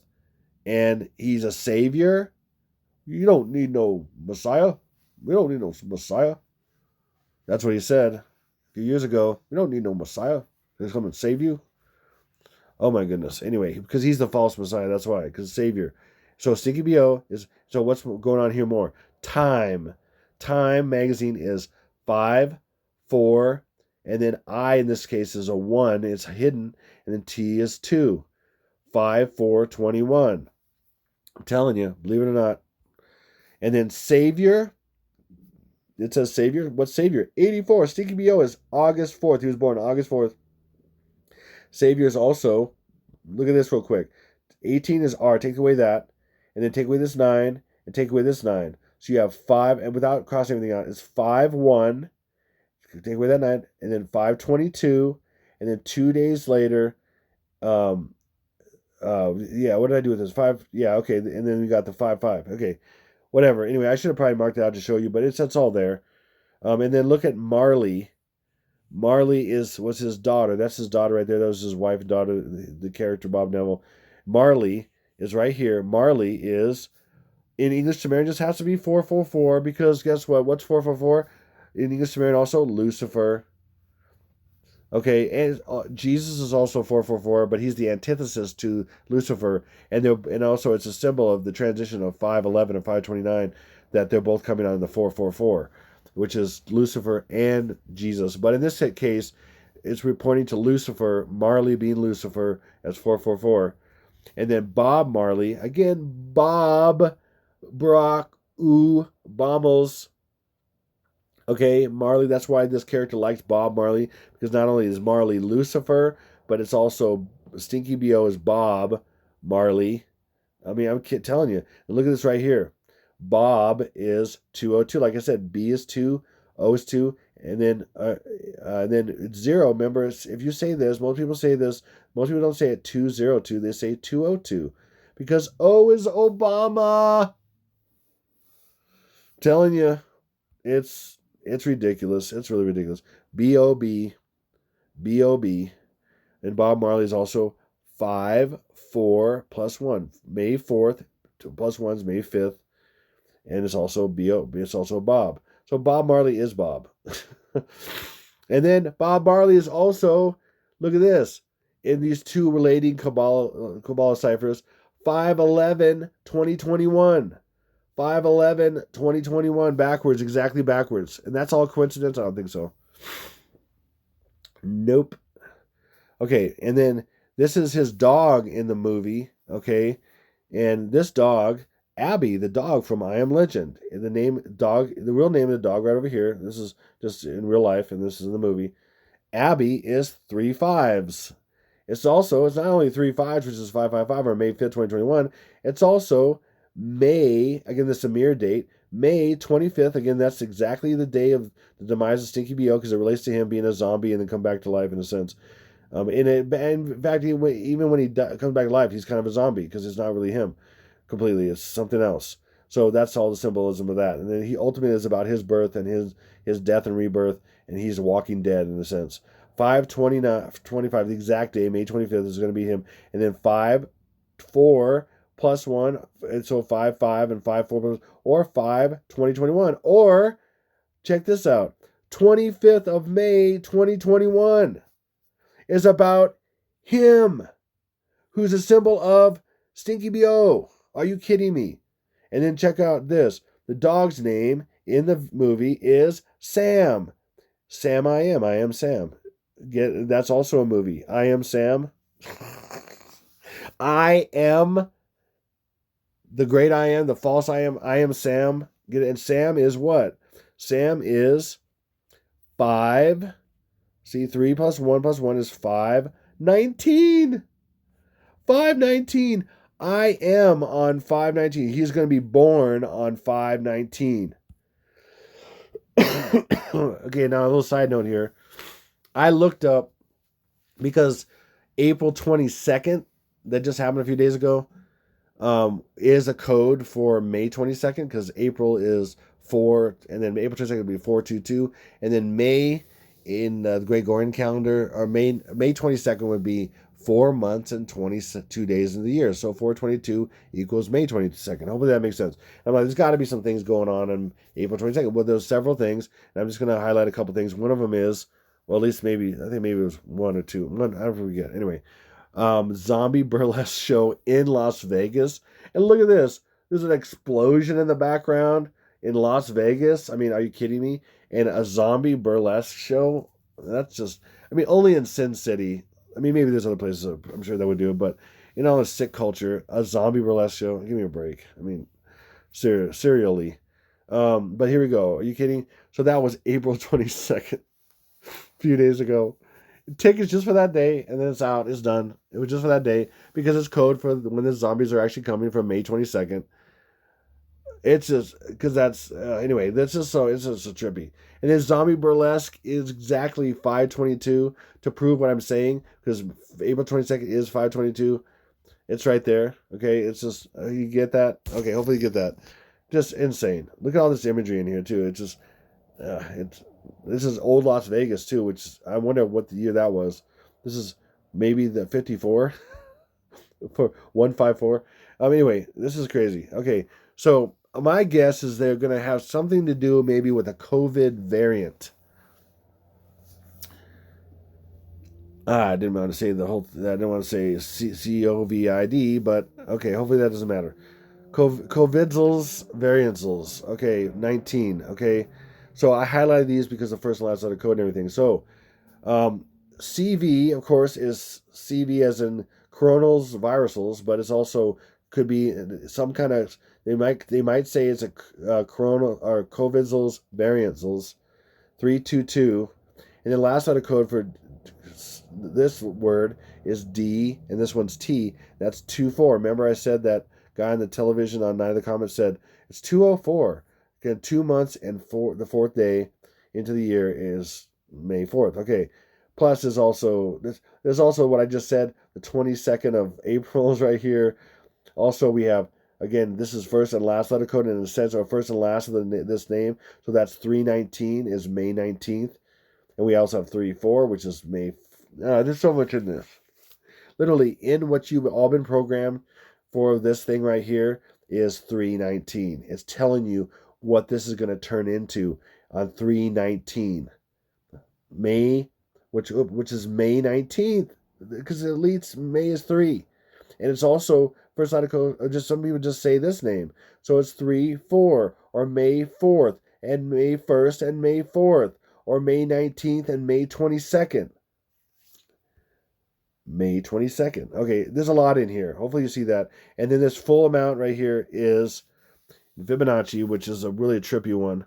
[SPEAKER 1] And he's a savior. You don't need no Messiah. We don't need no Messiah. That's what he said a few years ago. We don't need no Messiah. He's come and save you. Oh my goodness. Anyway, because he's the false Messiah. That's why. Because Savior. So Stinky B.O. is, so what's going on here more? Time Magazine is 5, 4, and then I in this case is a 1. It's hidden. And then T is 2. 5, 4, 21. I'm telling you, believe it or not. And then Savior, it says Savior. What's Savior? 84. Stinky B.O. is August 4th. He was born August 4th. Savior is also, look at this real quick. 18 is R. Take away that. And then take away this 9. And take away this 9. So you have 5, and without crossing everything out, it's 5, 1. Take away that 9. And then 5, 22. And then 2 days later, what did I do with this? 5, yeah, okay. And then we got the 5, 5. Okay. Whatever. Anyway, I should have probably marked it out to show you, but that's all there. And then look at Marley. Marley was his daughter. That's his daughter right there. That was his wife and daughter, the character Bob Neville. Marley is right here. Marley is, in English Sumerian, just has to be 444 because guess what? What's 444? In English Sumerian also, Lucifer. Okay, and Jesus is also 444, but he's the antithesis to Lucifer, and also it's a symbol of the transition of 511 and 529, that they're both coming on the 444, which is Lucifer and Jesus. But in this case, it's pointing to Lucifer, Marley being Lucifer as 444, and then Bob Marley again, Bob Brock Bommels. Okay, Marley, that's why this character likes Bob Marley, because not only is Marley Lucifer, but it's also Stinky BO is Bob Marley. I mean, I'm telling you. And look at this right here. Bob is 202. Like I said, B is 2, O is 2, and then 0. Remember, if you say this, most people say this, most people don't say it 202, they say 202. Because O is Obama. I'm telling you, it's ridiculous. It's really ridiculous. B-O-B, B-O-B. And Bob Marley is also 5, 4, plus 1. May 4th, plus 1 is May 5th. And it's also B-O. It's also Bob. So Bob Marley is Bob. And then Bob Marley is also, look at this, in these two relating Kabbalah ciphers, 511, 2021. 511, 2021, backwards, exactly backwards. And that's all coincidence? I don't think so. Nope. Okay, and then this is his dog in the movie, okay? And this dog, Abby, the dog from I Am Legend. And the real name of the dog right over here. This is just in real life, and this is in the movie. Abby is 3 5s. It's not only 3 5s, which is 555 or May 5th, 2021. It's also May, again, the Samir date, May 25th. Again, that's exactly the day of the demise of Stinky BO, because it relates to him being a zombie and then come back to life in a sense. And in fact, even when he comes back to life, he's kind of a zombie, because it's not really him completely. It's something else. So that's all the symbolism of that. And then he ultimately is about his birth and his death and rebirth, and he's walking dead in a sense. 5/29/25, the exact day, May 25th, is going to be him. And then 5, 4, plus 1, and so 5, 5, and 5, 4, or 5, 2021. Or, check this out, 25th of May, 2021 is about him, who's a symbol of Stinky BO. Are you kidding me? And then check out this. The dog's name in the movie is Sam. Sam I Am Sam. That's also a movie. I Am Sam. I am the great I am, the false I am Sam. And Sam is what? Sam is 5. See, 3 plus 1 plus 1 is 5. 19. 5/19. I am on 5/19. He's going to be born on 5/19. Okay, now a little side note here. I looked up, because April 22nd, that just happened a few days ago, is a code for May 22nd, because April is 4, and then April 22nd would be 422, and then May in the Gregorian calendar, or May 22nd would be 4 months and 22 days in the year. So 422 equals May 22nd. Hopefully that makes sense. I'm like, there's got to be some things going on April 22nd. Well, there's several things, and I'm just going to highlight a couple things. One of them is, well, at least I think maybe it was 1 or 2. I don't forget. Anyway, zombie burlesque show in Las Vegas. And look at this. There's an explosion in the background in Las Vegas. I mean, are you kidding me? And a zombie burlesque show? That's just, I mean, only in Sin City. I mean, maybe there's other places I'm sure that would do it, but in all the sick culture, a zombie burlesque show, give me a break. I mean, serially. But here we go. Are you kidding? So that was April 22nd, a few days ago. Tickets just for that day, and then it's out. It's done. It was just for that day, because it's code for when the zombies are actually coming from May 22nd. It's just, because that's, anyway, it's just so trippy. And then zombie burlesque is exactly 5/22 to prove what I'm saying, because April 22nd is 5/22. It's right there. Okay, it's just, you get that? Okay, hopefully you get that. Just insane. Look at all this imagery in here, too. It's just, this is old Las Vegas, too, which I wonder what the year that was. This is maybe the 54 for 154. Anyway, this is crazy. Okay, so my guess is they're going to have something to do maybe with a COVID variant. I didn't want to say the whole. I didn't want to say COVID, but okay. Hopefully that doesn't matter. Covidzels, variansels. Okay, 19. Okay, so I highlighted these because the first and last letter code and everything. So um, CV, of course, is CV as in coronals, virusals, but it's also could be some kind of. They might say it's a coronal or covidzels, variansels, 322, and the last letter code for this word is D, and this one's T. That's 24. Remember, I said that guy on the television on Night of the Comments said it's 204. Again, 2 months and the fourth day into the year is May 4th. Okay. Plus, there's also what I just said. The 22nd of April is right here. Also, we have again. This is first and last letter code, and in a sense, our first and last of this name. So that's 319 is May 19th. And we also have 3-4, which is May. There's so much in this. Literally, in what you've all been programmed for this thing right here is 319. It's telling you what this is going to turn into on 319. May, which is May 19th, because at least May is 3. And it's also, first article, just some people just say this name. So it's 3-4, or May 4th, and May 1st, and May 4th, or May 19th, and May 22nd. May 22nd. Okay, there's a lot in here. Hopefully you see that. And then this full amount right here is Fibonacci, which is a really trippy one.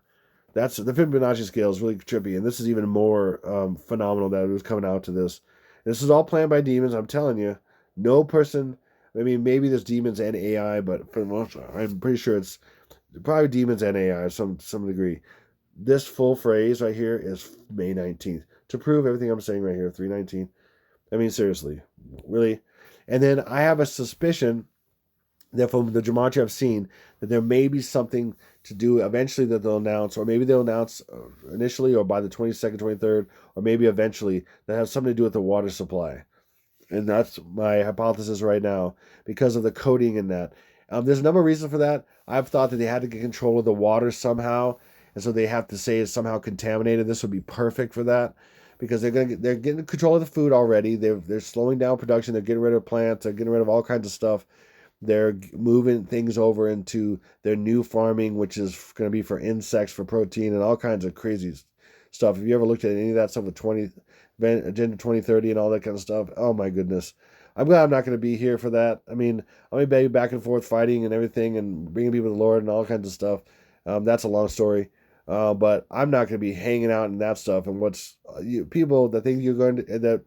[SPEAKER 1] That's the Fibonacci scale is really trippy, and this is even more phenomenal that it was coming out to this. This is all planned by demons. I'm telling you, no person. I mean, maybe there's demons and AI, but for the most part, I'm pretty sure it's probably demons and AI to some degree. This full phrase right here is May 19th to prove everything I'm saying right here. 319. I mean, seriously, really. And then I have a suspicion that from the Gematria I've seen, that there may be something to do eventually that they'll announce, or maybe they'll announce initially or by the 22nd, 23rd, or maybe eventually, that has something to do with the water supply. And that's my hypothesis right now because of the coding in that. There's a number of reasons for that. I've thought that they had to get control of the water somehow, and so they have to say it's somehow contaminated. This would be perfect for that because they're getting control of the food already. They're slowing down production. They're getting rid of plants. They're getting rid of all kinds of stuff. They're moving things over into their new farming, which is going to be for insects, for protein, and all kinds of crazy stuff. Have you ever looked at any of that stuff with Agenda 2030 and all that kind of stuff? Oh my goodness. I'm glad I'm not going to be here for that. I mean, I'll be back and forth fighting and everything and bringing people to the Lord and all kinds of stuff. That's a long story. But I'm not going to be hanging out in that stuff. And people that think you're going to, that,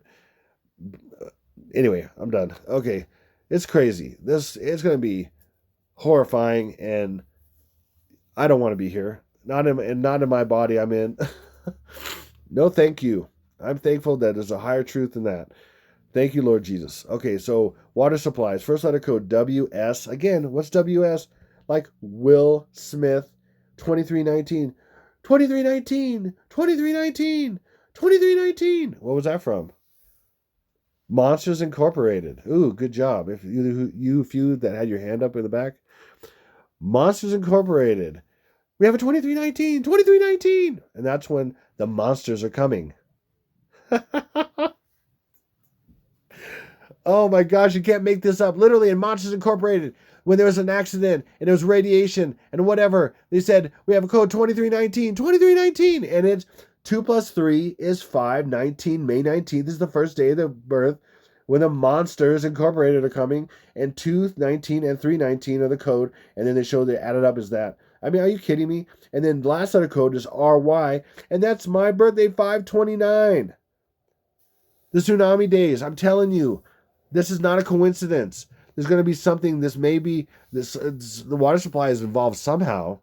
[SPEAKER 1] anyway, I'm done. Okay. It's crazy. It's going to be horrifying, and I don't want to be here. Not in my body I'm in. No, thank you. I'm thankful that there's a higher truth than that. Thank you, Lord Jesus. Okay, so water supplies. First letter code WS. Again, what's WS? Like Will Smith, 2319. 2319. 2319. 2319. What was that from? Monsters Incorporated. Ooh, good job. If you few that had your hand up in the back. Monsters Incorporated. We have a 2319, 2319. And that's when the monsters are coming. Oh my gosh, you can't make this up. Literally in Monsters Incorporated, when there was an accident and there was radiation and whatever, they said, we have a code 2319, 2319. And it's 2 plus 3 is 5. 19, May 19th is the first day of the birth when the Monsters Incorporated are coming. And 219 and 319 are the code. And then they show they added up as that. I mean, are you kidding me? And then last letter code is RY. And that's my birthday, 529. The tsunami days. I'm telling you, this is not a coincidence. There's going to be something. The water supply is involved somehow,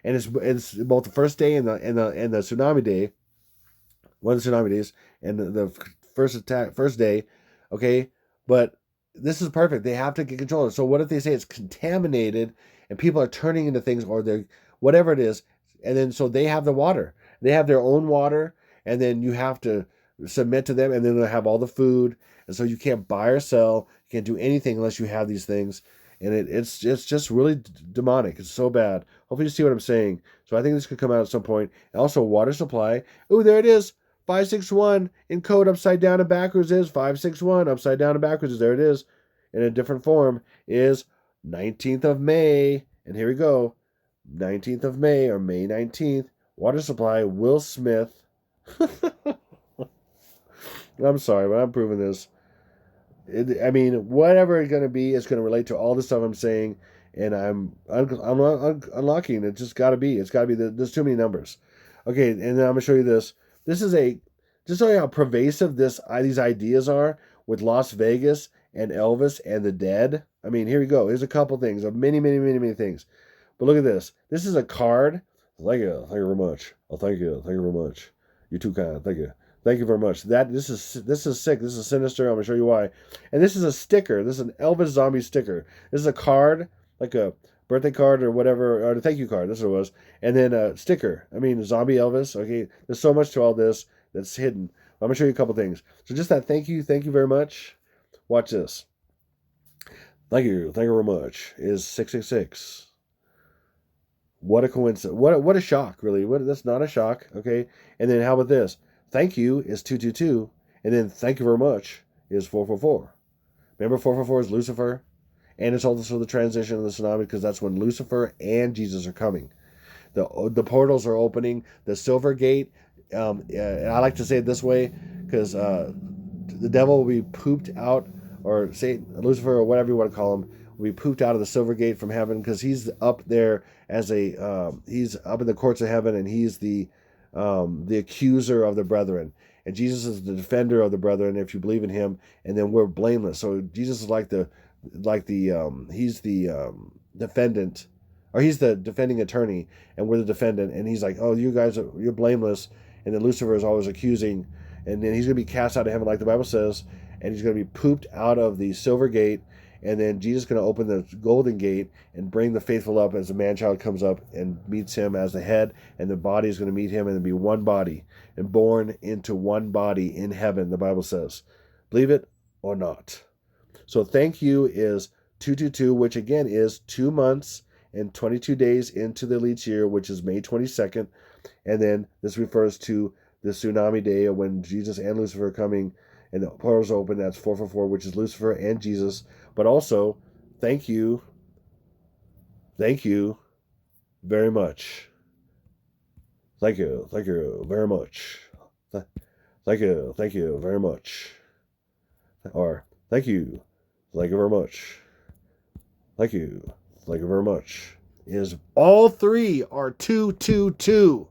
[SPEAKER 1] and it's both the first day and the tsunami day, one of the tsunami days, and the first day. Okay, but this is perfect. They have to get control of it. So what if they say it's contaminated and people are turning into things, or they're whatever it is, and then so they have the water. They have their own water, and then you have to submit to them, and then they'll have all the food. And so you can't buy or sell. You can't do anything unless you have these things. And it's just really demonic. It's so bad. Hopefully you see what I'm saying. So I think this could come out at some point. And also water supply. Oh, there it is. 561 in code upside down and backwards is 561 upside down and backwards is, there it is, in a different form, is 19th of May. And here we go. 19th of May, or May 19th. Water supply, Will Smith. I'm sorry, but I'm proving this. Whatever it's going to be, it's going to relate to all the stuff I'm saying. And I'm unlocking. It's just got to be. It's got to be. There's too many numbers. Okay, and then I'm going to show you this. This is just showing how pervasive these ideas are with Las Vegas and Elvis and the dead. Here we go. Here's a couple things of many, many, many, many things. But look at this. This is a card. Thank you. Thank you very much. Oh, thank you. Thank you very much. You're too kind. Thank you. Thank you very much. This is sick. This is sinister. I'm going to show you why. And this is a sticker. This is an Elvis zombie sticker. This is a card, like a birthday card or whatever, or a thank you card. That's what it was. And then a sticker. Zombie Elvis. Okay. There's so much to all this that's hidden. I'm going to show you a couple things. So just that thank you very much. Watch this. Thank you very much is 666. What a coincidence. What a shock, really. That's not a shock, okay? And then how about this? Thank you is 222, and then thank you very much is 444. Remember 444 is Lucifer? And it's also the transition of the tsunami, because that's when Lucifer and Jesus are coming. The portals are opening. The silver gate, I like to say it this way, because the devil will be pooped out, or Satan, Lucifer, or whatever you want to call him, will be pooped out of the silver gate from heaven, because he's up there as he's up in the courts of heaven, and he's the accuser of the brethren, and Jesus is the defender of the brethren if you believe in him, and then we're blameless. So Jesus is he's the defendant, or he's the defending attorney, and we're the defendant, and he's like, oh, you guys you're blameless, and then Lucifer is always accusing, and then he's going to be cast out of heaven like the Bible says, and he's going to be pooped out of the silver gate. And then Jesus is going to open the golden gate and bring the faithful up as the man-child comes up and meets him as the head, and the body is going to meet him, and it'll be one body, and born into one body in heaven, the Bible says. Believe it or not. So thank you is 222, which again is 2 months and 22 days into the leech year, which is May 22nd. And then this refers to the tsunami day when Jesus and Lucifer are coming, and the portals open. That's 444, which is Lucifer and Jesus. But also, thank you very much. Thank you very much. Thank you very much. Or thank you very much. Thank you very much. Is all three are 222.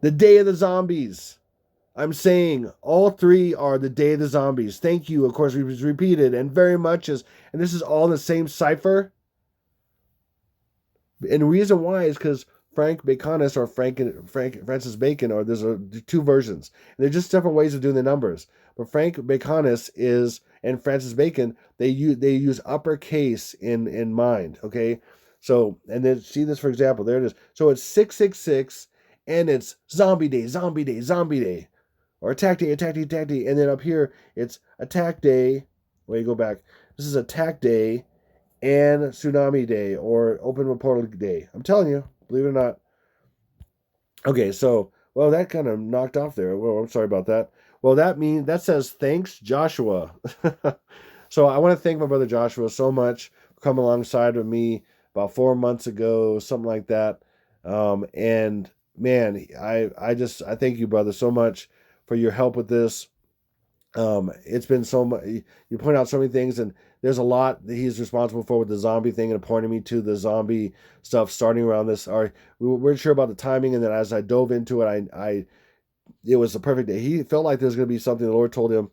[SPEAKER 1] The day of the zombies. I'm saying all three are the day of the zombies. Thank you, of course, was repeated, and very much is, and this is all in the same cipher. And the reason why is because Frank Baconis or Francis Bacon, or there's two versions. And they're just different ways of doing the numbers. But Frank Baconis and Francis Bacon, they use uppercase in mind, okay? So, and then see this, for example, there it is. So it's 666, and it's zombie day. Or attack day. And then up here, it's attack day. Wait, you go back. This is attack day and tsunami day, or open portal day. I'm telling you, believe it or not. Okay, so, well, that kind of knocked off there. Well, I'm sorry about that. Well, that says, thanks, Joshua. So I want to thank my brother Joshua so much for coming alongside with me about 4 months ago, something like that. And man, I thank you, brother, so much for your help with this. It's been so much. You point out so many things, and there's a lot that he's responsible for with the zombie thing, and pointing me to the zombie stuff starting around this. We weren't sure about the timing, and then as I dove into it, it was the perfect day. He felt like there was going to be something. The Lord told him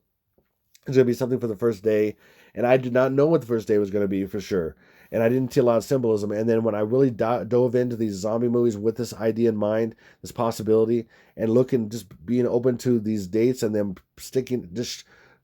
[SPEAKER 1] there's going to be something for the first day, and I did not know what the first day was going to be for sure. And I didn't see a lot of symbolism. And then when I really dove into these zombie movies with this idea in mind, this possibility, and just being open to these dates, and then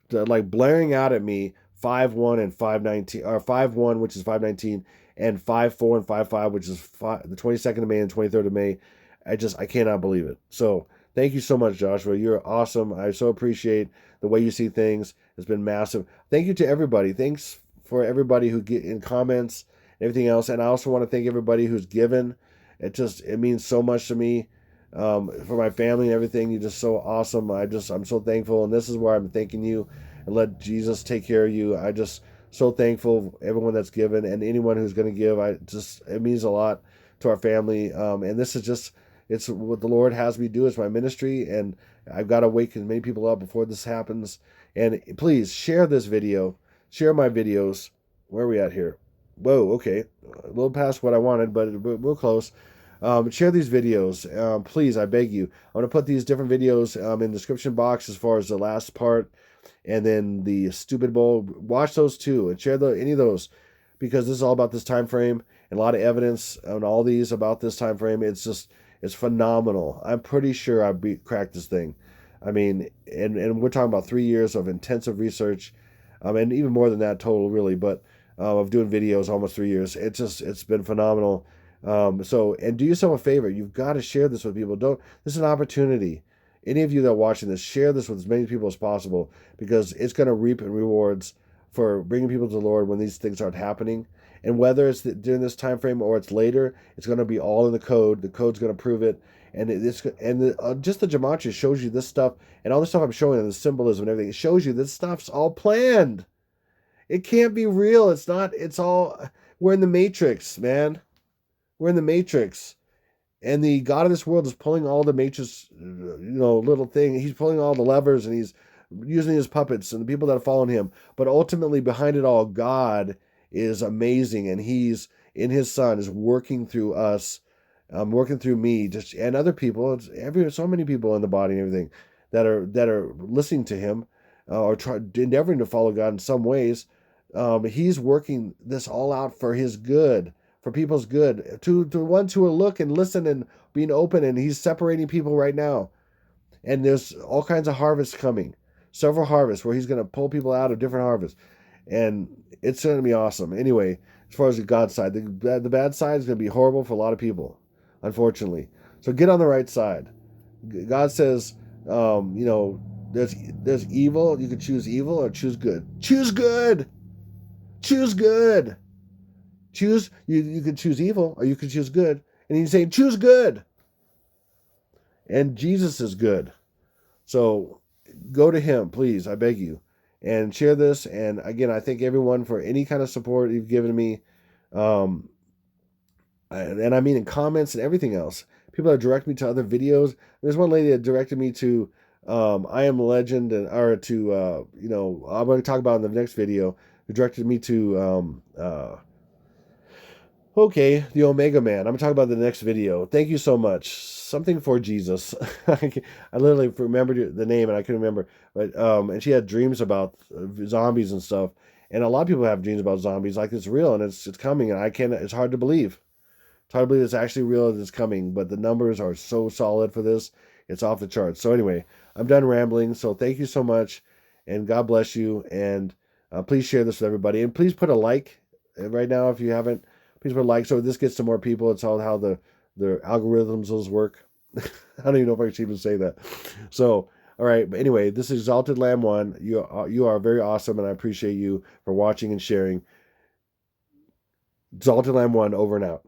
[SPEAKER 1] like blaring out at me 5/1 and 5/19, or 5/1, which is 5/19, and 5/4 and 5/5, which is the 22nd of May and 23rd of May. I cannot believe it. So thank you so much, Joshua. You're awesome. I so appreciate the way you see things. It's been massive. Thank you to everybody. Thanks for everybody who get in comments and everything else. And I also want to thank everybody who's given. It means so much to me. for my family and everything. You're just so awesome. I'm so thankful, and this is where I'm thanking you, and let Jesus take care of you. I just so thankful everyone that's given and anyone who's going to give. It means a lot to our family. And this is just it's what the Lord has me do. It's my ministry, and I've got to wake as many people up before this happens. And please share this video, share my videos. Where are we at here? Whoa, okay, a little past what I wanted, but we're close. Share these videos, please. I beg you. I'm gonna put these different videos in the description box as far as the last part, and then the stupid bowl. Watch those too, and share any of those, because this is all about this time frame and a lot of evidence on all these about this time frame. It's phenomenal. I'm pretty sure cracked this thing. I mean, and we're talking about 3 years of intensive research, and even more than that total, really. But of doing videos, almost 3 years. It's been phenomenal. And do yourself a favor. You've got to share this with people. This is an opportunity. Any of you that are watching this, share this with as many people as possible, because it's going to reap rewards for bringing people to the Lord when these things start happening. And whether it's during this time frame or it's later, it's going to be all in the code. The code's going to prove it. And just the Gematria shows you this stuff, and all the stuff I'm showing, and the symbolism and everything. It shows you this stuff's all planned. It can't be real. It's not. It's all. We're in the Matrix, man. We're in the Matrix. And the God of this world is pulling all the Matrix, little thing. He's pulling all the levers, and he's using his puppets and the people that are following him. But ultimately, behind it all, God is amazing, and he's in his Son is working through us, working through me, and other people. So many people in the body and everything that are listening to him, or endeavoring to follow God in some ways. He's working this all out for his good, for people's good, to ones who will look and listen and being open. And he's separating people right now. And there's all kinds of harvests coming, several harvests where he's going to pull people out of different harvests. And it's going to be awesome. Anyway, as far as the God side, the bad side is going to be horrible for a lot of people, unfortunately. So get on the right side. God says, there's evil. You can choose evil or choose good. Choose good. Choose good. You can choose evil or you can choose good. And he's saying, choose good. And Jesus is good. So go to him, please. I beg you. And share this. And again, I thank everyone for any kind of support you've given me. And I mean in comments and everything else. People that direct me to other videos. There's one lady that directed me to I Am Legend, I'm going to talk about in the next video, who directed me to the Omega Man. I'm going to talk about the next video. Thank you so much. Something for Jesus. I literally remembered the name and I couldn't remember. But and she had dreams about zombies and stuff. And a lot of people have dreams about zombies, like it's real and it's coming, and it's hard to believe. It's hard to believe it's actually real and it's coming, but the numbers are so solid for this. It's off the charts. So anyway, I'm done rambling. So thank you so much, and God bless you. And please share this with everybody, and please put a like right now if you haven't. Please put a like so this gets to more people. It's all how the algorithms work. I don't even know if I should even say that. So all right, but anyway, this is Exalted Lamb 1. You are very awesome, and I appreciate you for watching and sharing. Exalted Lamb 1, over and out.